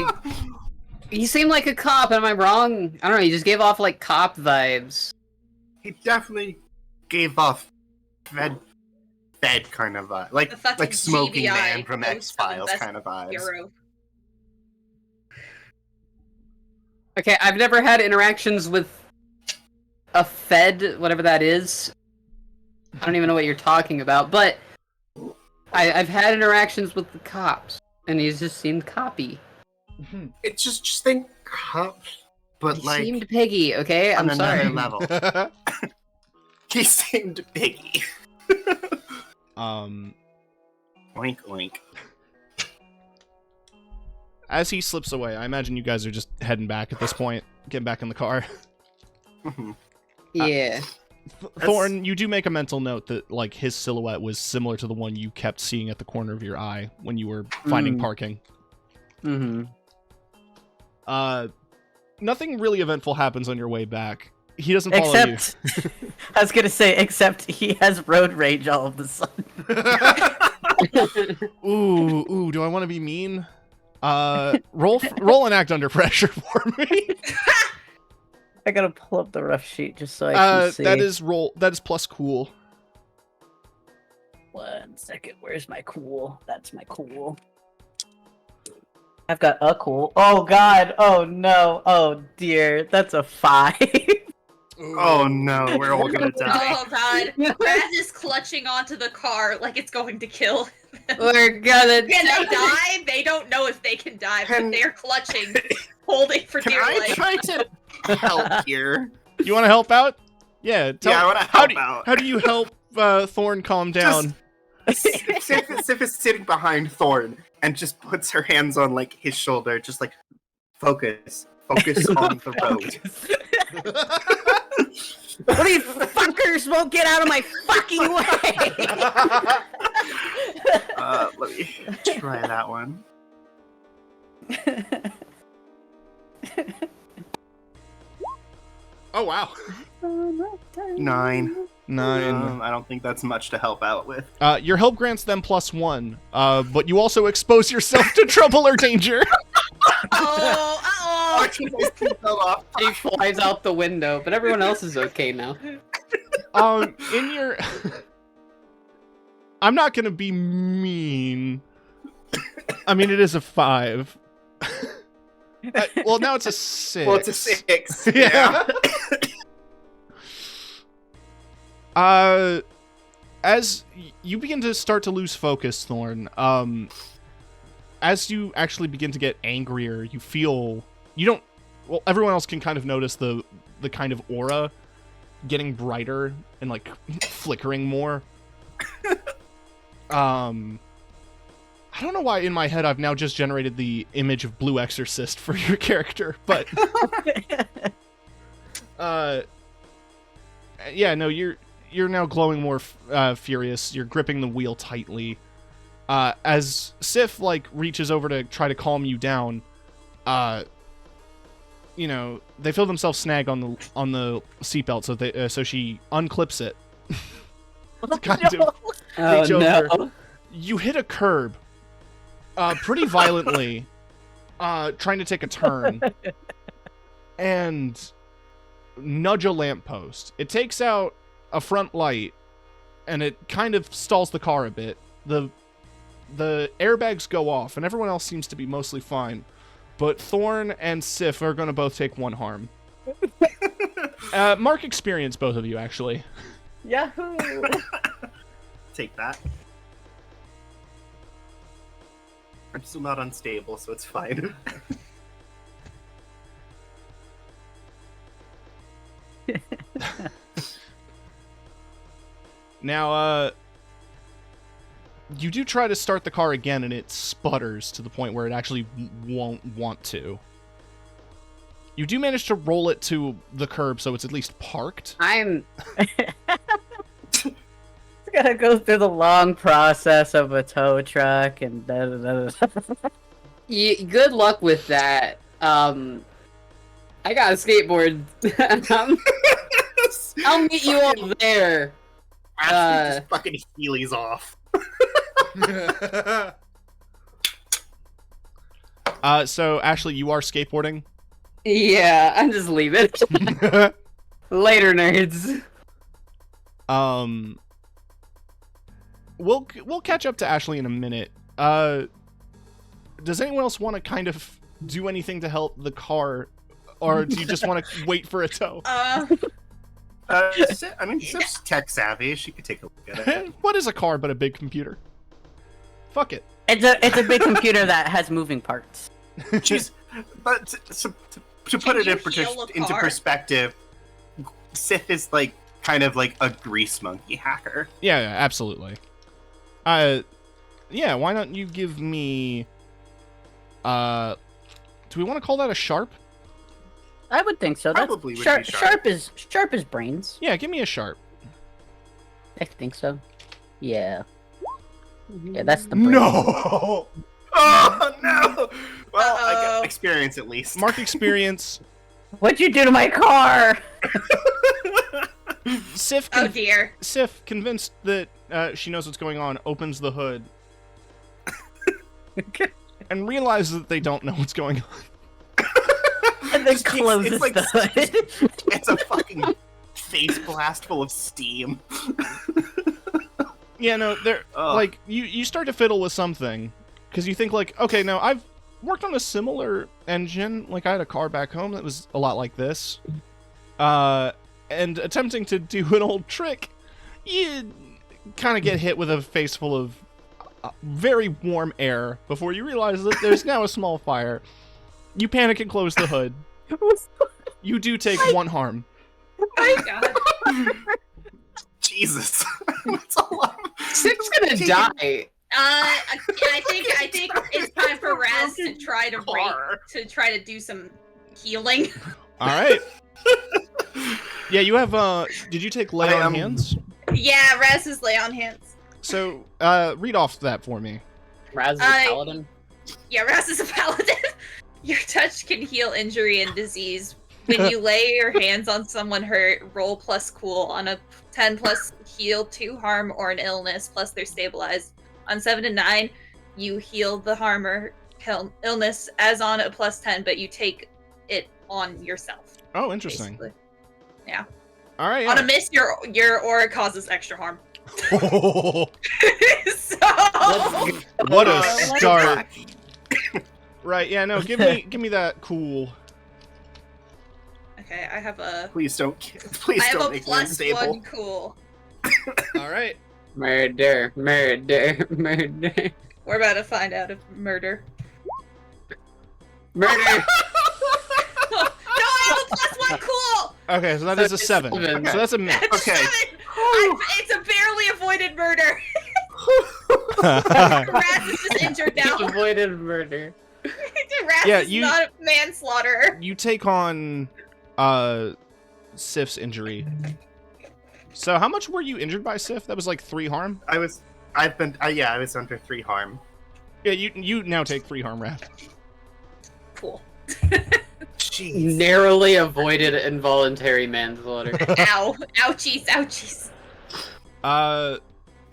you seem like a cop. Am I wrong? I don't know. You just gave off like cop vibes. He definitely gave off fed kind of The fucking like smoking GBI man from most X-Files best kind of vibes. hero. Okay, I've never had interactions with a Fed, whatever that is. I don't even know what you're talking about, but I've had interactions with the cops, and he's just seemed coppy. It's just think cops, but He like seemed piggy, okay? on I'm sorry. another level. He seemed piggy. Oink oink. As he slips away, I imagine you guys are just heading back at this point, getting back in the car. Yeah. Thorn, you do make a mental note that like his silhouette was similar to the one you kept seeing at the corner of your eye when you were finding parking. Mm-hmm. Nothing really eventful happens on your way back. He doesn't follow you. Except, I was gonna say, except he has road rage all of a sudden. Ooh, do I want to be mean? Roll an act under pressure for me. I gotta pull up the rough sheet just so I can see. That is plus cool. 1 second, where's my cool? That's my cool. I've got a cool. Oh god, oh no, oh dear, that's a 5. Oh no, we're all gonna die. Oh god. Raz is clutching onto the car like it's going to kill them. We're gonna Can they die? They don't know if they can die, but they're clutching, holding for Can dear I life. try to help here? You want to help out? Yeah, I want to help out. How do you help Thorn calm down? Sif is sitting behind Thorn and just puts her hands on like his shoulder, just like focus on the road. What are you fuckers won't get out of my fucking way? Let me try that one. Oh wow. 9. 9. I don't think that's much to help out with. Your help grants them +1, but you also expose yourself to trouble or danger. Oh, uh-oh. Fell off. He flies out the window, but everyone else is okay now. In your... I'm not gonna be mean. I mean, it is a 5. Well, now it's a 6. Well, it's a 6. Yeah. As you begin to start to lose focus, Thorn, as you actually begin to get angrier, you feel... Well, everyone else can kind of notice the kind of aura getting brighter and, like, flickering more. I don't know why in my head I've now just generated the image of Blue Exorcist for your character, but... yeah, no, you're now glowing more furious. You're gripping the wheel tightly. As Sif, like, reaches over to try to calm you down, you know, they feel themselves snag on the seatbelt, so she unclips it. Kind of reach over. No. You hit a curb, pretty violently, trying to take a turn, and nudge a lamppost. It takes out a front light, and it kind of stalls the car a bit. The airbags go off, and everyone else seems to be mostly fine. But Thorn and Sif are going to both take 1 harm. Mark experience, both of you, actually. Yahoo! Take that. I'm still not unstable, so it's fine. Now, you do try to start the car again, and it sputters to the point where it actually won't want to. You do manage to roll it to the curb, so it's at least parked. I'm... Gotta go through the long process of a tow truck and Good luck with that. I got a skateboard. I'll meet you all there. Ashley just fucking Heelys off. So, Ashley, you are skateboarding? Yeah, I'm just leaving. Later, nerds. We'll catch up to Ashley in a minute. Does anyone else want to kind of do anything to help the car, or do you just want to wait for a tow? Sif's tech savvy. She could take a look at it. What is a car but a big computer? Fuck it. It's a big computer that has moving parts. But to put it into perspective, Sif is like kind of like a grease monkey hacker. Yeah, absolutely. Yeah, why don't you give me do we want to call that a sharp? I would think so. Probably would sharp, be sharp. Sharp is brains. Yeah, give me a sharp. I think so. Yeah. Yeah, that's the brain. No! Oh, no! Well, I got experience at least. Mark experience. What'd you do to my car? Sif, Oh dear. Sif, convinced that she knows what's going on, opens the hood and realizes that they don't know what's going on. And then closes like, the hood. It's a fucking face blast full of steam. Yeah, no, they're like you start to fiddle with something because you think like, okay, no, I've worked on a similar engine. Like I had a car back home that was a lot like this, and attempting to do an old trick, you kind of get hit with a face full of very warm air before you realize that there's now a small fire. You panic and close the hood. You do take one harm. Oh my god. Jesus. That's a lot. Sif's gonna die. I think it's time for Raz to try to do some healing. All right. Yeah, you have. Did you take lay on hands? Yeah, Raz is lay on hands. So, read off that for me. Raz is a paladin. Yeah, Raz is a paladin. Your touch can heal injury and disease. When you lay your hands on someone hurt, roll plus cool on a 10 plus heal 2 harm or an illness plus they're stabilized. On 7 to 9, you heal the harm or illness as on a plus 10, but you take it on yourself. Oh, interesting. Basically. Yeah. All right. On a miss, your aura causes extra harm. So What a start! Right? Yeah. No. Give me that cool. Okay, I have a. Please don't I have a make me plus unstable. 1 cool. All right. Murder. We're about to find out if murder. No, I have a plus 1 cool. Okay, so that is a 7. Okay. So that's a miss. That's Okay. 7. It's a barely avoided murder. Raz is just injured now. Avoided murder. Raz Yeah, is not a manslaughter. You take on Sif's injury. So how much were you injured by, Sif? That was like 3 harm? I was under 3 harm. Yeah, you now take 3 harm, Raz. Cool. Jeez. Narrowly avoided involuntary manslaughter. Ow. Ouchies, ouchies.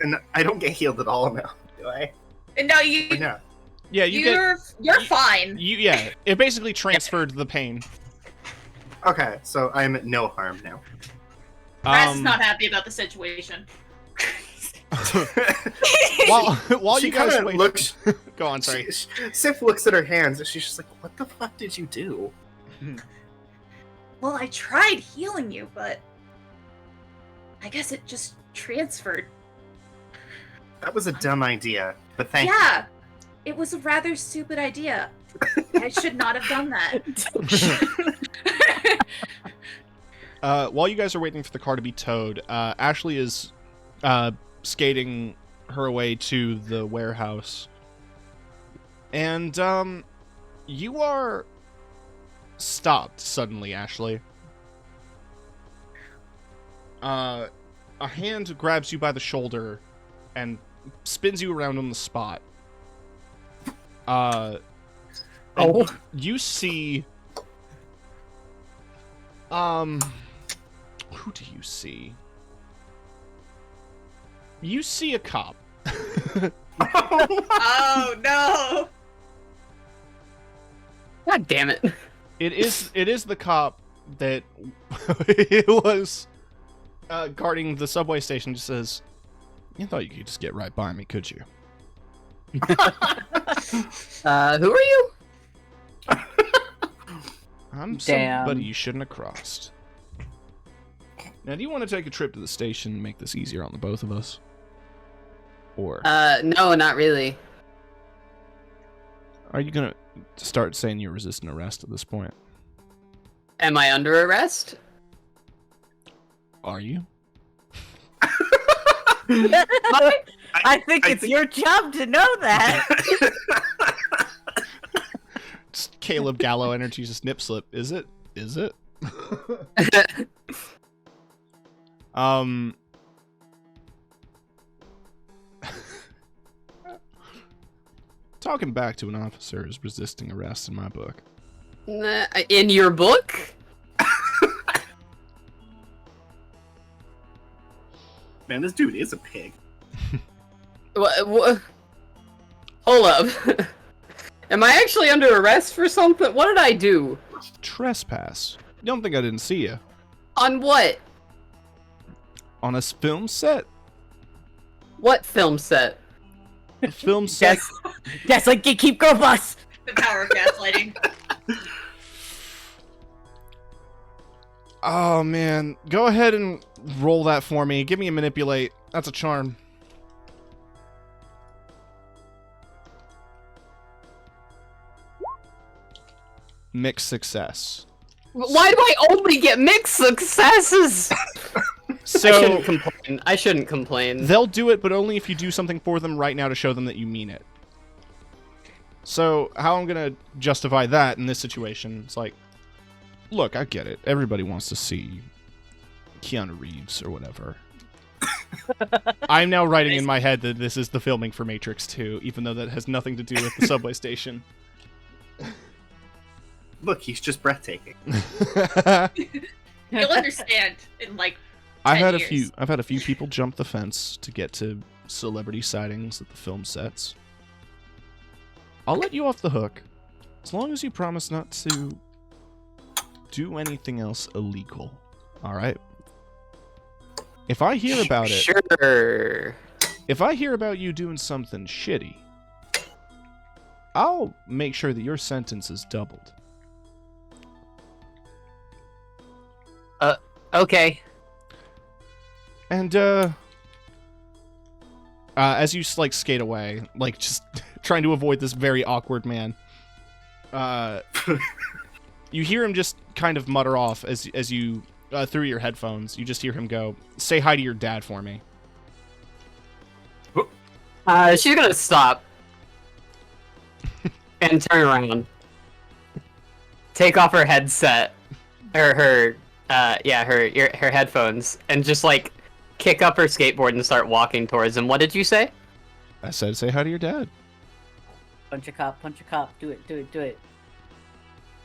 And I don't get healed at all now, do I? No, Or no. Yeah, you're fine. Yeah, it basically transferred the pain. Okay, so I'm at no harm now. Raz is not happy about the situation. while she you guys kinda wait, looks. go on. Sorry. Sif looks at her hands and she's just like, "What the fuck did you do?" Well, I tried healing you, but I guess it just transferred. That was a dumb idea, but thank you. Yeah, it was a rather stupid idea. I should not have done that. While you guys are waiting for the car to be towed, Ashley is skating her way to the warehouse. And you are stopped suddenly, Ashley. A hand grabs you by the shoulder and spins you around on the spot. You see who do you see? You see a cop. Oh no! God damn it. It is the cop that it was guarding the subway station just says, "You thought you could just get right by me, could you?" Who are you? I'm Damn. somebody you shouldn't have crossed. Now, do you want to take a trip to the station and make this easier on the both of us? Or No, not really. are you gonna start saying you're resisting arrest at this point? Am I under arrest? Are you? I think it's your job to know that. Just Caleb Gallo energy, just nip slip. Is it? Is it? Talking back to an officer is resisting arrest in my book. In your book? Man, this dude is a pig. What? Hold up. Am I actually under arrest for something? What did I do? Trespass. You don't think I didn't see you? On what? On a film set? What film set? A film set? Yes, like keep go bus. The power of gaslighting. Oh, man. Go ahead and roll that for me. Give me a manipulate. That's a charm. Mixed success. Why do I only get mixed successes? So I shouldn't complain. they'll do it, but only if you do something for them right now to show them that you mean it. So how I'm gonna justify that in this situation? It's like, look, I get it. Everybody wants to see Keanu Reeves or whatever. I'm now writing in my head that this is the filming for Matrix 2, even though that has nothing to do with the subway station. Look, he's just breathtaking. You'll understand in like 10 I've years. had a few people jump the fence to get to celebrity sightings at the film sets. I'll let you off the hook, as long as you promise not to do anything else illegal. All right? If I hear about it, Sure. if I hear about you doing something shitty, I'll make sure that your sentence is doubled. Okay. And as you like skate away, like just trying to avoid this very awkward man, you hear him just kind of mutter off as you through your headphones. You just hear him go, "Say hi to your dad for me." She's gonna stop and turn around, take off her headset or her headphones, and just like kick up her skateboard and start walking towards him. What did you say? I said, "Say hi to your dad." Punch a cop, punch a cop. Do it, do it, do it.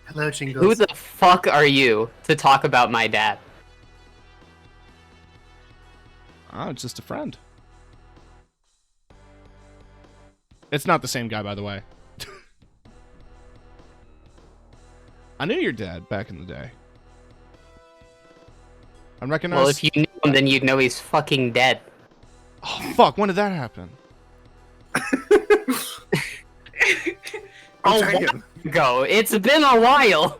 Hello, Jingles. Who the fuck are you to talk about my dad? Oh, it's just a friend. It's not the same guy, by the way. I knew your dad back in the day. I recognize. Well, if you knew him, then you'd know he's fucking dead. Oh fuck! When did that happen? Oh, Damn. go. It's been a while.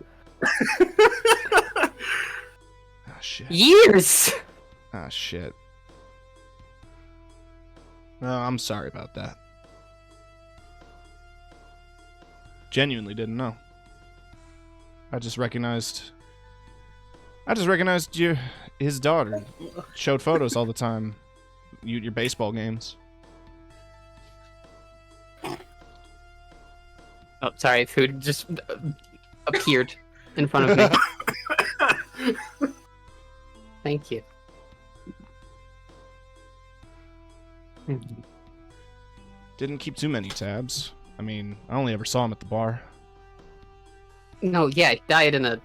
Ah shit. Years. Ah shit. No, I'm sorry about that. Genuinely didn't know. I just recognized you, his daughter. Showed photos all the time. You at your baseball games. Oh, sorry. Food just appeared in front of me. Thank you. Didn't keep too many tabs. I mean, I only ever saw him at the bar. No, yeah, he died in a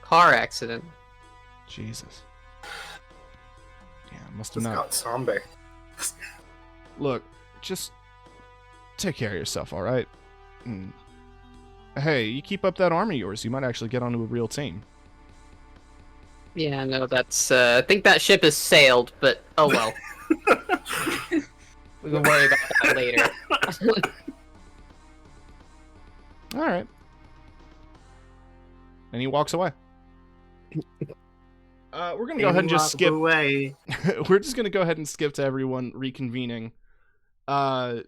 car accident. Jesus. Yeah, must This have not. got somber. Look, just take care of yourself, all right? And, hey, you keep up that arm of yours, you might actually get onto a real team. Yeah, no, that's, I think that ship has sailed, but oh well. We can worry about that later. Alright. And he walks away. We're gonna go ahead and just skip. Away. We're just gonna go ahead and skip to everyone reconvening. And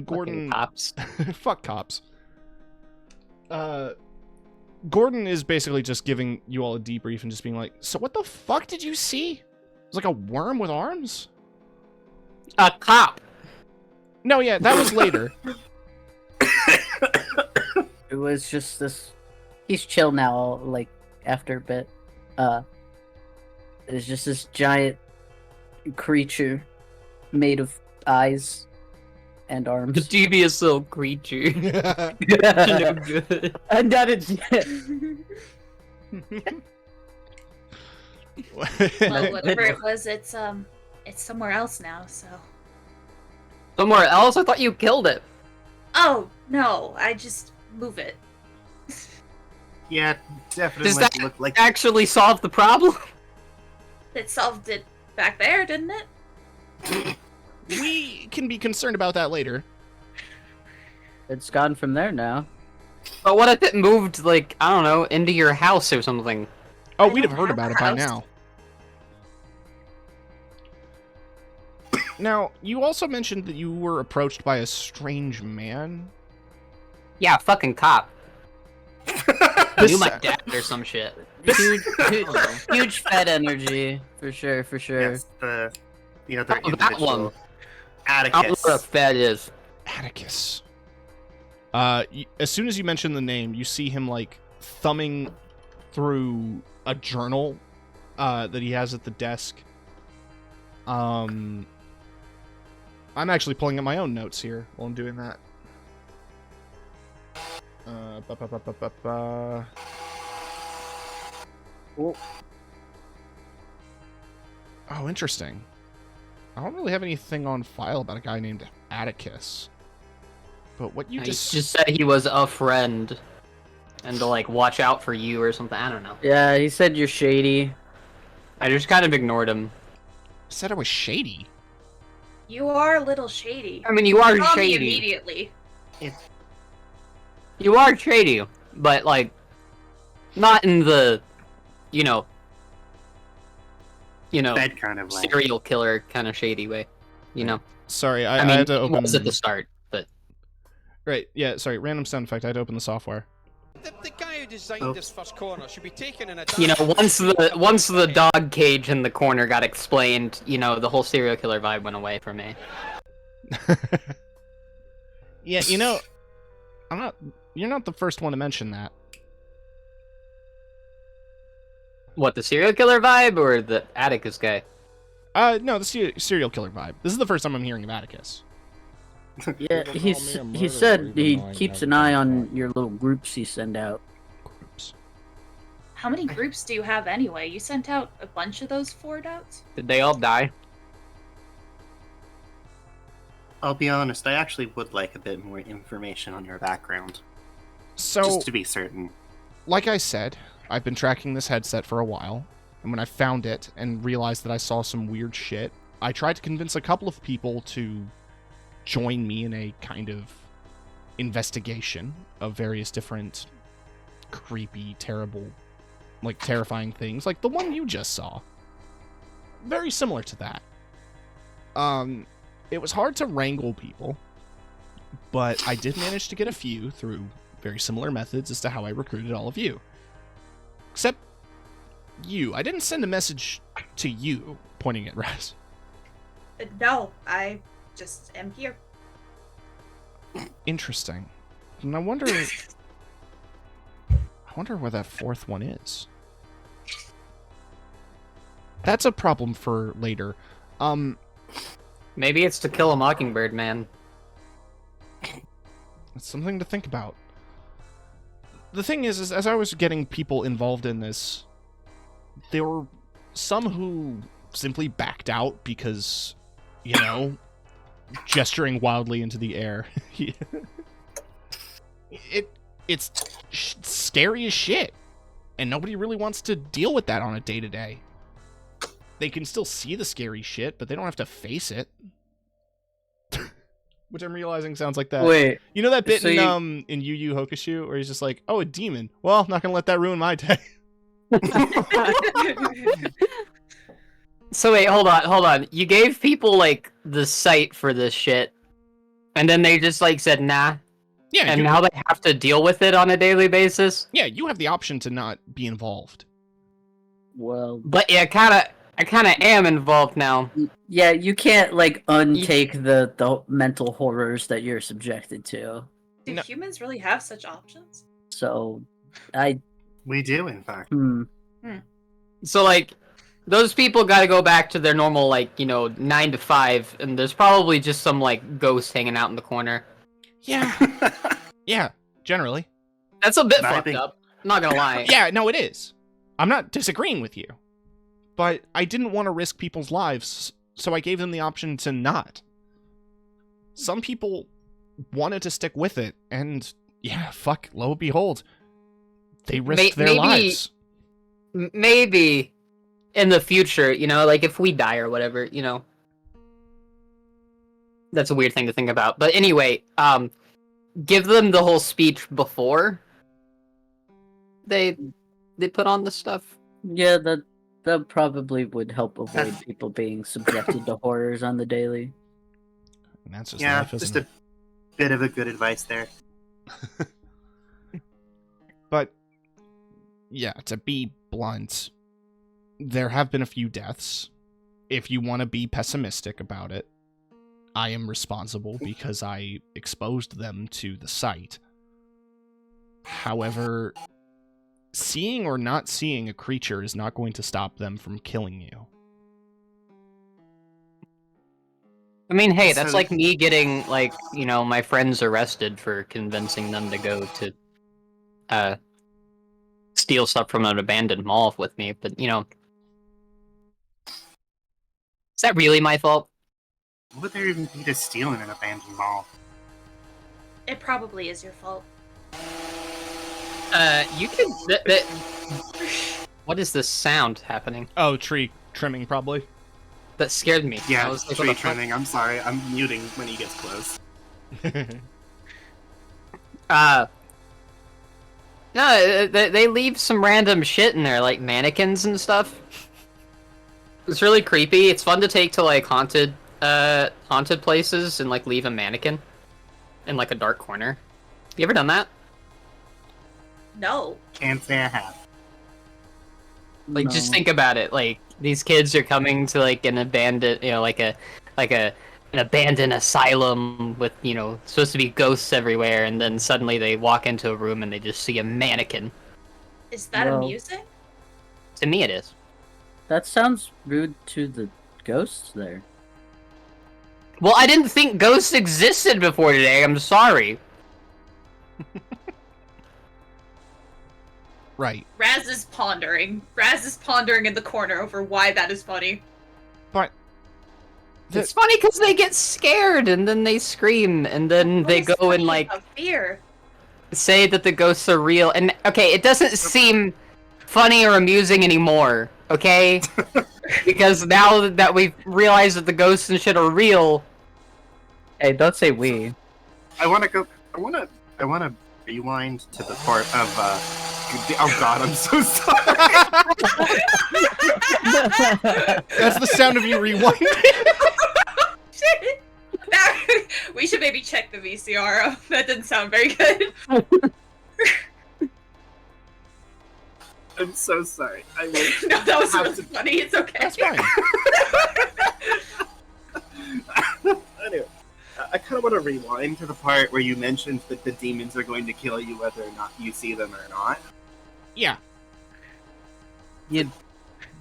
Gordon. Cops. Fuck cops. Gordon is basically just giving you all a debrief and just being like, so what the fuck did you see? It was like a worm with arms? A cop. No, yeah, that was later. It was just this. He's chill now, like after a bit. There's just this giant creature made of eyes and The arms. devious little creature. No good. And that is Well, whatever it was, it's somewhere else now. So. Somewhere else? I thought you killed it. Oh no! I just move it. Yeah, definitely Does that look like actually solve the problem? It solved it back there, didn't it? We can be concerned about that later. It's gone from there now. But what if it moved, like, I don't know, into your house or something? Oh, I we'd have don't heard have about a it by house. now. Now, you also mentioned that you were approached by a strange man. Yeah, fucking cop. This- You my dad or some shit. Huge fed energy, for sure, for sure. yes, the other Oh, that individual, one. I don't know Atticus. what a fed is. Atticus. As soon as you mention the name, you see him, like, thumbing through a journal that he has at the desk. I'm actually pulling up my own notes here while I'm doing that. Oh, interesting. I don't really have anything on file about a guy named Atticus. But what you He just... just said he was a friend. And to, like, watch out for you or something. I don't know. Yeah, he said you're shady. I just kind of ignored him. said I was shady. You are a little shady. I mean, you are Saw me shady. immediately. You are shady, but, like, not in the, you know, That kind of way. serial killer kind of shady way. You know? Sorry, I I mean, had to it open... was at the start, but... Right, yeah, sorry, random sound effect. I had to open the software. The guy who designed this first corner should be taken in a... You know, once the dog cage in the corner got explained, you know, the whole serial killer vibe went away from me. Yeah, you know, you're not the first one to mention that. What, the serial killer vibe or the Atticus guy? No, the serial killer vibe. This is the first time I'm hearing of Atticus. Yeah, he said he keeps an eye on your little groups you send out. Groups. How many groups do you have anyway? You sent out a bunch of those forward outs? Did they all die? I'll be honest, I actually would like a bit more information on your background. So, Just to be certain. like I said, I've been tracking this headset for a while, and when I found it and realized that I saw some weird shit, I tried to convince a couple of people to join me in a kind of investigation of various different creepy, terrible, like terrifying things, like the one you just saw. Very similar to that. It was hard to wrangle people, but I did manage to get a few through very similar methods as to how I recruited all of you. Except you. I didn't send a message to you, pointing at Raz. No, I just am here. Interesting. And I wonder where that fourth one is. That's a problem for later. Maybe it's To Kill a Mockingbird, man. It's something to think about. The thing is as I was getting people involved in this, there were some who simply backed out because, you know, gesturing wildly into the air. It's scary as shit. And nobody really wants to deal with that on a day-to-day. They can still see the scary shit, but they don't have to face it. Which I'm realizing sounds like that. Wait. You know that bit So in Yu Yu Hakusho where he's just like, oh, a demon. Well, not gonna let that ruin my day. So wait, hold on. You gave people like the sight for this shit, and then they just like said nah, Yeah, and now they have to deal with it on a daily basis. yeah, you have the option to not be involved. Well, But yeah, I kind of am involved now. yeah, you can't like untake the mental horrors that you're subjected to. Do No. humans really have such options? So, We do, in fact. So like, those people got to go back to their normal like 9 to 5, and there's probably just some like ghost hanging out in the corner. Yeah. Yeah, generally. That's a bit I fucked think- up. I'm not gonna lie. Yeah, no, it is. I'm not disagreeing with you. But I didn't want to risk people's lives, so I gave them the option to not. Some people wanted to stick with it, and yeah, fuck, lo and behold, they risked their lives. Maybe in the future, like if we die or whatever, that's a weird thing to think about. But anyway, give them the whole speech before they put on the stuff. yeah, that probably would help avoid people being subjected to horrors on the daily. And that's just Yeah, life, just isn't a bit of a good advice there. it? But, yeah, to be blunt, there have been a few deaths. If you want to be pessimistic about it, I am responsible because I exposed them to the site. However, seeing or not seeing a creature is not going to stop them from killing you. I mean, hey, that's So- like me getting like my friends arrested for convincing them to go to steal stuff from an abandoned mall with me. But is that really my fault? What would there even be to steal in an abandoned mall? It probably is your fault. You can. What is this sound happening? Oh, tree trimming, probably. That scared me. Yeah, I was like, tree what the fuck? trimming. I'm sorry. I'm muting when he gets close. No, they leave some random shit in there, like mannequins and stuff. It's really creepy. It's fun to take to like haunted places and like leave a mannequin in like a dark corner. You ever done that? No. Can't say I have. Like, just No. think about it. Like, these kids are coming to like an abandoned, an abandoned asylum with, supposed to be ghosts everywhere, and then suddenly they walk into a room and they just see a mannequin. Is that Well- amusing? To me, it is. That sounds rude to the ghosts there. Well, I didn't think ghosts existed before today. I'm sorry. Right. Raz is pondering. Raz is pondering in the corner over why that is funny. But It's funny because they get scared and then they scream and then they What is go and funny like about fear. say that the ghosts are real. And okay, it doesn't seem funny or amusing anymore. Okay, because now that we've realized that the ghosts and shit are real. Hey, don't say we. I want to rewind to the part of. Oh God, I'm so sorry. that's the sound of you rewinding. Shit. We should maybe check the VCR. That didn't sound very good. I'm so sorry. I will. No, that was Have really to- funny. It's okay. That's fine. Anyway, I kind of want to rewind to the part where you mentioned that the demons are going to kill you whether or not you see them or not. Yeah.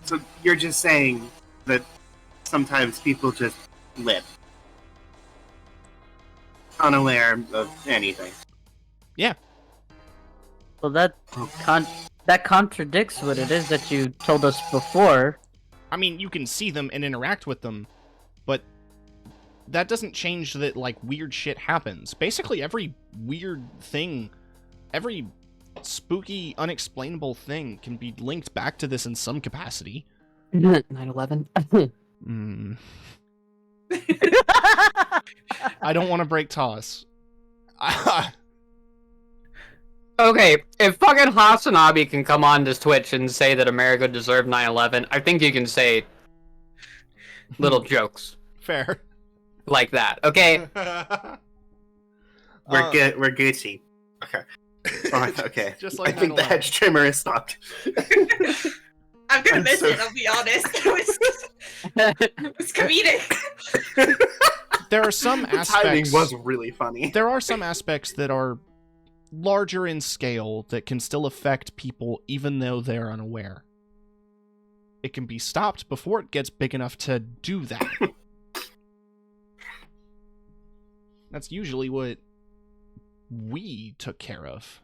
So you're just saying that sometimes people just live, unaware of anything. Well, that contradicts what it is that you told us before. I mean, you can see them and interact with them, but that doesn't change that, like, weird shit happens. Basically, every weird thing, every spooky, unexplainable thing can be linked back to this in some capacity. 9/11. I don't want to break toss. Okay, if fucking Hasanabe can come on this Twitch and say that America deserved 9/11, I think you can say little jokes Fair. like that, okay? We're good. We're Gucci. Okay. Oh, okay. Just like I think the 9/11. hedge trimmer is stopped. I'm gonna I'm miss so- it, I'll be honest. It's comedic. There are some The timing aspects. was really funny. There are some aspects that are larger in scale that can still affect people even though they're unaware. It can be stopped before it gets big enough to do that. That's usually what we took care of.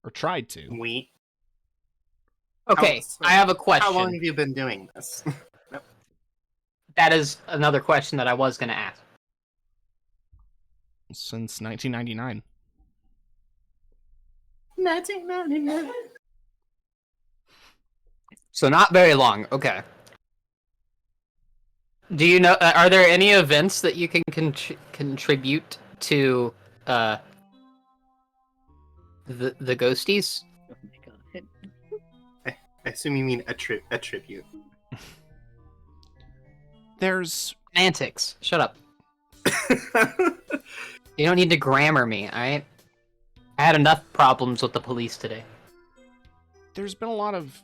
Or tried to. We. Okay, I have a question. How long have you been doing this? That is another question that I was gonna ask. Since 1999. 1999. So not very long, okay. Do you know, are there any events that you can contribute to, the ghosties? Oh my god. I assume you mean a tribute. There's Semantics. Shut up. You don't need to grammar me, alright? I had enough problems with the police today. there's been a lot of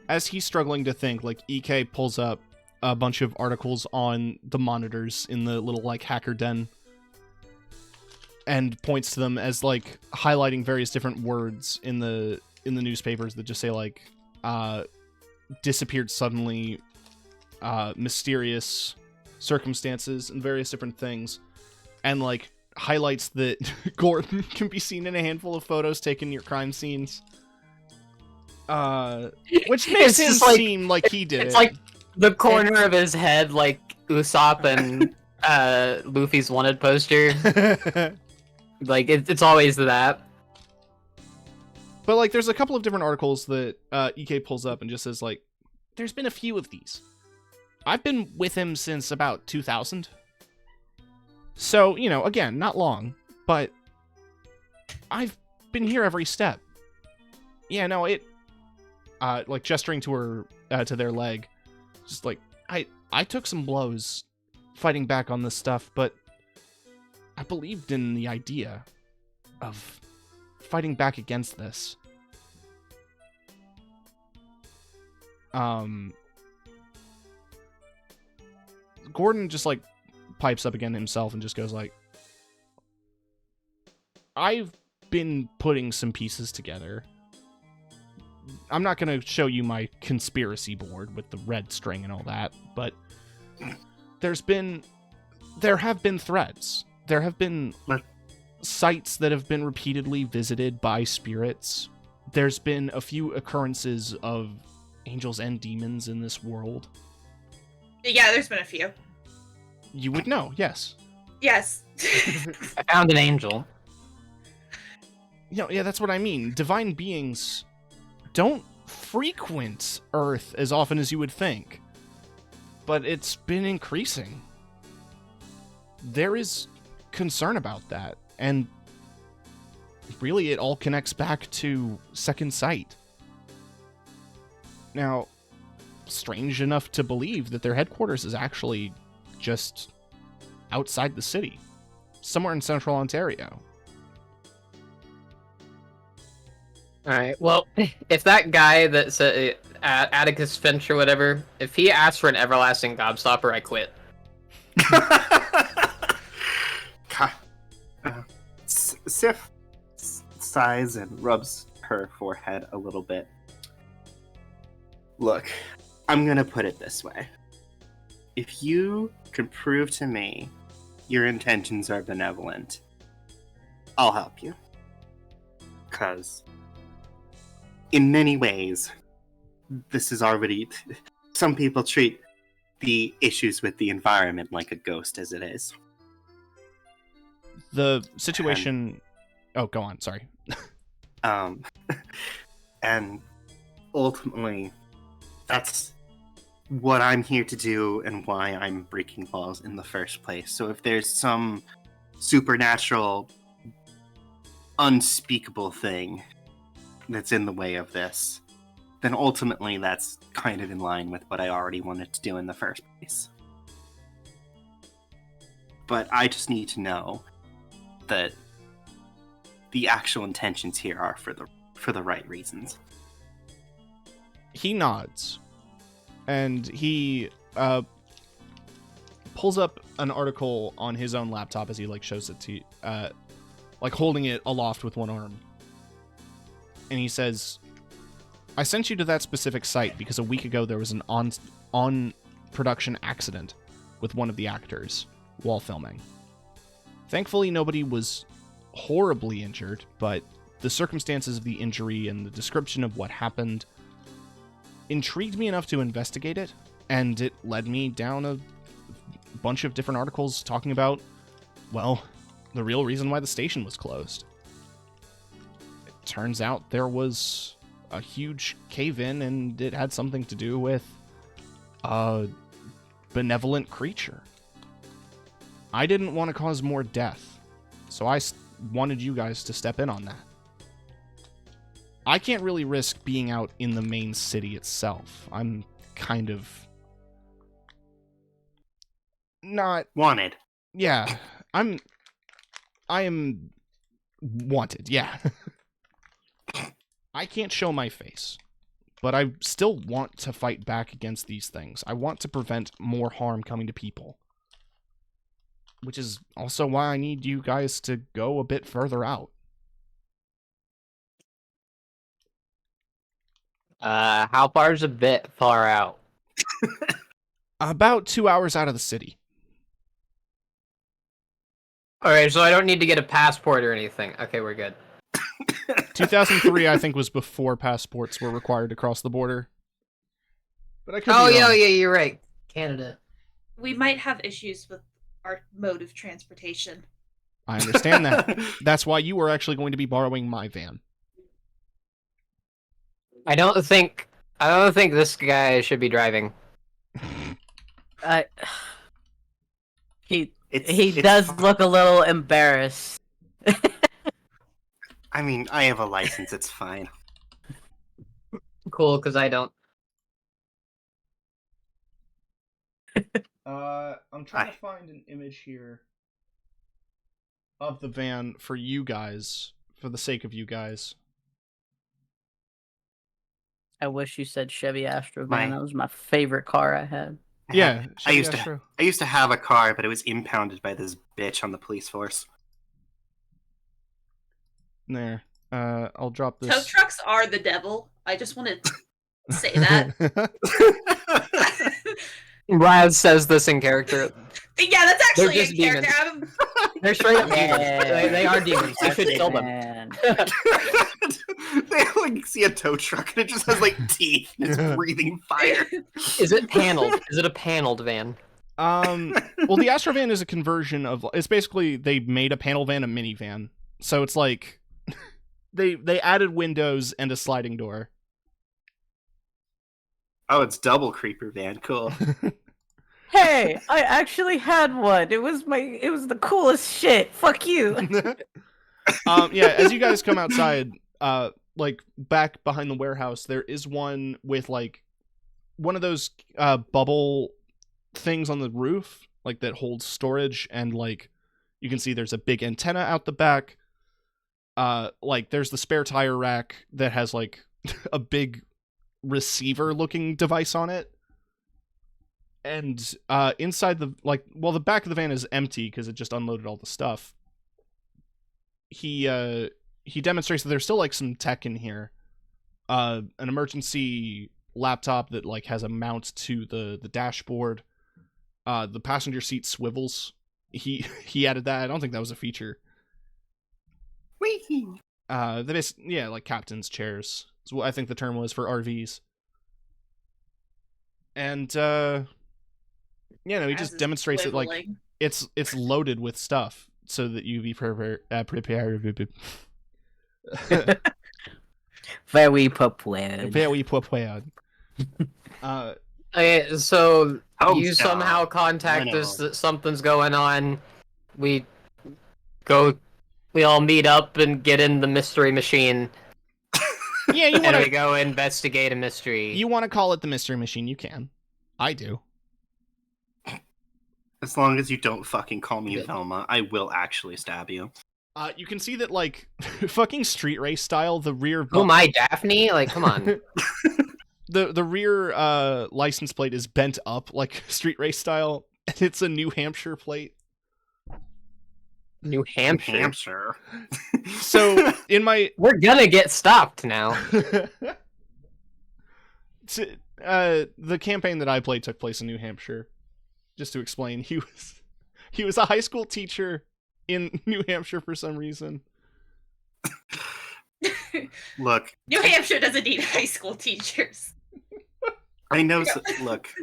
as he's struggling to think, like, EK pulls up a bunch of articles on the monitors in the little, like, hacker den and points to them as, like, highlighting various different words in the newspapers that just say, like, disappeared suddenly, mysterious circumstances, and various different things, and, like, highlights that Gordon can be seen in a handful of photos taken near crime scenes. Which makes It's him just like- seem like he did It's it. like the corner of his head, like Usopp and Luffy's wanted poster. Like it's always that. But, like, there's a couple of different articles that EK pulls up and just says, like, there's been a few of these. I've been with him since about 2000. So, you know, again, not long, but I've been here every step. Yeah, no, it... like, gesturing to her, to their leg. Just like, I took some blows fighting back on this stuff, but I believed in the idea of fighting back against this. Gordon just, like, pipes up again himself and just goes like, I've been putting some pieces together. I'm not going to show you my conspiracy board with the red string and all that, but there have been threads. There have been sites that have been repeatedly visited by spirits. There's been a few occurrences of angels and demons in this world. Yeah, there's been a few. You would know, yes. Yes. I found an angel. You know, yeah, that's what I mean. Divine beings don't frequent Earth as often as you would think. But it's been increasing. There is concern about that. And really, it all connects back to Second Sight. Now, strange enough to believe that their headquarters is actually just outside the city. Somewhere in central Ontario. Alright, well, if that guy that's Atticus Finch or whatever, if he asks for an everlasting gobstopper, I quit. Sif sighs and rubs her forehead a little bit. Look, I'm gonna put it this way. If you can prove to me your intentions are benevolent, I'll help you. 'Cause in many ways, this is already... Some people treat the issues with the environment like a ghost as it is. The situation... Oh, go on, sorry. And ultimately, that's what I'm here to do and why I'm breaking laws in the first place. So if there's some supernatural, unspeakable thing that's in the way of this, then ultimately that's kind of in line with what I already wanted to do in the first place. But I just need to know that the actual intentions here are for the right reasons. He nods, and he pulls up an article on his own laptop as he like shows it to you, like holding it aloft with one arm. And he says, "I sent you to that specific site because a week ago there was an on production accident with one of the actors while filming. Thankfully, nobody was horribly injured, but the circumstances of the injury and the description of what happened intrigued me enough to investigate it, and it led me down a bunch of different articles talking about, well, the real reason why the station was closed. It turns out there was a huge cave-in, and it had something to do with a benevolent creature. I didn't want to cause more death, so I wanted you guys to step in on that. I can't really risk being out in the main city itself. I'm kind of not Wanted. Yeah, I am wanted. Yeah. I can't show my face, but I still want to fight back against these things. I want to prevent more harm coming to people. Which is also why I need you guys to go a bit further out." How far is a bit far out? About 2 hours out of the city. Alright, so I don't need to get a passport or anything. Okay, we're good. 2003, I think, was before passports were required to cross the border. But I could Oh, be wrong. yeah, you're right. Canada. We might have issues with our mode of transportation. I understand that. That's why you are actually going to be borrowing my van. I don't think this guy should be driving. He It's does look a little embarrassed. I mean, I have a license, it's fine. Cool, because I don't. I'm trying to find an image here of the van for you guys, for the sake of you guys. I wish you said Chevy Astro My- van. That was my favorite car I had. Yeah, I Chevy used Astro. to have a car, but it was impounded by this bitch on the police force. There. I'll drop Tow this. trucks are the devil. I just want to say that. Raz says this in character. Yeah, that's actually They're just in character. demons. They're straight up demons. Yeah. They are demons. You should kill them. Man. They like see a tow truck and it just has like teeth and it's breathing fire. Is it paneled? Is it a paneled van? Well, the Astro van is a conversion of. It's basically they made a panel van a minivan, so it's like they added windows and a sliding door. Oh, it's double creeper van. Cool. Hey, I actually had one. It was the coolest shit. Fuck you. Yeah, as you guys come outside, like back behind the warehouse, there is one with like one of those bubble things on the roof, like that holds storage, and like you can see there's a big antenna out the back. Like there's the spare tire rack that has like a big receiver looking device on it. And inside the the back of the van is empty because it just unloaded all the stuff. He demonstrates that there's still like some tech in here. An emergency laptop that like has a mount to the dashboard. The passenger seat swivels. He added that. I don't think that was a feature. Wee. Like captain's chairs is what I think the term was for RVs. And he just demonstrates that like it's loaded with stuff. so that you be prepared. Very prepared. Very prepared. Okay, so Oh, you somehow no. contact I know. us that something's going on. We all meet up and get in the mystery machine, Yeah, you and want we to go investigate a mystery. you want to call it the mystery machine? You can. I do. As long as you don't fucking call me Good. Velma, I will actually stab you. You can see that like fucking Street Race style. The rear. Who am I, Daphne? Like, come on. The rear license plate is bent up like Street Race style, and it's a New Hampshire plate. New Hampshire. Hampshire. So in my We're gonna get stopped now. the campaign that I played took place in New Hampshire. Just to explain, he was a high school teacher in New Hampshire for some reason. Look, New Hampshire doesn't need high school teachers. I know.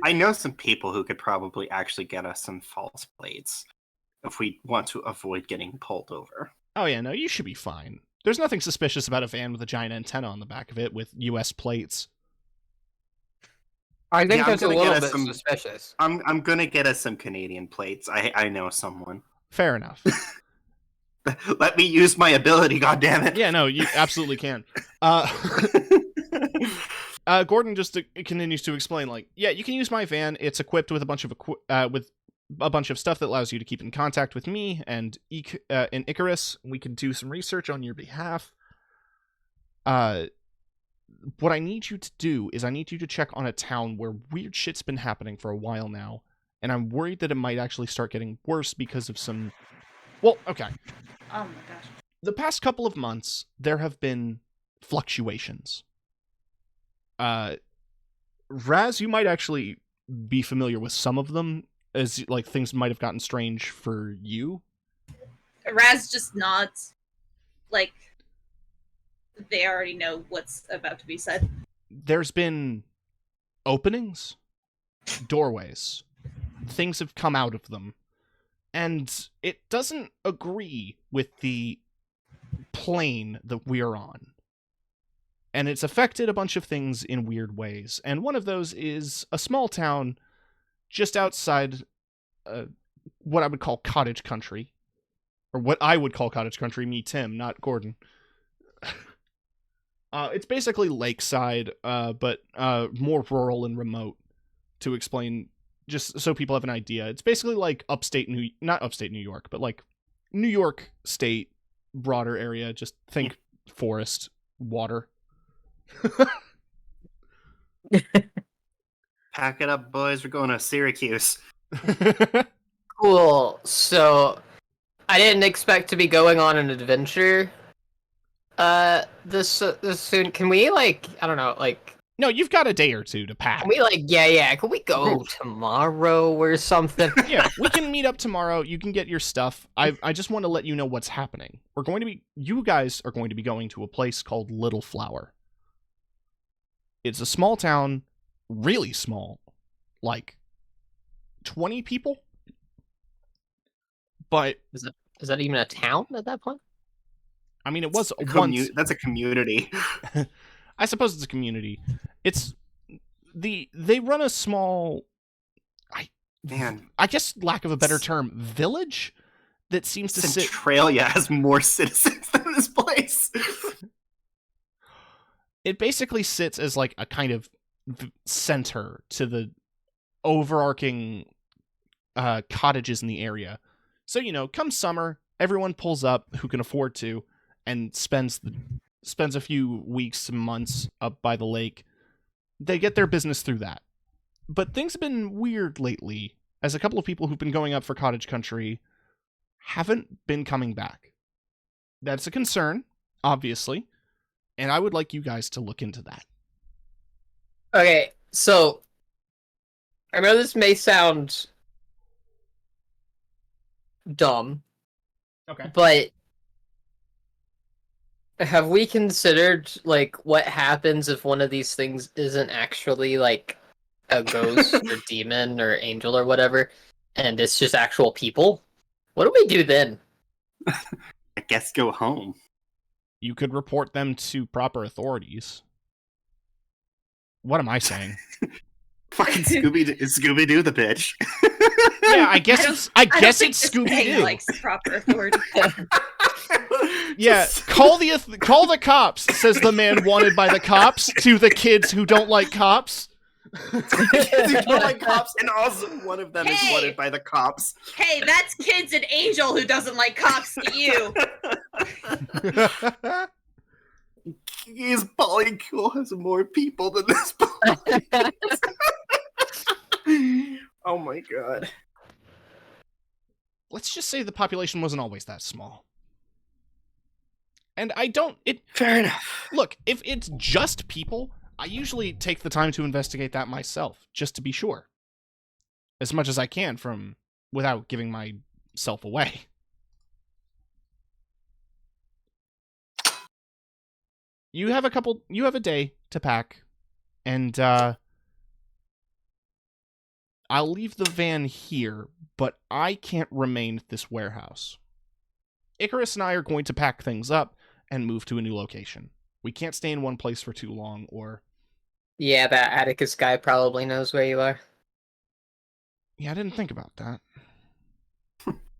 I know some people who could probably actually get us some false plates if we want to avoid getting pulled over. Oh yeah, no, you should be fine. There's nothing suspicious about a van with a giant antenna on the back of it with U.S. plates. I think Yeah, I'm that's a gonna little get bit us some- suspicious. I'm gonna get us some Canadian plates. I know someone. Fair enough. Let me use my ability, goddammit. Yeah, no, you absolutely can. Gordon just continues to explain, like, yeah, you can use my van. It's equipped with a bunch of stuff that allows you to keep in contact with me and Icarus. We can do some research on your behalf. What I need you to do is I need you to check on a town where weird shit's been happening for a while now, and I'm worried that it might actually start getting worse because of some... Well, okay. Oh my gosh. The past couple of months, there have been fluctuations. Raz, you might actually be familiar with some of them, as like things might have gotten strange for you. Raz just nods, like they already know what's about to be said. There's been openings, doorways. Things have come out of them. And it doesn't agree with the plane that we're on. And it's affected a bunch of things in weird ways. And one of those is a small town just outside what I would call cottage country. Or what I would call cottage country, me, Tim, not Gordon. It's basically lakeside, but more rural and remote, to explain, just so people have an idea. It's basically like not upstate New York, but like New York State, broader area. Just think forest, water. Pack it up, boys. We're going to Syracuse. Cool. So, I didn't expect to be going on an adventure. This soon. Can we like? I don't know. Like, No, you've got a day or two to pack. can we like? Yeah. Can we go tomorrow or something? Yeah, we can meet up tomorrow. You can get your stuff. I just want to let you know what's happening. You guys are going to be going to a place called Little Flower. It's a small town, really small, like 20 people. But Is that even a town at that point? I mean, it was once. That's a community. I suppose it's a community. They run a small, Man, I guess, lack of a better term, village that seems to sit. Centralia has more citizens than this place. It basically sits as like a kind of center to the overarching cottages in the area. So, come summer, everyone pulls up who can afford to and spends a few weeks and months up by the lake. They get their business through that. But things have been weird lately, as a couple of people who've been going up for cottage country haven't been coming back. That's a concern, obviously, and I would like you guys to look into that. Okay, so I know this may sound dumb, Okay. but have we considered like what happens if one of these things isn't actually like a ghost or demon or angel or whatever, and it's just actual people? What do we do then? I guess go home. You could report them to proper authorities. What am I saying? Fucking Scooby Doo the bitch. Yeah, I guess I don't it's think this Scooby gang Doo. likes proper authority. Yeah, call the cops, says the man wanted by the cops to the kids who don't like cops. Kids who don't like cops, and also one of them is Hey! wanted by the cops. Hey, that's Kids and Angel who doesn't like cops to you. His polycule has more people than this poly. Oh my god. Let's just say the population wasn't always that small. And Fair enough. Look, if it's just people, I usually take the time to investigate that myself, just to be sure. As much as I can without giving myself away. You have a day to pack, and I'll leave the van here, but I can't remain at this warehouse. Icarus and I are going to pack things up and move to a new location. We can't stay in one place for too long, or... Yeah, that Atticus guy probably knows where you are. Yeah, I didn't think about that.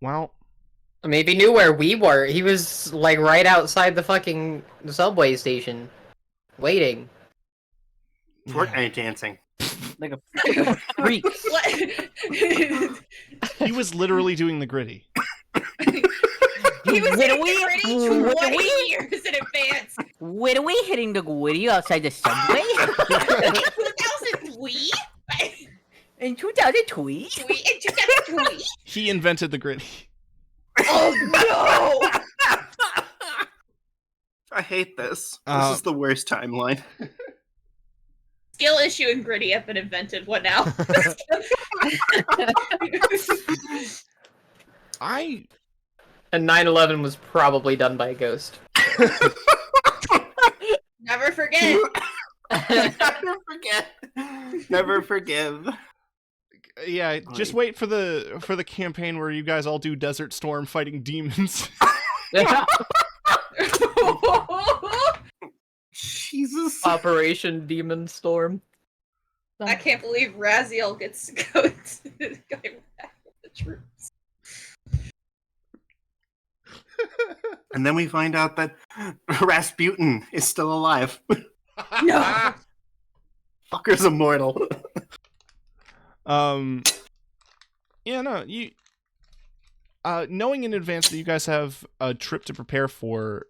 Well... Maybe he knew where we were. He was, like, right outside the fucking subway station. Waiting. Fortnite dancing. Like a freak. He was literally doing the gritty. He was When hitting we- the gritty when 20 we- years in advance. When are we hitting the gritty outside the subway? 2003? In 2003? In 2003? He invented the gritty. Oh no! I hate this. Uh, This is the worst timeline. Skill issue and gritty have been invented. What now? And 9/11 was probably done by a ghost. Never forget. Never forget. Never forgive. Yeah, just wait for the campaign where you guys all do Desert Storm fighting demons. Jesus. Operation Demon Storm. I can't believe Raziel gets to go going back with the troops. And then we find out that Rasputin is still alive. No. Fucker's immortal. Yeah, no, you knowing in advance that you guys have a trip to prepare for,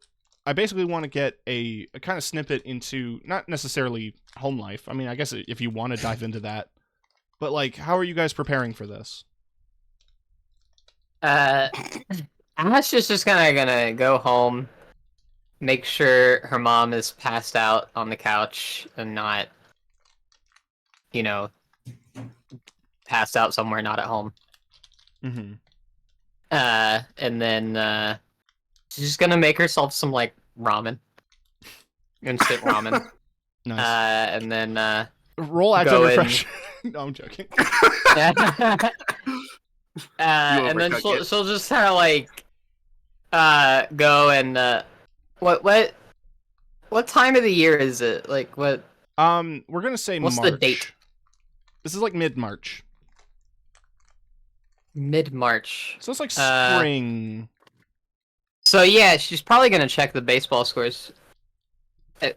I basically want to get a kind of snippet into not necessarily home life. I mean, I guess if you want to dive into that, but like, how are you guys preparing for this? Ash is just kind of gonna go home, make sure her mom is passed out on the couch and not, you know, passed out somewhere not at home. Mm-hmm. And then she's just gonna make herself some like ramen, instant ramen. Nice. And then Roll go Advent in. Refresh. No, I'm joking. And then overcook she'll just kind of like go and what time of the year is it? Like what? We're gonna say What's March. the date? This is like mid-March, Mid-March. so it's like spring. So yeah, she's probably gonna check the baseball scores.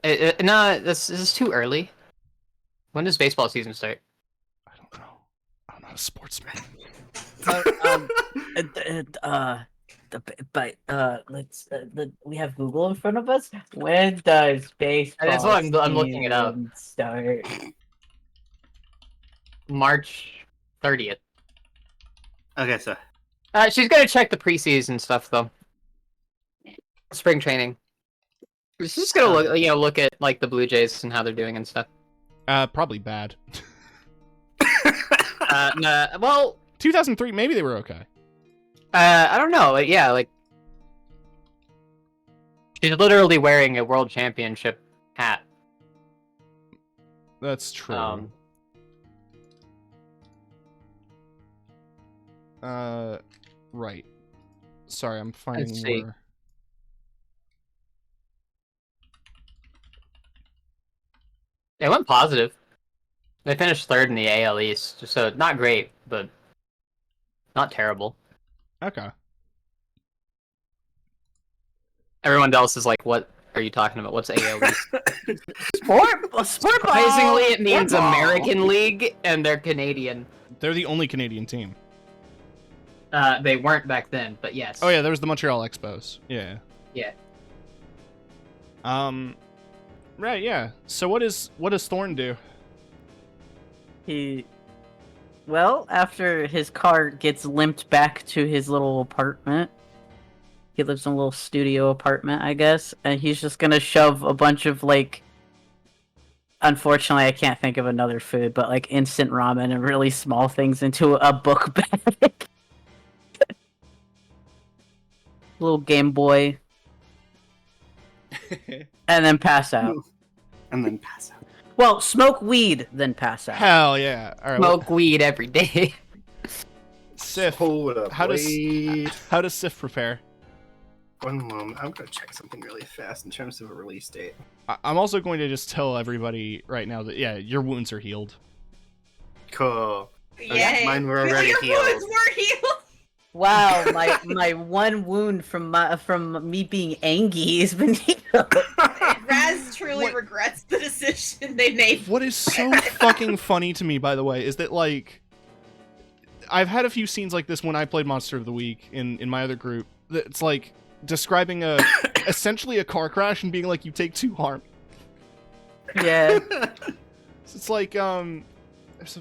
No, this is too early. When does baseball season start? I don't know. I don't know how sportsman. We have Google in front of us. When does baseball That's what I'm looking it up. start? March 30th. Okay, so She's gonna check the preseason stuff though. Spring training. She's just gonna look at like the Blue Jays and how they're doing and stuff. Probably bad. Nah, well, 2003, maybe they were okay. I don't know. Like, yeah, like she's literally wearing a world championship hat. That's true. Right. Sorry, I'm finding Let's see. more. They went positive. They finished third in the AL East, so not great, but not terrible. Okay. Everyone else is like, "What are you talking about? What's AL East?" Sport ball. Surprisingly, it means Sport ball. American League, and they're Canadian. They're the only Canadian team. They weren't back then, but yes. Oh yeah, there was the Montreal Expos. Yeah. Yeah. Right, yeah. So what does Thorn do? Well, after his car gets limped back to his little apartment, he lives in a little studio apartment, I guess, and he's just gonna shove a bunch of, like, unfortunately, I can't think of another food, but, like, instant ramen and really small things into a book bag. Little Game Boy. And then pass out. And then pass out. Well, smoke weed, then pass out. Hell yeah! All right, Smoke weed every day. Sif. Hold up, How wait. does Sif prepare? One moment. I'm gonna check something really fast in terms of a release date. I'm also going to just tell everybody right now that yeah, your wounds are healed. Cool. Yay. Mine were already Your healed. wounds were healed. Wow, my one wound from me being angry has been healed. Raz truly What? regrets the decision they made. What is so fucking funny to me, by the way, is that like I've had a few scenes like this when I played Monster of the Week in my other group. It's like describing essentially a car crash and being like you take 2 harm. Yeah. It's like there's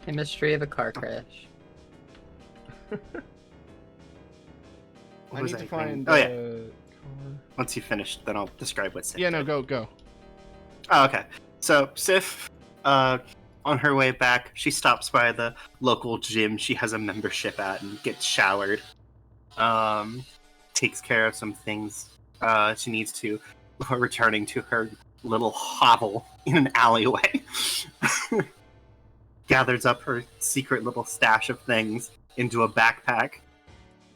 The mystery of a car crash. I need to find Oh yeah. car. Once you finish, then I'll describe what's. Yeah, no, go. Oh, okay. So Sif, on her way back, she stops by the local gym she has a membership at and gets showered. Takes care of some things she needs to before returning to her little hovel in an alleyway. Gathers up her secret little stash of things into a backpack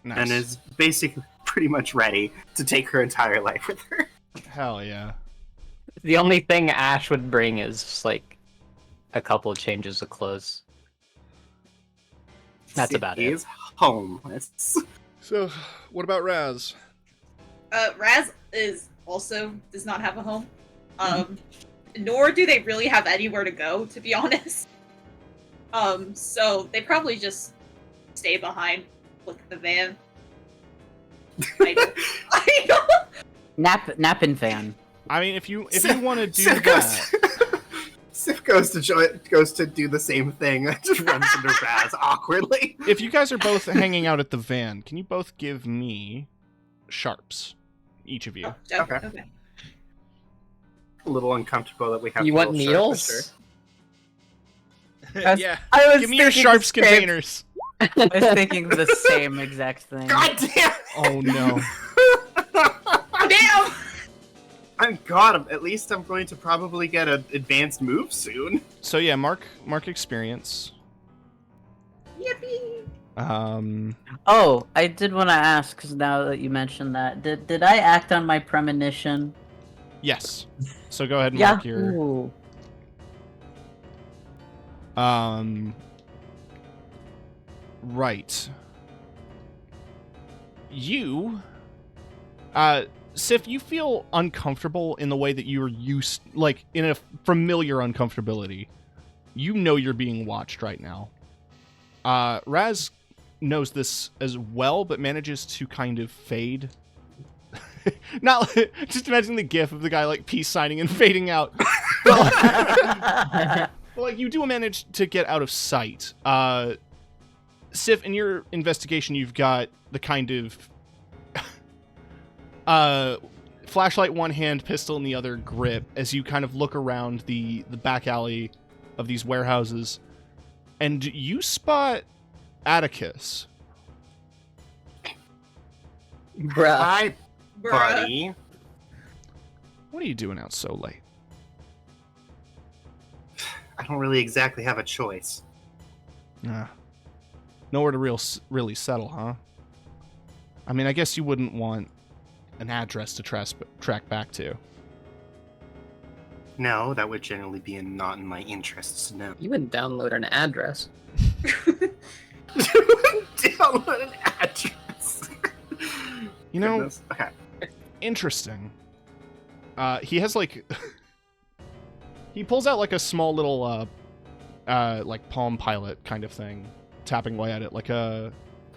Nice. and is basically pretty much ready to take her entire life with her. Hell yeah. The only thing Ash would bring is just, like a couple of changes of clothes. That's about it. Is homeless. So, what about Raz? Raz does not have a home. Nor do they really have anywhere to go, to be honest. So they probably just stay behind, look at the van. I don't. Napping van. I mean, if you want to do Sif that, Sif goes to do the same thing. Just runs into Raz awkwardly. if you guys are both hanging out at the van, can you both give me sharps, each of you? Okay. A little uncomfortable that we have. You to want roll needles? sharp, Yeah. I was Give me your thinking sharps the same- containers. I was thinking the same exact thing. God damn! Oh no. Damn! Thank God. At least I'm going to probably get an advanced move soon. So yeah, mark experience. Yippee! Oh, I did want to ask, because now that you mentioned that, did I act on my premonition? Yes. So go ahead and mark your. Ooh. Right. You, Sif, you feel uncomfortable in the way that you're used, like in a familiar uncomfortability. You know you're being watched right now. Raz knows this as well, but manages to kind of fade. Not just imagine the gif of the guy like peace signing and fading out. But like you do manage to get out of sight. Sif, in your investigation, you've got the kind of flashlight one hand, pistol in the other grip as you kind of look around the back alley of these warehouses, and you spot Atticus. Bruh. Hi, Bruh. buddy. What are you doing out so late? I don't really exactly have a choice. Nowhere to really settle, huh? I mean, I guess you wouldn't want an address to track back to. No, that would generally be not in my interests to know. You wouldn't download an address. Download an address. You know, Goodness. Okay. interesting. He has like he pulls out like a small little like Palm Pilot kind of thing, tapping away at it like a.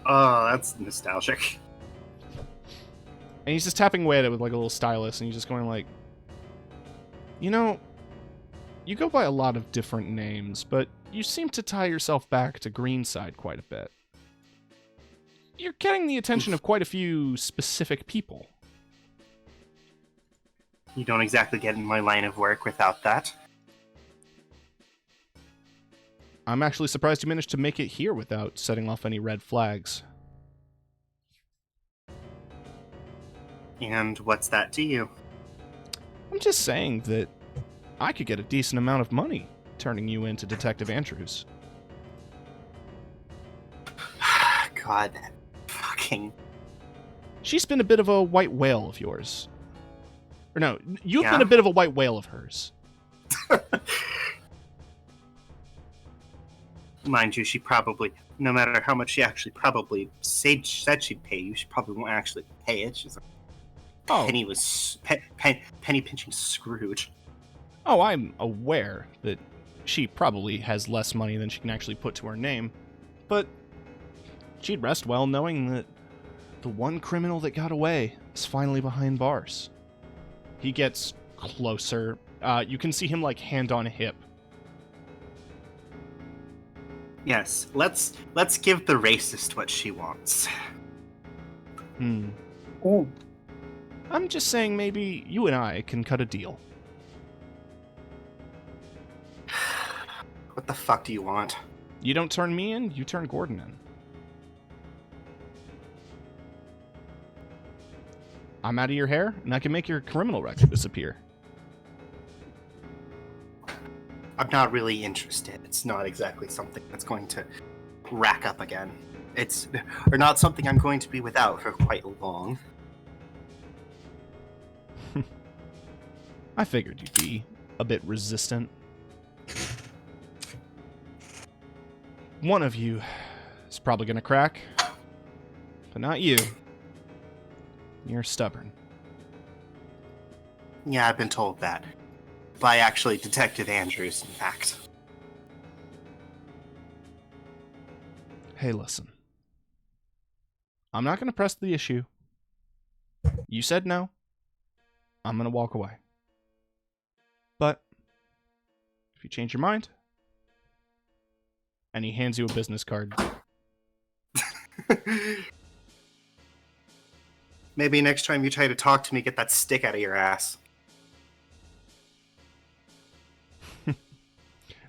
Oh, that's nostalgic. And he's just tapping away at it with like a little stylus, and he's just going like, you know, you go by a lot of different names, but you seem to tie yourself back to Greenside quite a bit. You're getting the attention of quite a few specific people. You don't exactly get in my line of work without that. I'm actually surprised you managed to make it here without setting off any red flags. And what's that to you? I'm just saying that I could get a decent amount of money turning you into Detective Andrews. God, that fucking... She's been a bit of a white whale of yours. Or no, you've Yeah? been a bit of a white whale of hers. Mind you, she probably, no matter how much she actually probably said she'd pay you, she probably won't actually pay it. She's a penny pinching Scrooge. Oh, I'm aware that she probably has less money than she can actually put to her name, but she'd rest well knowing that the one criminal that got away is finally behind bars. He gets closer. You can see him like hand on hip. Yes, let's give the racist what she wants. Ooh. I'm just saying maybe you and I can cut a deal. What the fuck do you want? You don't turn me in, you turn Gordon in. I'm out of your hair, and I can make your criminal record disappear. I'm not really interested. It's not exactly something that's going to rack up again. Or not something I'm going to be without for quite long. I figured you'd be a bit resistant. One of you is probably gonna crack, but not you. You're stubborn. Yeah, I've been told that. By actually Detective Andrews, in fact. Hey, listen. I'm not gonna press the issue. You said no. I'm gonna walk away. But if you change your mind, and he hands you a business card. Maybe next time you try to talk to me, get that stick out of your ass.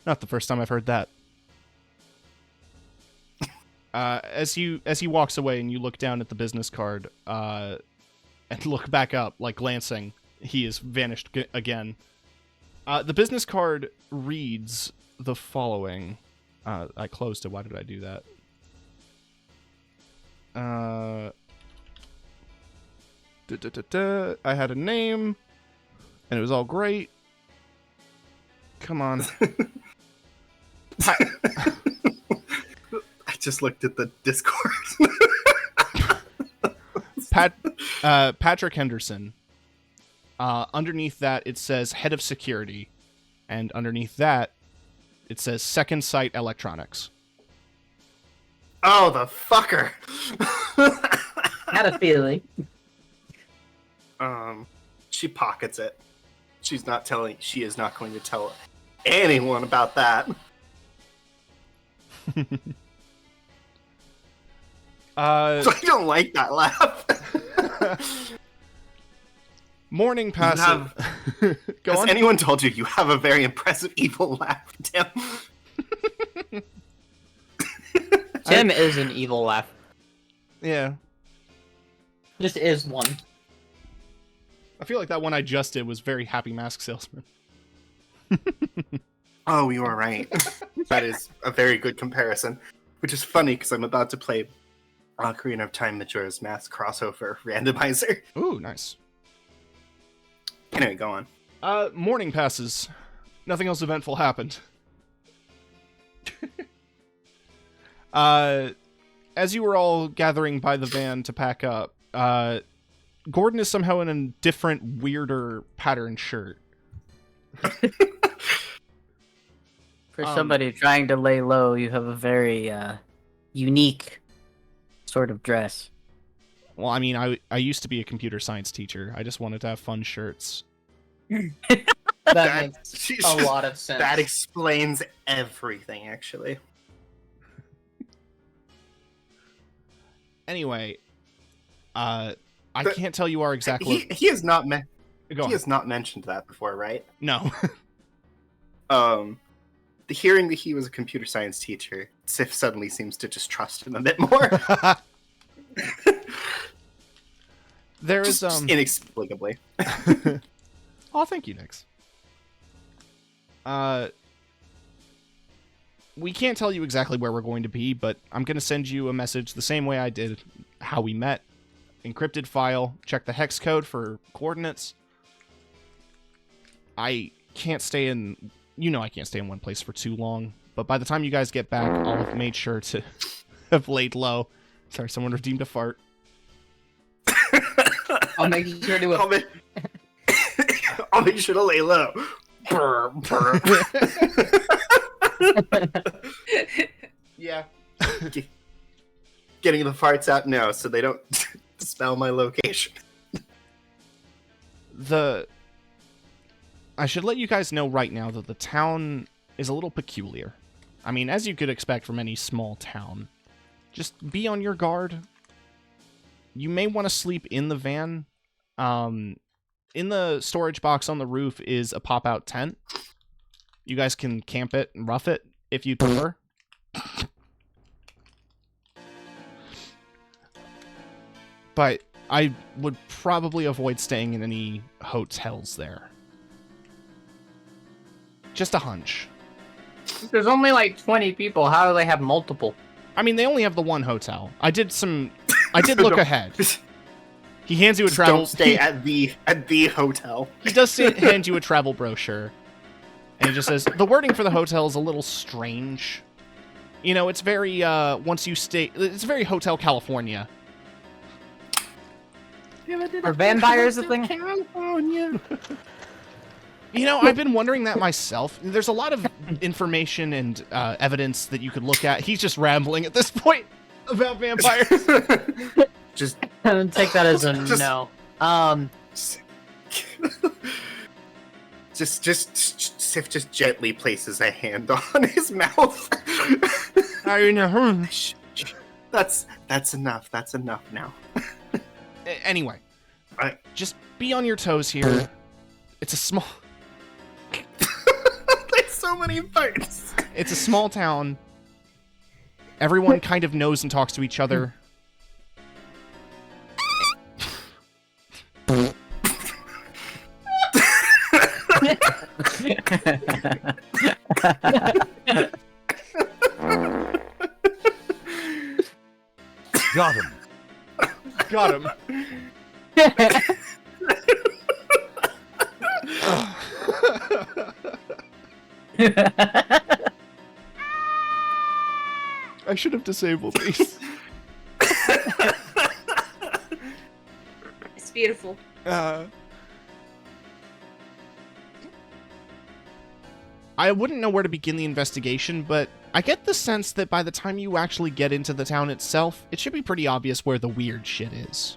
Not the first time I've heard that. As he walks away and you look down at the business card, and look back up, like glancing, he has vanished again. The business card reads the following. I closed it. Why did I do that? I had a name, and it was all great. Come on. I just looked at the Discord. Patrick Henderson. Underneath that, it says head of security, and underneath that, it says Second Sight Electronics. Oh, the fucker! Had a feeling. She pockets it. She is not going to tell anyone about that. So I don't like that laugh. Morning passes. Has anyone told you have a very impressive evil laugh, Tim? Tim is an evil laugh. Yeah. Just is one. I feel like that one I just did was very Happy Mask Salesman. Oh, you are right. That is a very good comparison. Which is funny because I'm about to play Ocarina of Time Majora's Mask crossover randomizer. Ooh, nice. Anyway, go on. Morning passes. Nothing else eventful happened. As you were all gathering by the van to pack up, Gordon is somehow in a different, weirder pattern shirt. For somebody trying to lay low, you have a very unique sort of dress. Well, I mean, I used to be a computer science teacher. I just wanted to have fun shirts. That makes a lot of sense. That explains everything, actually. Anyway, I can't tell you our exact he has not Go on. he has not mentioned that before, right? No. The hearing that he was a computer science teacher, Sif suddenly seems to just trust him a bit more. There is just inexplicably. Oh, thank you, Nix. We can't tell you exactly where we're going to be, but I'm going to send you a message the same way I did how we met. Encrypted file, check the hex code for coordinates. I can't stay in... You know I can't stay in one place for too long, but by the time you guys get back, I'll have made sure to have laid low. Sorry, someone redeemed a fart. I'll make sure to... I'll make sure to lay low. Brr, brr. Yeah. Getting the farts out now so they don't spell my location. I should let you guys know right now that the town is a little peculiar. I mean, as you could expect from any small town. Just be on your guard. You may want to sleep in the van. In the storage box on the roof is a pop-out tent. You guys can camp it and rough it if you prefer. But I would probably avoid staying in any hotels there. Just a hunch. There's only like 20 people. How do they have multiple? I mean, they only have the one hotel. I did look ahead. He hands you a travel... Don't stay at the hotel. He does hand you a travel brochure. And he just says, the wording for the hotel is a little strange. You know, it's very, once you stay... It's very Hotel California. Are vampires a thing? California. You know, I've been wondering that myself. There's a lot of information and evidence that you could look at. He's just rambling at this point about vampires. Just take that as a no. Sif just gently places a hand on his mouth. I know. That's enough. That's enough now. Anyway, just be on your toes here. It's a small... There's so many parts. It's a small town. Everyone kind of knows and talks to each other. Got him. Got him. I should have disabled these. It's beautiful. I wouldn't know where to begin the investigation, but I get the sense that by the time you actually get into the town itself, it should be pretty obvious where the weird shit is.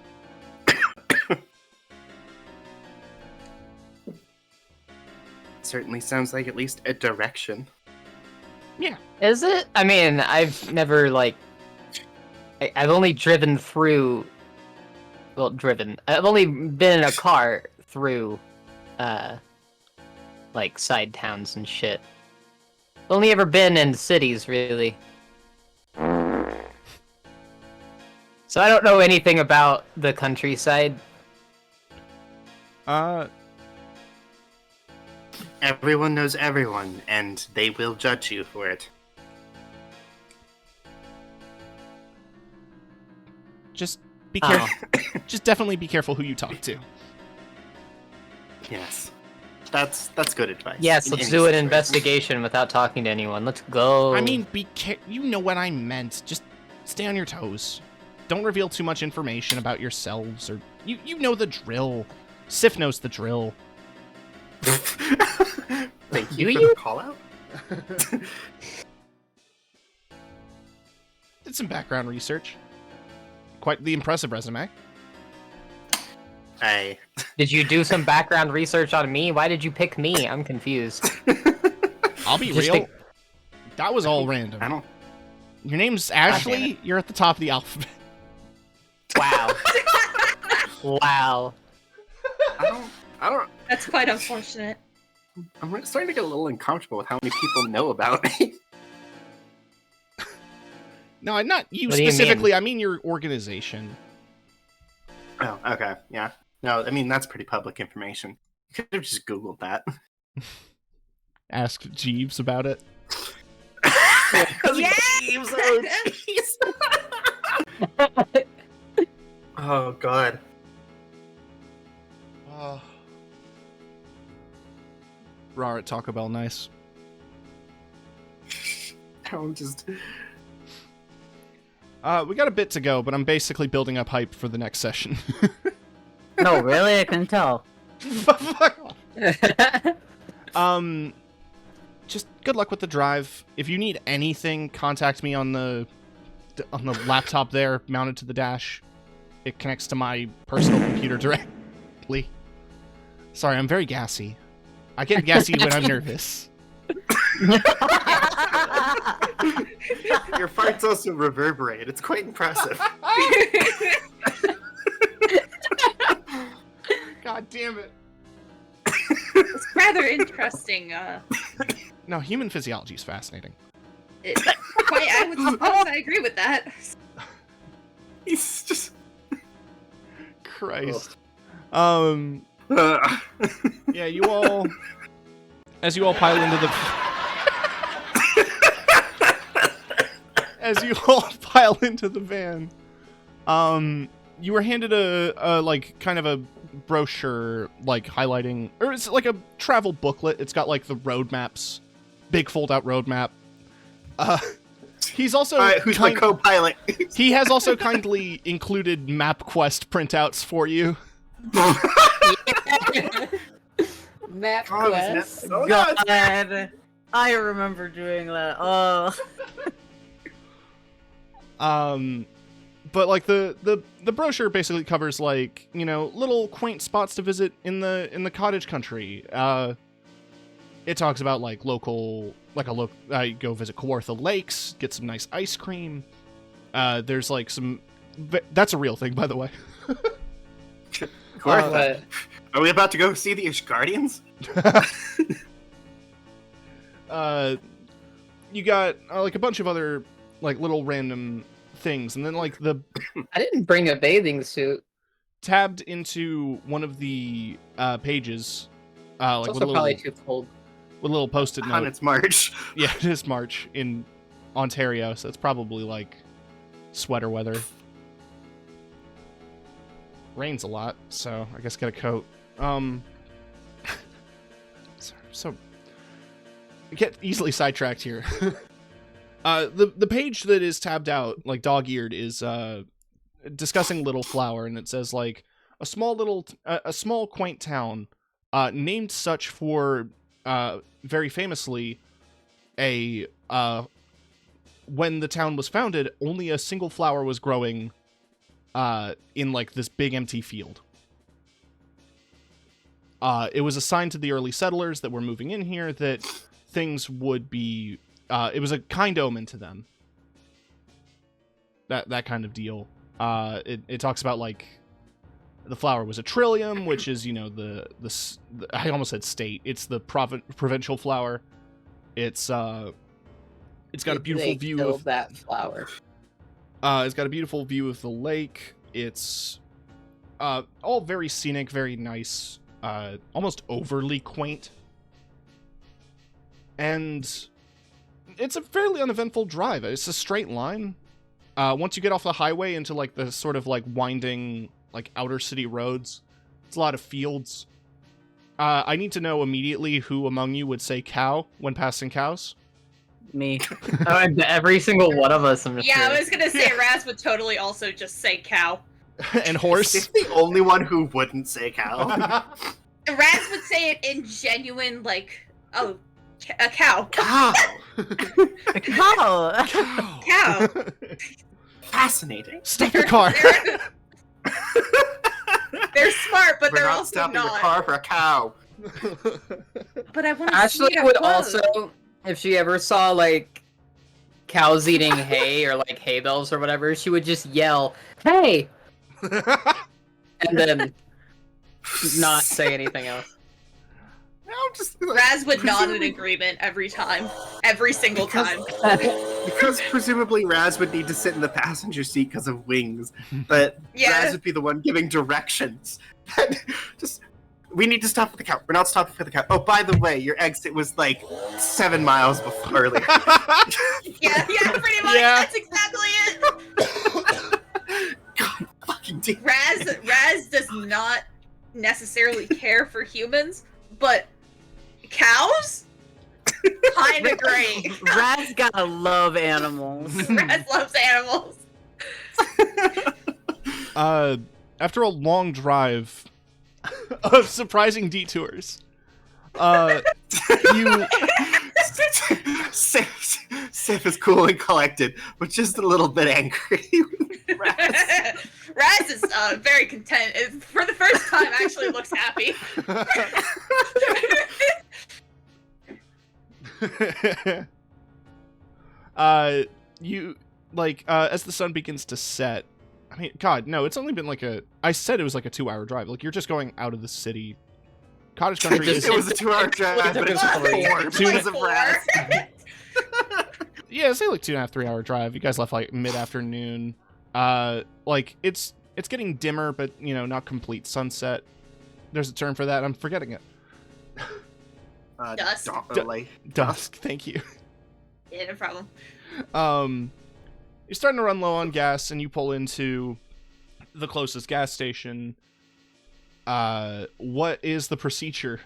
Certainly sounds like at least a direction. Yeah. Is it? I mean, I've never, like... I've only driven through... Well, driven. I've only been in a car through, like, side towns and shit. Only ever been in cities, really. So I don't know anything about the countryside. Everyone knows everyone, and they will judge you for it. Just be careful. Just definitely be careful who you talk to. Yes. That's good advice. Yes, in let's any do an situation. investigation without talking to anyone. Let's go. I mean, you know what I meant. Just stay on your toes. Don't reveal too much information about yourselves, or you know the drill. Sif knows the drill. Thank you Do for you? the call out. Did some background research. Quite the impressive resume. Did you do some background research on me? Why did you pick me? I'm confused. I'll be Just real. That was all random. I don't. Your name's Ashley. You're at the top of the alphabet. Wow. Wow. I don't. That's quite unfortunate. I'm starting to get a little uncomfortable with how many people know about me. No, I'm not you What do you specifically. I mean your organization. Oh, okay, yeah. No, I mean that's pretty public information. You could have just Googled that. Ask Jeeves about it. Jeeves, oh jeez. Oh god. Raw at Taco Bell, nice. I'm just. We got a bit to go, but I'm basically building up hype for the next session. No, really? I couldn't tell. Fuck off. Just good luck with the drive. If you need anything, contact me on the laptop there, mounted to the dash. It connects to my personal computer directly. Sorry, I'm very gassy. I get gassy when I'm nervous. Your farts also reverberate. It's quite impressive. God damn it. It's rather interesting. No, human physiology is fascinating. I would suppose I agree with that. He's just. Christ. Yeah, you all. As you all pile into the. As you all pile into the van, you were handed a like kind of a brochure, like highlighting, or it's like a travel booklet. It's got like the road maps, big fold-out road map. He's also Who's my co-pilot? he has also kindly included MapQuest printouts for you. Map God, isn't it so nuts? God, I remember doing that. Oh. But like the brochure basically covers like, you know, little quaint spots to visit in the cottage country. It talks about like local, like go visit Kawartha Lakes, get some nice ice cream. There's like that's a real thing, by the way. Kawartha. Are we about to go see the Ishgardians? You got like a bunch of other like little random things, and then like I didn't bring a bathing suit. tabbed into one of the pages, It's like also with a little probably too cold. with a little post-it On note. its march. Yeah, it is March in Ontario, so it's probably like sweater weather. Rains a lot, so I guess get a coat. So get easily sidetracked here. The page that is tabbed out, like dog-eared, is discussing Little Flower, and it says like a small quaint town, named such for very famously when the town was founded, only a single flower was growing in like this big empty field. It was assigned to the early settlers that were moving in here that things would be it was a kind omen to them. That kind of deal. It talks about like the flower was a trillium, which is, you know, the I almost said state. It's the provincial flower. It's got a beautiful view of that flower. It's got a beautiful view of the lake. It's all very scenic, very nice, almost overly quaint. And it's a fairly uneventful drive. It's a straight line. Once you get off the highway into like the sort of like winding like outer city roads, it's a lot of fields. I need to know immediately who among you would say cow when passing cows. Me. Every single one of us, I'm Yeah, sure. I was gonna say Raz would totally also just say cow. And horse. Is the only one who wouldn't say cow? Raz would say it in genuine, like, oh, a cow. Cow! Oh. Cow. Fascinating. Stop the car. They're smart, but We're they're not also stopping not. the car for a cow. But I want to Ashley see their would clothes. also, if she ever saw like cows eating hay or like hay bales or whatever, she would just yell, "Hey!" and then not say anything else. I'm just like, Raz would nod in presumably- agreement every time. Every single time. Because presumably Raz would need to sit in the passenger seat because of wings, but Yeah. Raz would be the one giving directions. Just, we need to stop at the cow. We're not stopping for the cow. Oh, by the way, your exit was like 7 miles before earlier. Yeah, pretty much. Yeah. That's exactly it. God fucking damn. Raz does not necessarily care for humans, but cows? Kinda great. Raz gotta love animals. Raz loves animals. After a long drive of surprising detours, you Sif is cool and collected, but just a little bit angry. Raz is very content. For the first time, actually looks happy. you like as the sun begins to set. I mean, God, no, it's only been like I said it was like a 2-hour drive. Like you're just going out of the city. Cottage country is. It was a 2-hour drive, but it's 4 because of Raz. Yeah, say like 2.5, 3-hour drive. You guys left like mid-afternoon. Like it's getting dimmer, but you know, not complete sunset. There's a term for that. I'm forgetting it. Dusk. Dusk. Thank you. Yeah, no problem. You're starting to run low on gas, and you pull into the closest gas station. What is the procedure?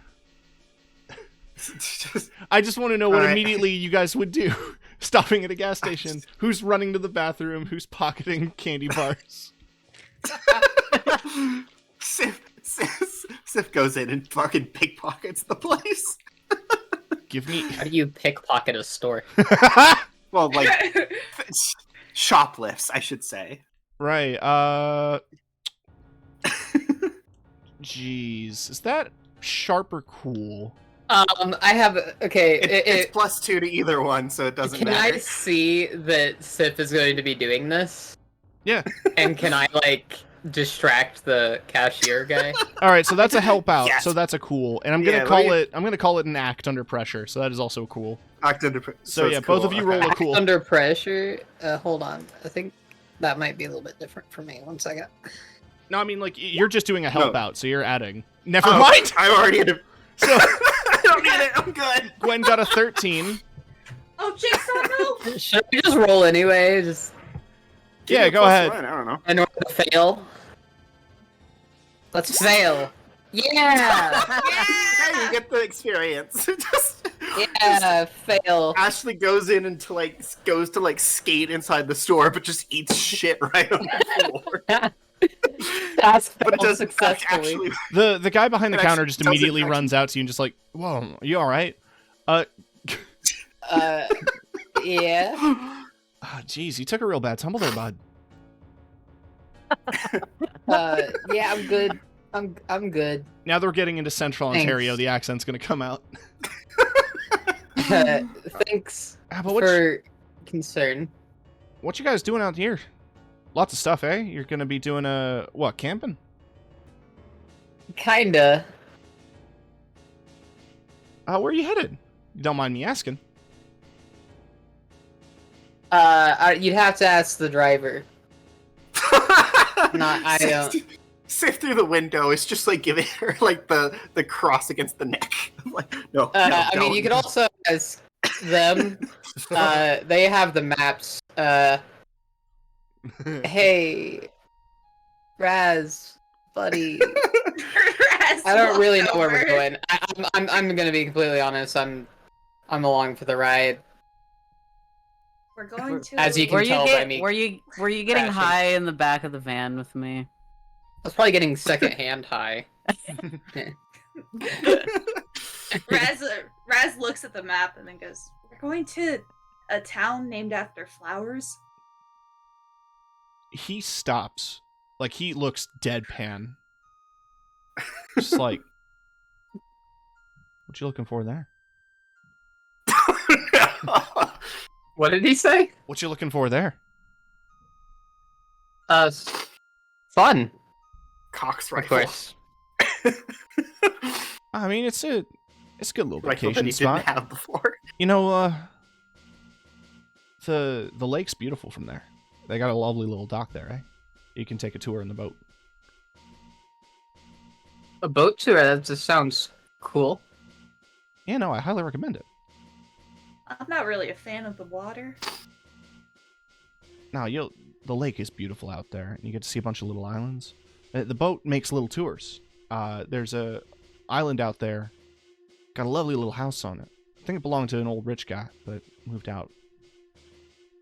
I just want to know what All right. immediately you guys would do. Stopping at a gas station. Who's running to the bathroom? Who's pocketing candy bars? Sif goes in and fucking pickpockets the place. Give me. How do you pickpocket a store? Well, like shoplifts, I should say. Right. Jeez, is that sharp or cool? I have okay. It's +2 to either one, so it doesn't Can matter. I see that Sif is going to be doing this? Yeah. And can I like distract the cashier guy? All right, so that's a help out. Yes. So that's a cool, and I'm gonna Yeah, call let me- it. I'm gonna call it an act under pressure. So that is so cool. Act under So yeah, it's both cool. of you Okay. roll a Act cool. under pressure. Hold on. I think that might be a little bit different for me. 1 second. No, I mean like you're just doing a help No. out, so you're adding. Never Oh, mind. I'm already in a... So I don't need it. I'm good. Gwen got a 13. Oh, Jigsaw, no! Should we just roll anyway? Just Give Yeah, me a go ahead. +1, I don't know. in order to fail. Let's fail. Yeah. Hey, you get the experience. Yeah. Fail. Ashley goes in and goes to skate inside the store, but just eats shit right on the floor. Task But it failed doesn't successfully. actually. The guy behind the It counter actually just doesn't immediately actually- runs out to you and just like, whoa, are you all right? Yeah. Ah, jeez, you took a real bad tumble there, bud. Yeah, I'm good. I'm good. Now that we're getting into Central Thanks. Ontario, the accent's gonna come out. Thanks But for concern. what you guys doing out here? Lots of stuff, eh? You're gonna be doing what, camping? Kinda. Where are you headed? You don't mind me asking. You'd have to ask the driver. Not I don't. Sift through the window. It's just giving her the cross against the neck. I'm like, no. I mean, don't. you could also ask them. They have the maps. Hey, Raz, buddy. Raz I don't really know walks where we're over. going. I'm gonna be completely honest. I'm along for the ride. We're going to. As you can tell by me were you getting crashing. high in the back of the van with me? I was probably getting secondhand high. Raz looks at the map and then goes, "We're going to a town named after flowers." He stops. Like, he looks deadpan. Just like, what you looking for there? What did he say? What you looking for there? Fun. Cox Of rifle. course. I mean, it's a good little Rifle that vacation he spot. didn't have before. You know, the lake's beautiful from there. They got a lovely little dock there, eh? You can take a tour in the boat. A boat tour? That just sounds cool. Yeah, no, I highly recommend it. I'm not really a fan of the water. Now, the lake is beautiful out there, and you get to see a bunch of little islands. The boat makes little tours. There's a island out there, got a lovely little house on it. I think it belonged to an old rich guy, but moved out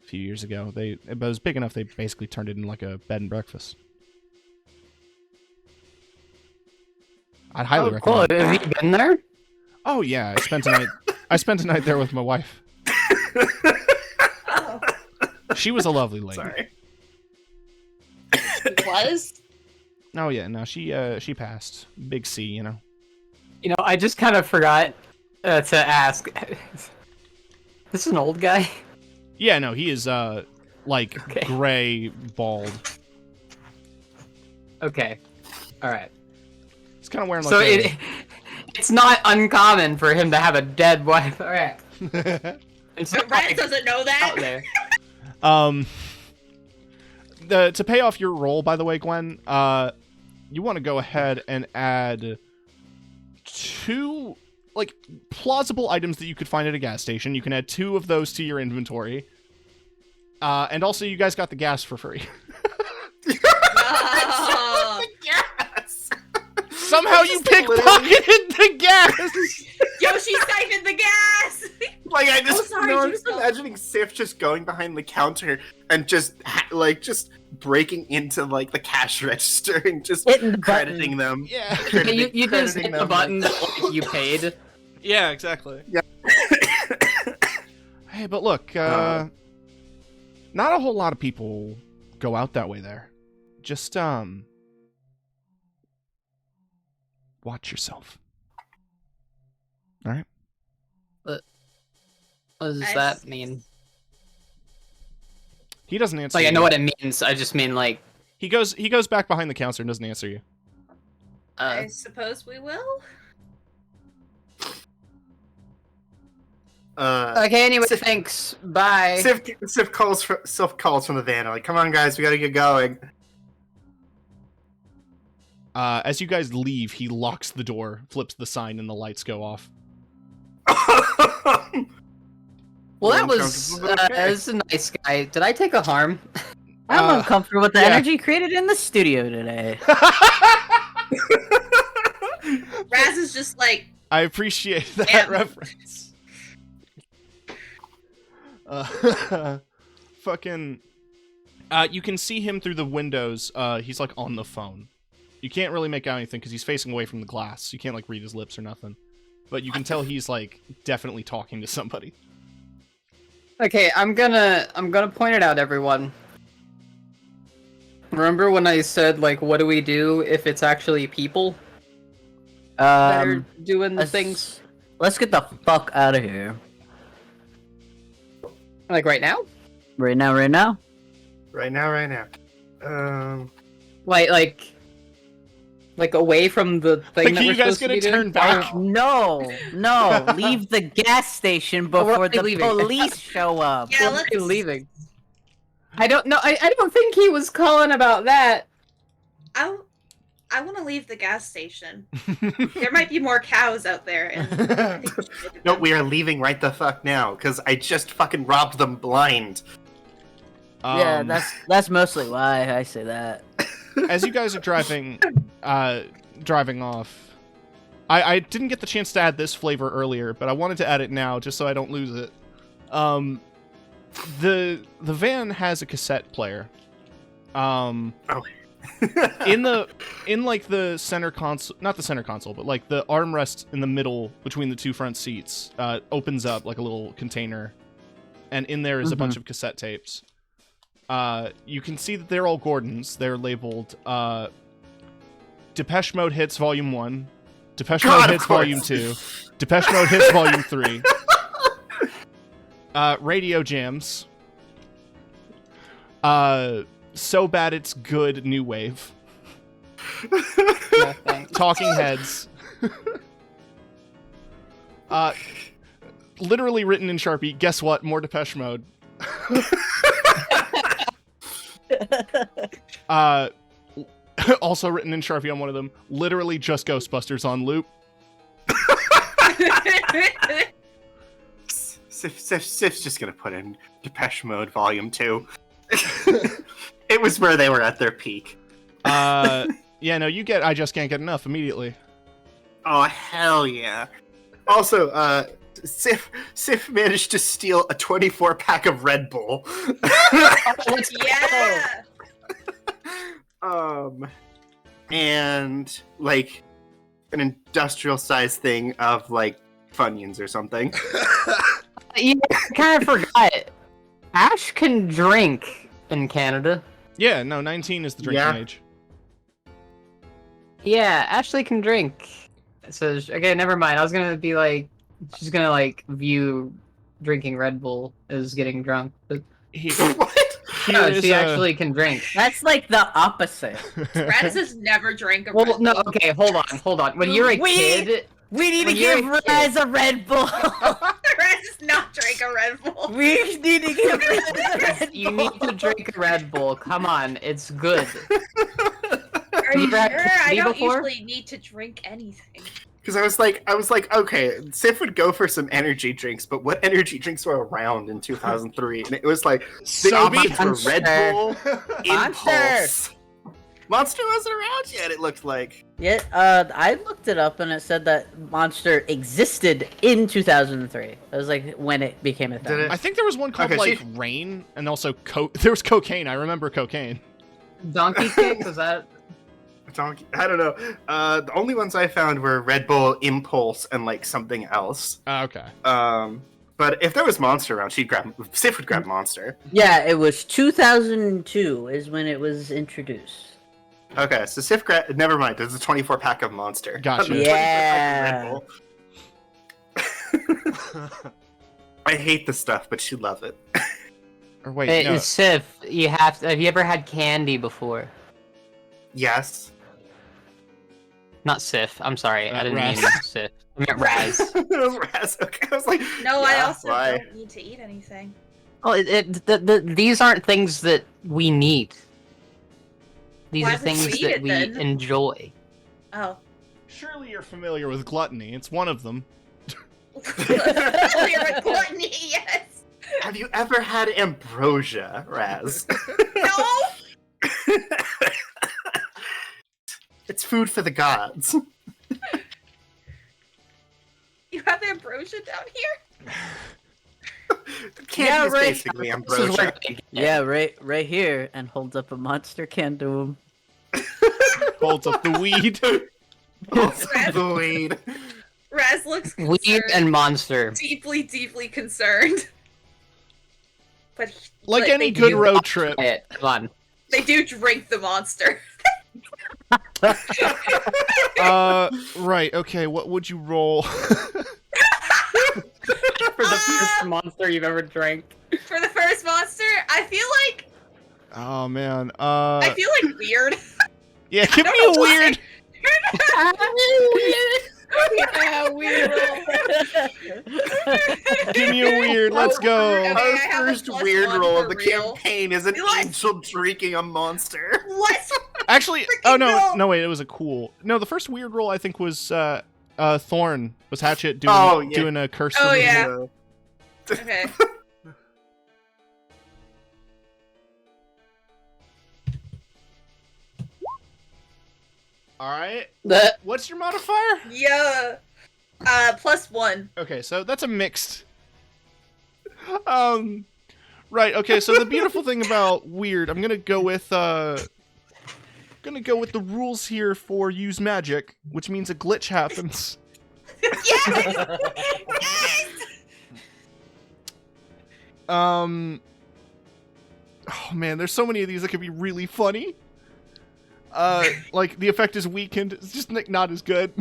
a few years ago. But it was big enough they basically turned it into like a bed and breakfast. I'd highly recommend it. Have you been there? Oh yeah, I spent a night there with my wife. Oh, She was a lovely lady. Sorry. it was? Oh yeah, no, she passed. Big C, you know. You know, I just kind of forgot to ask. This is an old guy? Yeah, no, he is like Okay. gray, bald. Okay. Alright. He's kind of wearing like So it's not uncommon for him to have a dead wife. Alright. It's not Raz like doesn't know that. out there. To pay off your roll, by the way, Gwen, you want to go ahead and add 2 like plausible items that you could find at a gas station. You can add 2 of those to your inventory. And also you guys got the gas for free. Oh. Yes. Somehow you pickpocketed the gas. Yoshi siphoned the gas. Like I just, sorry, I'm Juice. just imagining Sif just going behind the counter and just just breaking into like the cash register and just Hitting the crediting them. Yeah. You just crediting hit the them, button that like, you paid. Yeah, exactly. Yeah. Hey, but look, not a whole lot of people go out that way there. Just watch yourself. All right. What does I that s- mean? He doesn't answer. Like, I you. know what it means. I just mean, like, He goes back behind the counter and doesn't answer you. I suppose we will. okay, anyway, Sif- thanks. Bye. Sif calls from the van. Like, come on, guys, we gotta get going. As you guys leave, he locks the door, flips the sign, and the lights go off. Well, that We're was, uncomfortable, but okay. that was a nice guy. Did I take a harm? I'm uncomfortable with the yeah. energy created in the studio today. Raz is just like, I appreciate that Yeah. reference. Fucking. You can see him through the windows. He's like on the phone. You can't really make out anything because he's facing away from the glass. You can't like read his lips or nothing. But you can tell he's like definitely talking to somebody. Okay, I'm gonna point it out, everyone. Remember when I said, like, what do we do if it's actually people that are doing the let's- things? Let's get the fuck out of here. Like, right now? Right now, right now? Right now. Like away from the thing Like, that you we're guys supposed to gonna be doing? turn back? No, leave the gas station before already the leaving. police show up. yeah, We're let's already leaving. I don't know. I don't think he was calling about that. I want to leave the gas station. There might be more cows out there. And I think we should visit No, them. we are leaving right the fuck now because I just fucking robbed them blind. Yeah, that's mostly why I say that. As you guys are driving off, I didn't get the chance to add this flavor earlier, but I wanted to add it now just so I don't lose it. The van has a cassette player. In like the center console, not the center console, but like the armrest in the middle between the two front seats, opens up like a little container, and in there is a bunch of cassette tapes. You can see that they're all Gordon's. They're labeled Depeche Mode Hits Volume 1, Depeche Mode Hits Volume 2, Depeche Mode Hits Volume 3, Radio Jams, So Bad It's Good New Wave, No, thanks. Talking Heads, literally written in Sharpie, guess what, more Depeche Mode. Also written in Sharpie on one of them, literally just Ghostbusters on loop. Sif's just gonna put in Depeche Mode Volume 2. It was where they were at their peak. Yeah, no, you get I Just Can't Get Enough immediately. Oh, hell yeah. Also, Sif managed to steal a 24-pack of Red Bull. Yeah. And, like, an industrial-sized thing of, like, Funyuns or something. You kind of forgot. Ash can drink in Canada. Yeah, no, 19 is the drinking age. Yeah, Ashley can drink. So, okay, never mind. I was gonna be like, she's gonna, like, view drinking Red Bull as getting drunk. But What? no, she actually can drink. That's like the opposite. Raz has never drank a Well, Red no, Bull. okay, hold on. When you're a kid... We need to When you're give a kid- Raz a Red Bull. Raz does not drink a Red Bull. We need to give Raz a Red Bull. You need to drink a Red Bull. Come on, it's good. Are you ever had sure? I candy don't before? usually need to drink anything. Because I was like, okay, Sif would go for some energy drinks, but what energy drinks were around in 2003? And it was like, the Sobe? options were Red Bull, Monster. Impulse. Monster wasn't around yet, it looked like. Yeah, I looked it up and it said that Monster existed in 2003. It was like when it became a thing. Did it? I think there was one called Okay, Rain, and also there was cocaine. I remember cocaine. Donkey Kick, was that... I don't know. The only ones I found were Red Bull, Impulse, and like something else. Okay. But if there was Monster around, Sif would grab Monster. Yeah, it was 2002 is when it was introduced. Okay, so Sif never mind. There's a 24-pack of Monster. Gotcha. Yeah. I hate the stuff, but she loves it. Or wait, Hey, no. Sif, have you ever had candy before? Yes. Not Sif, I'm sorry, I didn't Raz. mean Sif. I meant Raz. It was Raz. Okay, I was like, No, I yeah, also why? don't need to eat anything. Well, these aren't things that we need. These Why are would you things eat that it, we then? enjoy. Oh. Surely you're familiar with gluttony. It's one of them. Familiar with gluttony, yes. Have you ever had ambrosia, Raz? No. It's food for the gods. You have ambrosia down here? Candy is right. basically ambrosia. Yeah, right here, and holds up a monster can to him. Holds up the weed. The weed. Raz looks concerned. Weed and monster. Deeply, deeply concerned. But Like but any they good do- road trip. Come on. They do drink the monster. Right, okay, what would you roll? For the first monster you've ever drank. For the first monster, I feel like I feel like weird. Yeah, give me know a why. weird. Yeah, weird. Give me a weird. Let's go. Okay, I Our have a first plus weird one roll for of the real. campaign is an What? angel drinking a monster. Let's Actually, Freaking no. no, wait, it was a cool. No, the first weird roll I think was Thorn was Hatchet doing Oh, yeah. doing a curse. Oh, removal. yeah. Okay. right. That What's your modifier? Yeah. +1. Okay, so that's a mixed. Right. Okay, so the beautiful thing about weird, I'm gonna go with the rules here for use magic, which means a glitch happens. Yes! Yes! Oh man, there's so many of these that could be really funny. Like the effect is weakened. It's just not as good.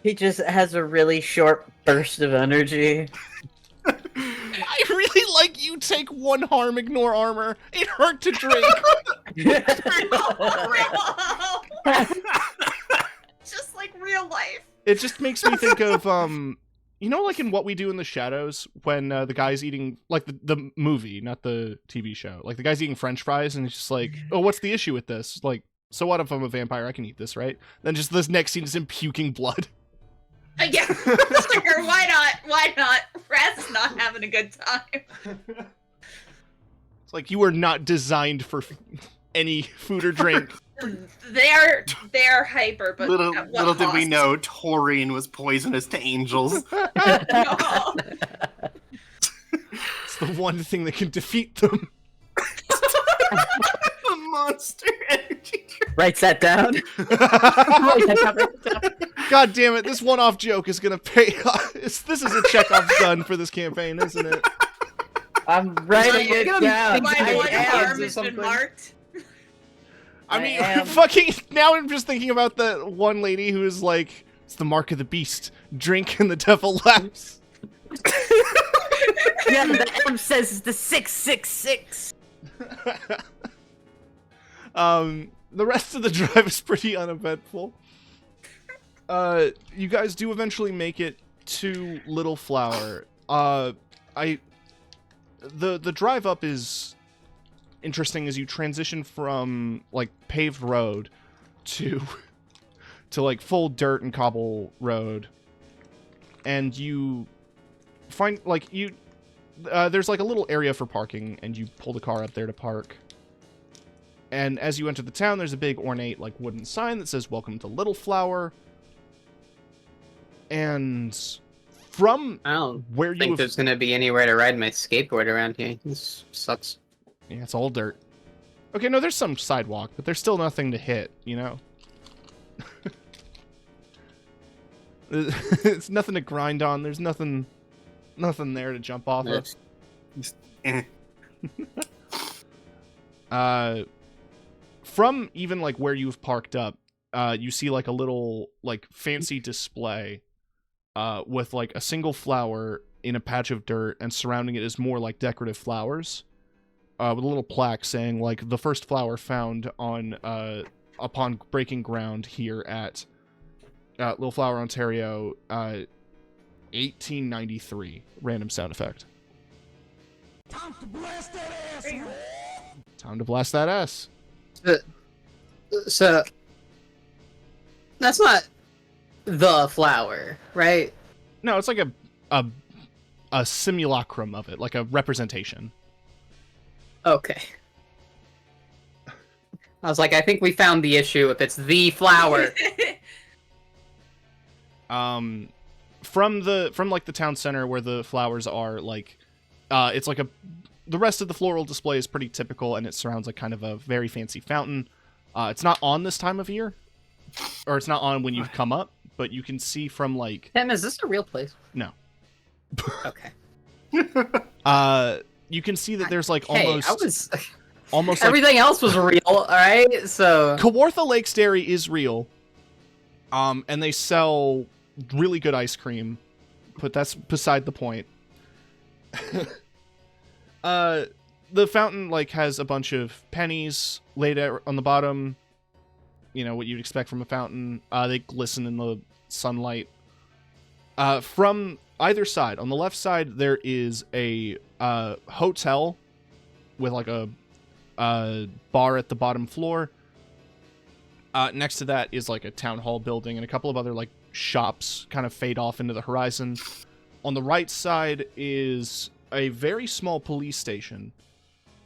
He just has a really short burst of energy. I really like you take 1 harm, ignore armor. It hurt to drink. Just like real life. It just makes me think of you know, like in What We Do in the Shadows, when the guy's eating, like the movie, not the TV show. Like the guy's eating French fries, and he's just like, "Oh, what's the issue with this? Like, so what if I'm a vampire? I can eat this, right?" Then just this next scene is him puking blood. Yeah, sure, why not? Why not? Raz is not having a good time. It's like you are not designed for any food or drink. They're hyper, but Little at what did we cost? know taurine was poisonous to angels. No. It's the one thing that can defeat them. The monster energy. Writes that down. God damn it, this one-off joke is gonna pay off. This is a Chekhov's gun for this campaign, isn't it? I'm writing it down. My I one am. arm has been marked. I mean, am. fucking, now I'm just thinking about the one lady who is like, it's the mark of the beast. Drink and the devil laughs. Yeah, the M says the 666. The rest of the drive is pretty uneventful. You guys do eventually make it to Little Flower. The drive up is interesting as you transition from like paved road to like full dirt and cobble road, and you find like there's like a little area for parking, and you pull the car up there to park. And as you enter the town, there's a big ornate like wooden sign that says "Welcome to Little Flower." And from I don't where you think have, there's gonna be anywhere to ride my skateboard around here. This sucks. yeah, it's all dirt. Okay, no, there's some sidewalk, but there's still nothing to hit, you know? It's nothing to grind on. There's nothing there to jump off of. Just, eh. From even like where you've parked up, you see like a little like fancy display with like a single flower in a patch of dirt, and surrounding it is more like decorative flowers with a little plaque saying like the first flower found on upon breaking ground here at Little Flower, Ontario, 1893. Random sound effect. Time to blast that ass. Time to blast that ass. So that's not the flower, right? No, it's like a simulacrum of it, like a representation. Okay. I was like, I think we found the issue if it's the flower. From like the town center where the flowers are, like it's like the rest of the floral display is pretty typical, and it surrounds like kind of a very fancy fountain. It's not on this time of year, or it's not on when you've come up, but you can see from like Tim, is this a real place? No. Okay. You can see that there's like Hey, I was almost like everything else was real, alright? So Kawartha Lakes Dairy is real. And they sell really good ice cream, but that's beside the point. The fountain like has a bunch of pennies laid out on the bottom. You know what you'd expect from a fountain. They glisten in the sunlight. From either side, on the left side there is a hotel with like a bar at the bottom floor. Next to that is like a town hall building and a couple of other like shops kind of fade off into the horizon. On the right side is a very small police station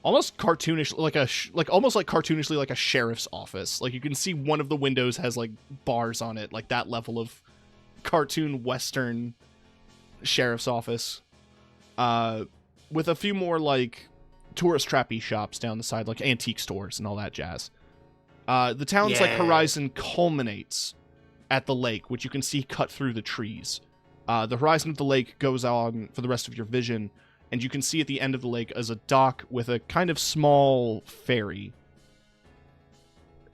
almost cartoonish, almost like cartoonishly like a sheriff's office. Like you can see one of the windows has like bars on it, like that level of cartoon Western sheriff's office. With a few more like tourist trappy shops down the side, like antique stores and all that jazz. The town's like horizon culminates at the lake, which you can see cut through the trees. The horizon of the lake goes on for the rest of your vision, and you can see at the end of the lake as a dock with a kind of small ferry.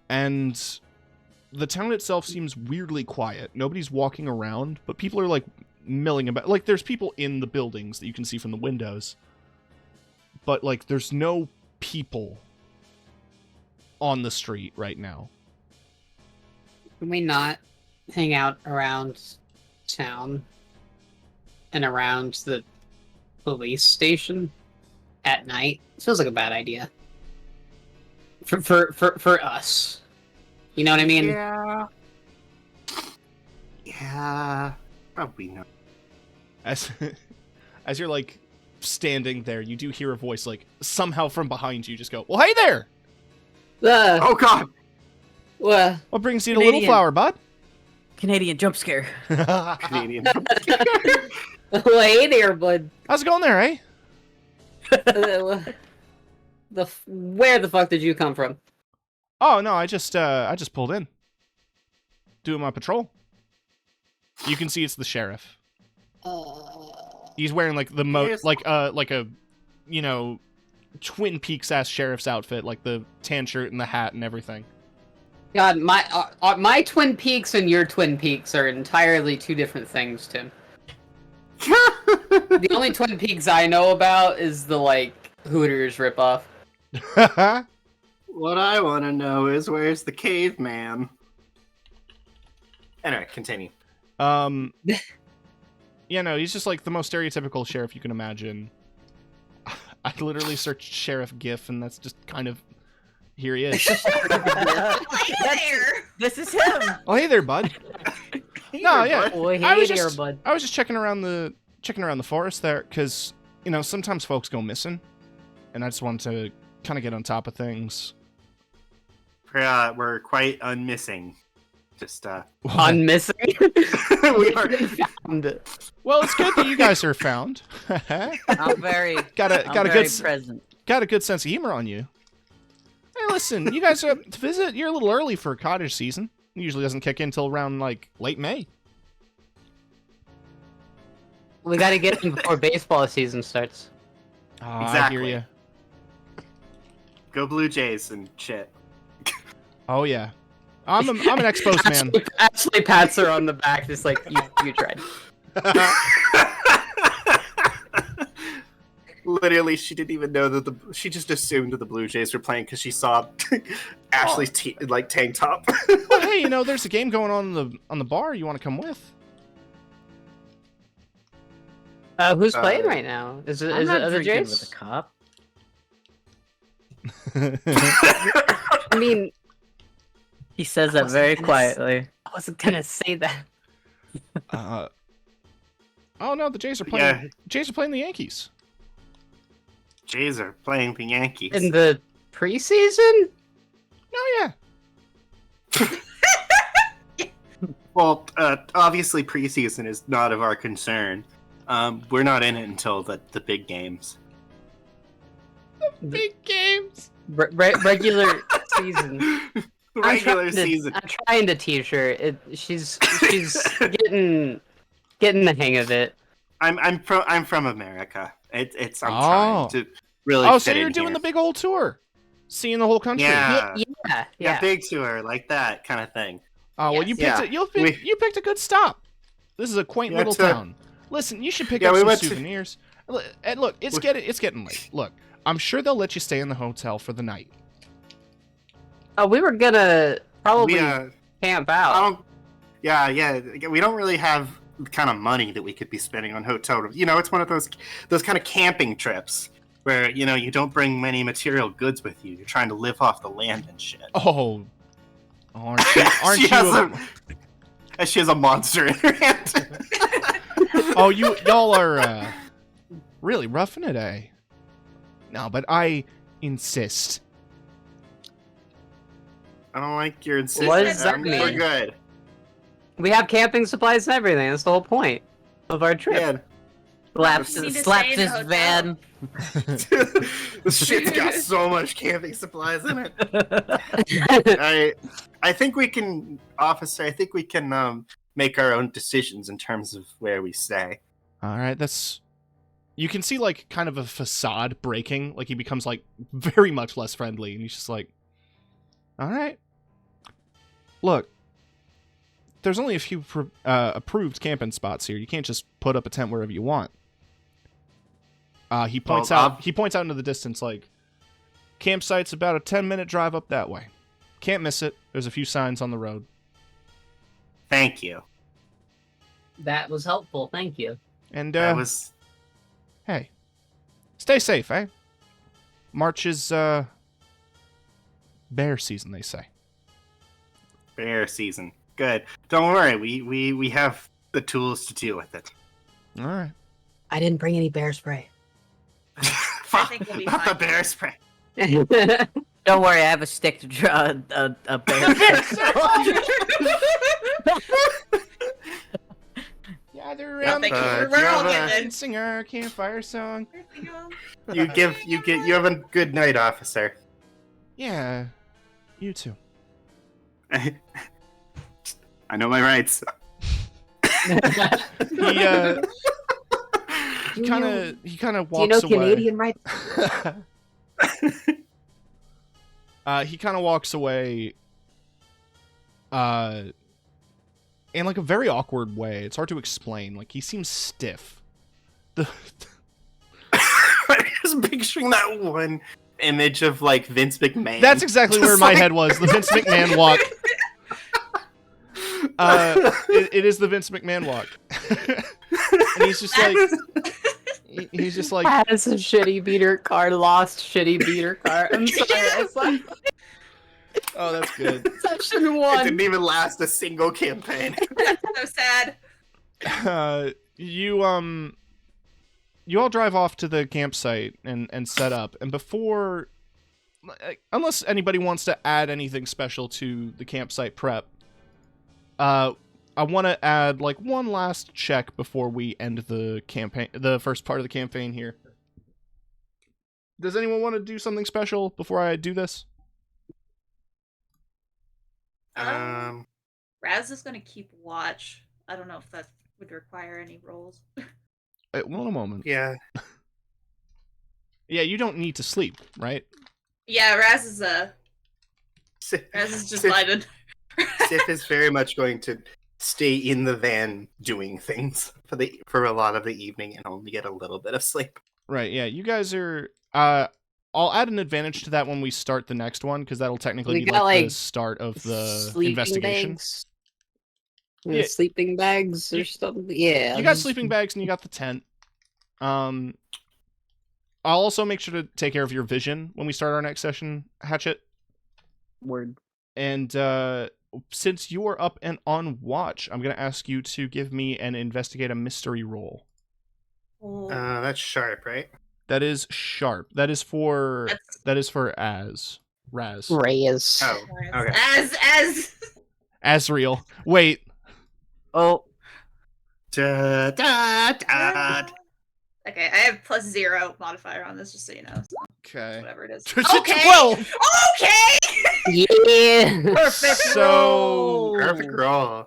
And the town itself seems weirdly quiet. Nobody's walking around, but people are like milling about. Like there's people in the buildings that you can see from the windows, but like there's no people on the street right now. Can we not hang out around town and around the police station at night? It feels like a bad idea. For us. You know what I mean? Yeah, probably not. As you're like standing there, you do hear a voice like somehow from behind you just go, "Well, hey there! Oh God! What brings you to Little Flower, bud?" Canadian jump scare. Canadian. Well, hey there, bud. How's it going there, eh? Where the fuck did you come from? Oh no, I just pulled in, doing my patrol. You can see it's the sheriff. He's wearing like the like a, you know, Twin Peaks ass sheriff's outfit, like the tan shirt and the hat and everything. God, my Twin Peaks and your Twin Peaks are entirely two different things, Tim. The only Twin Peaks I know about is the like Hooters ripoff. What I want to know is where's the caveman? Anyway, continue. Yeah, no, he's just like the most stereotypical sheriff you can imagine. I literally searched sheriff GIF, and that's just kind of here he is. This is him. Oh, hey there, bud. No, yeah. Boy, I was there, bud. I was just checking around the forest there, because you know sometimes folks go missing, and I just wanted to kind of get on top of things. We're quite unmissing. Just Unmissing. we are found. Well, it's good that you guys are found. I'm very got a very good present. got a good sense of humor on you. Hey, listen, you guys are to visit. You're a little early for cottage season. It usually doesn't kick in until around like late May. We gotta get in before baseball season starts. I Exactly. hear you. Go Blue Jays and shit. Oh yeah, I'm an Expos man. Actually pats her on the back, just like you tried. Literally, she didn't even know that she just assumed that the Blue Jays were playing because she saw Ashley's tank top. Well, hey, you know, there's a game going on the bar. You want to come with? Who's playing right now? Is it I'm not the drinking Jays? with a cop. I mean, He says that very quietly. I wasn't gonna say that. Oh no, the Jays are playing. Yeah. Jays are playing the Yankees. Jays are playing the Yankees. In the preseason? Oh yeah. Well, obviously preseason is not of our concern. We're not in it until the big games. Big games. Regular season. Regular season. I'm trying to teach her. She's getting the hang of it. I'm from America. I'm trying to really. Oh, so fit you're in doing here. the big old tour, seeing the whole country. Yeah. Yeah. Big tour like that kind of thing. Oh well, you Yes. picked Yeah. you picked a good stop. This is a quaint Yeah, little it's a- town. Listen, you should pick Yeah, up we some went to- souvenirs. And look, it's getting late. Look, I'm sure they'll let you stay in the hotel for the night. Oh, we were gonna probably We camp I out. don't. Yeah. We don't really have the kind of money that we could be spending on hotel rooms. You know, it's one of those kind of camping trips where you don't bring many material goods with you. You're trying to live off the land and shit. Oh, aren't you? Aren't she you? she has a monster in her hand. Oh, y'all are really roughing it, eh? No, but I insist? I don't like your insistence. What does that We're mean? good. We have camping supplies and everything. That's the whole point of our trip. Yeah. Slaps, You need to slaps stay in his the van. This shit's got so much camping supplies in it. I think we can, officer. I think we can make our own decisions in terms of where we stay. All right, that's. You can see like kind of a facade breaking. Like he becomes like very much less friendly, and he's just like, "All right, look, there's only a few approved camping spots here. You can't just put up a tent wherever you want." He points out into the distance, like, campsite's about a 10-minute drive up that way. Can't miss it. There's a few signs on the road. Thank you. That was helpful. Thank you. And That was hey, stay safe, eh? March is bear season, they say. bear season. Good. Don't worry. We have the tools to deal with it. All right. I didn't bring any bear spray. I think we'll be Not fine. the bear spray. Don't worry, I have a stick to draw a bear. Gather around the Yep, we're all Java. getting and sing our campfire song. You have a good night, officer. Yeah, you too. I know my rights. He kind of Do you walks know away. Canadian right? He kind of walks away in like a very awkward way. It's hard to explain. Like he seems stiff. I'm just picturing that one image of like Vince McMahon. That's exactly where Just my like- head was. The Vince McMahon walk. It is the Vince McMahon walk. And he's just like Has a shitty beater car, lost shitty beater car. I'm sorry. It's like oh, that's good. section It 1. didn't even last a single campaign. So sad. You all drive off to the campsite and set up, and before, unless anybody wants to add anything special to the campsite prep, I want to add like one last check before we end the campaign, the first part of the campaign here. Does anyone want to do something special before I do this? Raz is gonna keep watch. I don't know if that would require any rolls. Well, in a moment. Yeah. Yeah, you don't need to sleep, right? Yeah, Raz is Sif just vibing. is very much going to stay in the van doing things for a lot of the evening and only get a little bit of sleep. Right, yeah. You guys are I'll add an advantage to that when we start the next one, because that'll technically We be got, like the like, start of the Sleeping investigation. bags? Yeah. Sleeping bags or something? Yeah. You got sleeping bags and you got the tent. I'll also make sure to take care of your vision when we start our next session, Hatchet. Word. And since you are up and on watch, I'm going to ask you to give me an investigate a mystery roll. That's sharp, right? That is sharp. That is for Raz. Reyes. Oh, okay. As Azriel. Wait. Oh, Da, da, da. Okay, I have +0 modifier on this, just so you know. So Okay. whatever it is. 12. Okay. Yeah. Perfect. So Perfect roll.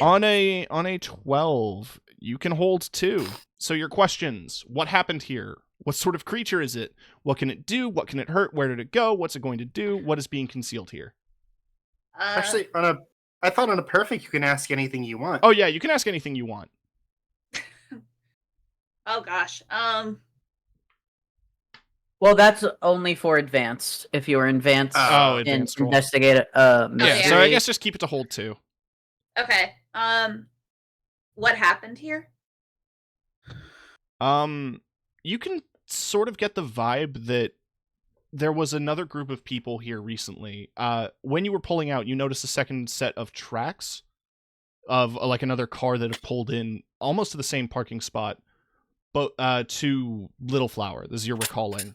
on a 12, you can hold 2. So your questions: what happened here? What sort of creature is it? What can it do? What can it hurt? Where did it go? What's it going to do? What is being concealed here? Actually, I thought on a perfect you can ask anything you want. Oh yeah, you can ask anything you want. Oh gosh. well, that's only for advanced. If you're advanced Oh, in advanced roll. investigate Yeah, mystery. so I guess just keep it to hold 2. Okay. What happened here? You can sort of get the vibe that there was another group of people here recently. When you were pulling out, you noticed a second set of tracks of like another car that had pulled in almost to the same parking spot, but to Little Flower. This is your recalling.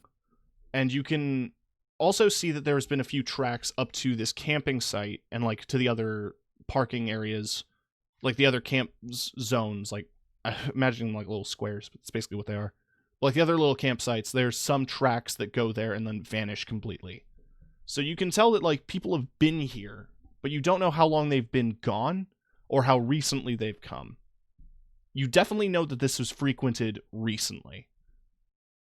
And you can also see that there's been a few tracks up to this camping site and like to the other parking areas, like the other camp zones, like I imagine like little squares, but it's basically what they are. Like the other little campsites, there's some tracks that go there and then vanish completely. So you can tell that like people have been here, but you don't know how long they've been gone or how recently they've come. You definitely know that this was frequented recently,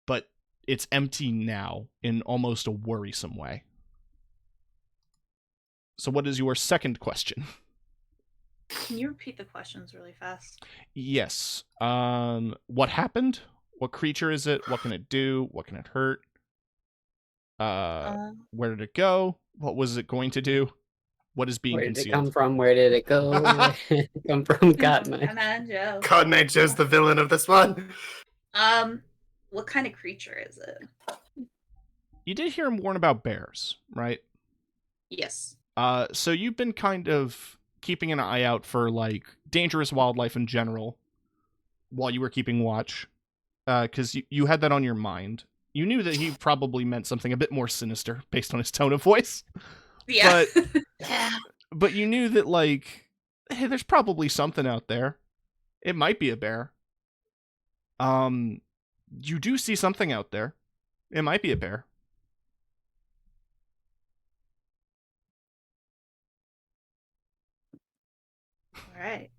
but it's empty now in almost a worrisome way. So what is your second question? Can you repeat the questions really fast? Yes. What happened? What creature is it? What can it do? What can it hurt? Where did it go? What was it going to do? What is being Where did it concealed? come from? Where did it go? Where did it come from? Cotton Eye. Come on, Joe. Cotton Eye Joe's the villain of this one. What kind of creature is it? You did hear him warn about bears, right? Yes. So you've been kind of keeping an eye out for, like, dangerous wildlife in general while you were keeping watch, because you had that on your mind. You knew that he probably meant something a bit more sinister based on his tone of voice. Yeah. But you knew that, like, hey, there's probably something out there. It might be a bear. You do see something out there. It might be a bear. All right.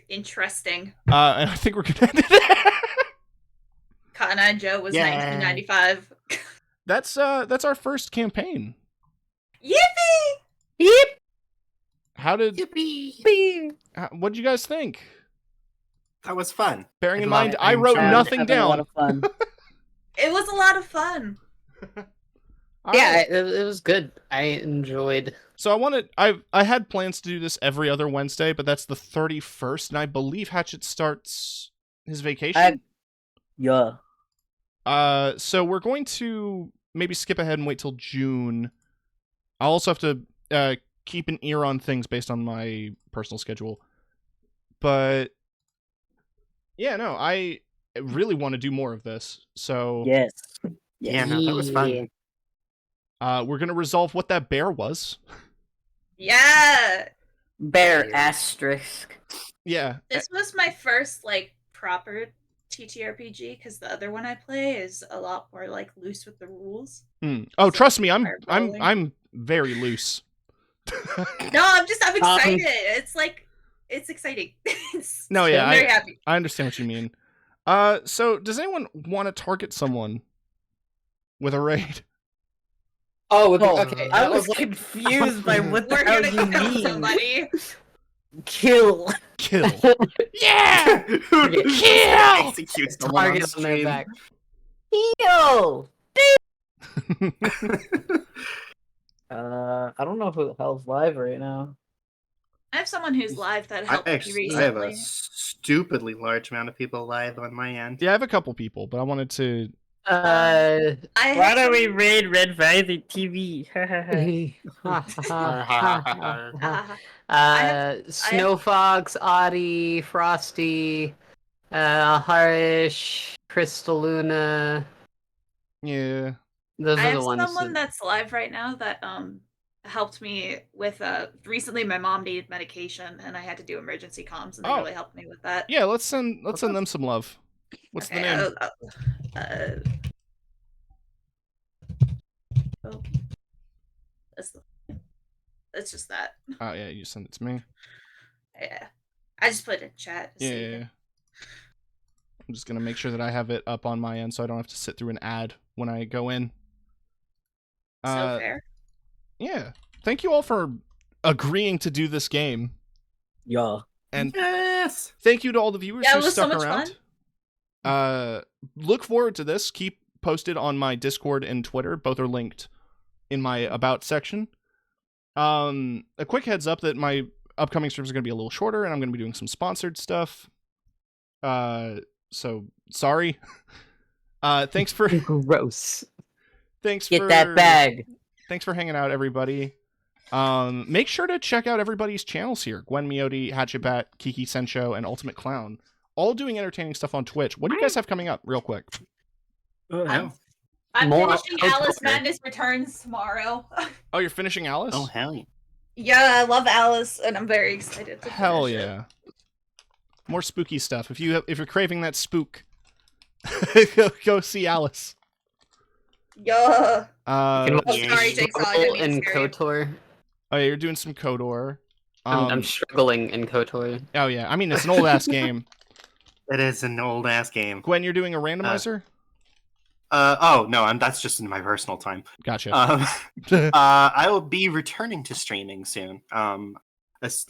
Interesting. And I think we're gonna end it there. Cotton Eye Joe was 1995. That's our first campaign. Yippee! Yep. How did? Yippee! What did you guys think? That was fun. Bearing in I love mind, it. I wrote I'm nothing Having a lot down. of fun. It was a lot of fun. Yeah, it was good. I enjoyed. So I had plans to do this every other Wednesday, but that's the 31st, and I believe Hatchet starts his vacation. Yeah. So we're going to maybe skip ahead and wait till June. I'll also have to keep an ear on things based on my personal schedule. But yeah, no, I really want to do more of this. So Yes. Yeah, no, that was fun. we're gonna resolve what that bear was. Yeah. Bear asterisk. Yeah. This was my first like proper TTRPG because the other one I play is a lot more like loose with the rules. Oh, So trust me, I'm fireballing. very loose. No, I'm excited. It's exciting. No, yeah, I'm very happy. I understand what you mean. So does anyone want to target someone with a raid? Oh, okay. I that was like- confused by what the We're hell gonna you kill mean. somebody. Kill. Kill. Yeah. Kill! Execute someone on Target on their stream. back. Kill. I don't know who the hell's live right now. I have someone who's live that I helped me actually I have recently. a stupidly large amount of people live on my end. Yeah, I have a couple people, but I wanted to. I Why have don't we some- raid Red Valley TV? Snow Fox, Audie, Frosty, Harish, Crystaluna. Yeah. Those I are have the ones. someone that's live right now that helped me with recently my mom needed medication and I had to do emergency comms and they Oh. really helped me with that. Yeah, let's send them some love. What's the name? Oh. It's just that. Oh yeah, you send it to me. Yeah. I just put it in chat. so you Yeah. can- I'm just gonna make sure that I have it up on my end, so I don't have to sit through an ad when I go in. So fair. Yeah. Thank you all for agreeing to do this game, Yeah. and Yes. thank you to all the viewers Yeah, who it was so stuck much around. fun. Look forward to this. Keep posted on my Discord and Twitter. Both are linked in my about section. A quick heads up that my upcoming streams are going to be a little shorter, and I'm going to be doing some sponsored stuff. So sorry. Thanks for Gross. thanks Get for that bag. Thanks for hanging out, everybody. Make sure to check out everybody's channels here: Gwen Miyoti, Hatchetbat, Kiki Sensho, and Ultimate Clown. All doing entertaining stuff on Twitch. What do you guys have coming up, real quick? Oh, hell. I'm More finishing Kotor. Alice Madness Returns tomorrow. Oh, you're finishing Alice? Oh, hell yeah. Yeah, I love Alice, and I'm very excited to Hell finish it. yeah. More spooky stuff. If you're craving that spook, go see Alice. Yeah. Can Uh, watch yeah. Sorry, Jigsaw, I didn't mean to in scare you. KOTOR. oh yeah, you're doing some KOTOR. I'm struggling in KOTOR. Oh yeah, I mean it's an old ass game. It is an old ass game. Gwen, you're doing a randomizer? Oh no, that's just in my personal time. Gotcha. I will be returning to streaming soon.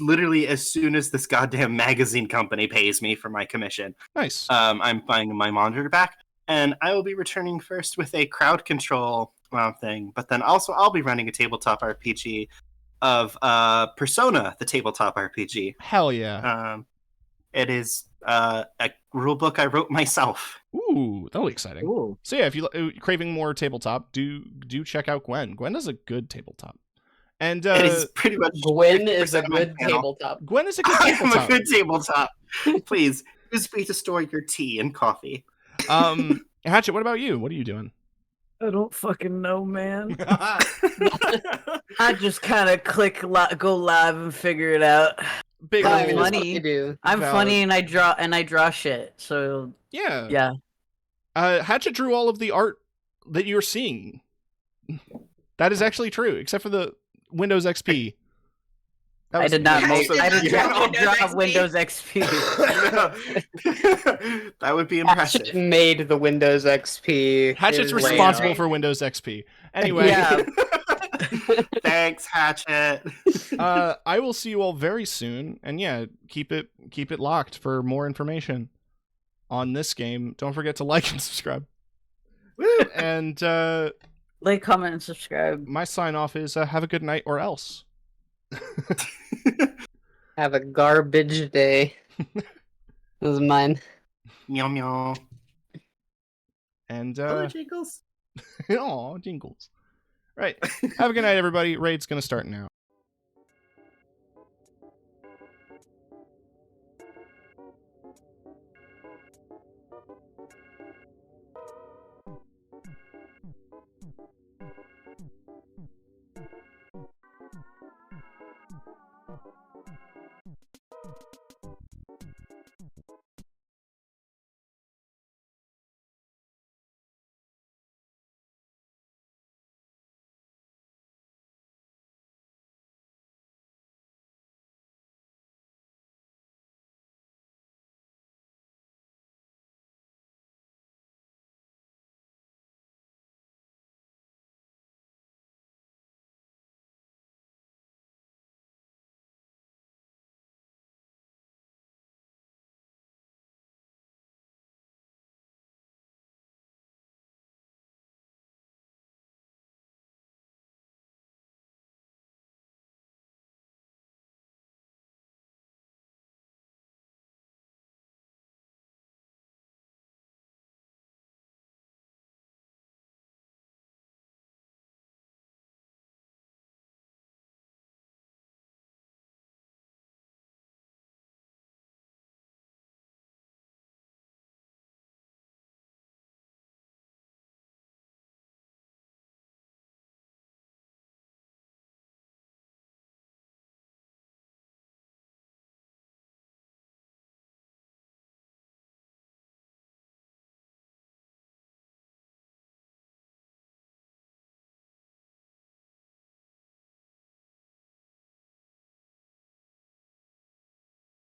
Literally as soon as this goddamn magazine company pays me for my commission. Nice. I'm buying my monitor back, and I will be returning first with a crowd control thing, but then also I'll be running a tabletop RPG of Persona, the tabletop RPG. Hell yeah. It is a rule book I wrote myself. Ooh, that'll be exciting. Ooh. So yeah, if you're craving more tabletop, do check out Gwen. Gwen does a good tabletop. And It is pretty much Gwen is a 50% of my good channel. tabletop. Gwen is a good I'm a tabletop. good tabletop. Please use me to store your tea and coffee. Hatchet, what about you? What are you doing? I don't fucking know, man. I just kind of go live and figure it out. Big I'm old- That's what funny. you do. I'm Valid. funny and I draw shit. So Yeah. yeah. Hatchet drew all of the art that you're seeing. That is actually true, except for the Windows XP. I did not make. Also- I did Yeah. not draw Windows Windows XP. That would be impressive. Hatchet made the Windows XP. Hatchet's His responsible layout. for Windows XP. Anyway, Yeah. Thanks, Hatchet. I will see you all very soon, and yeah, keep it locked for more information on this game. Don't forget to like and subscribe. And Like, comment, and subscribe. my sign off is have a good night or else. Have a garbage day. This is mine. Meow meow. And Hello, Jingles. aw, jingles. Right. Have a good night, everybody. Raid's gonna start now.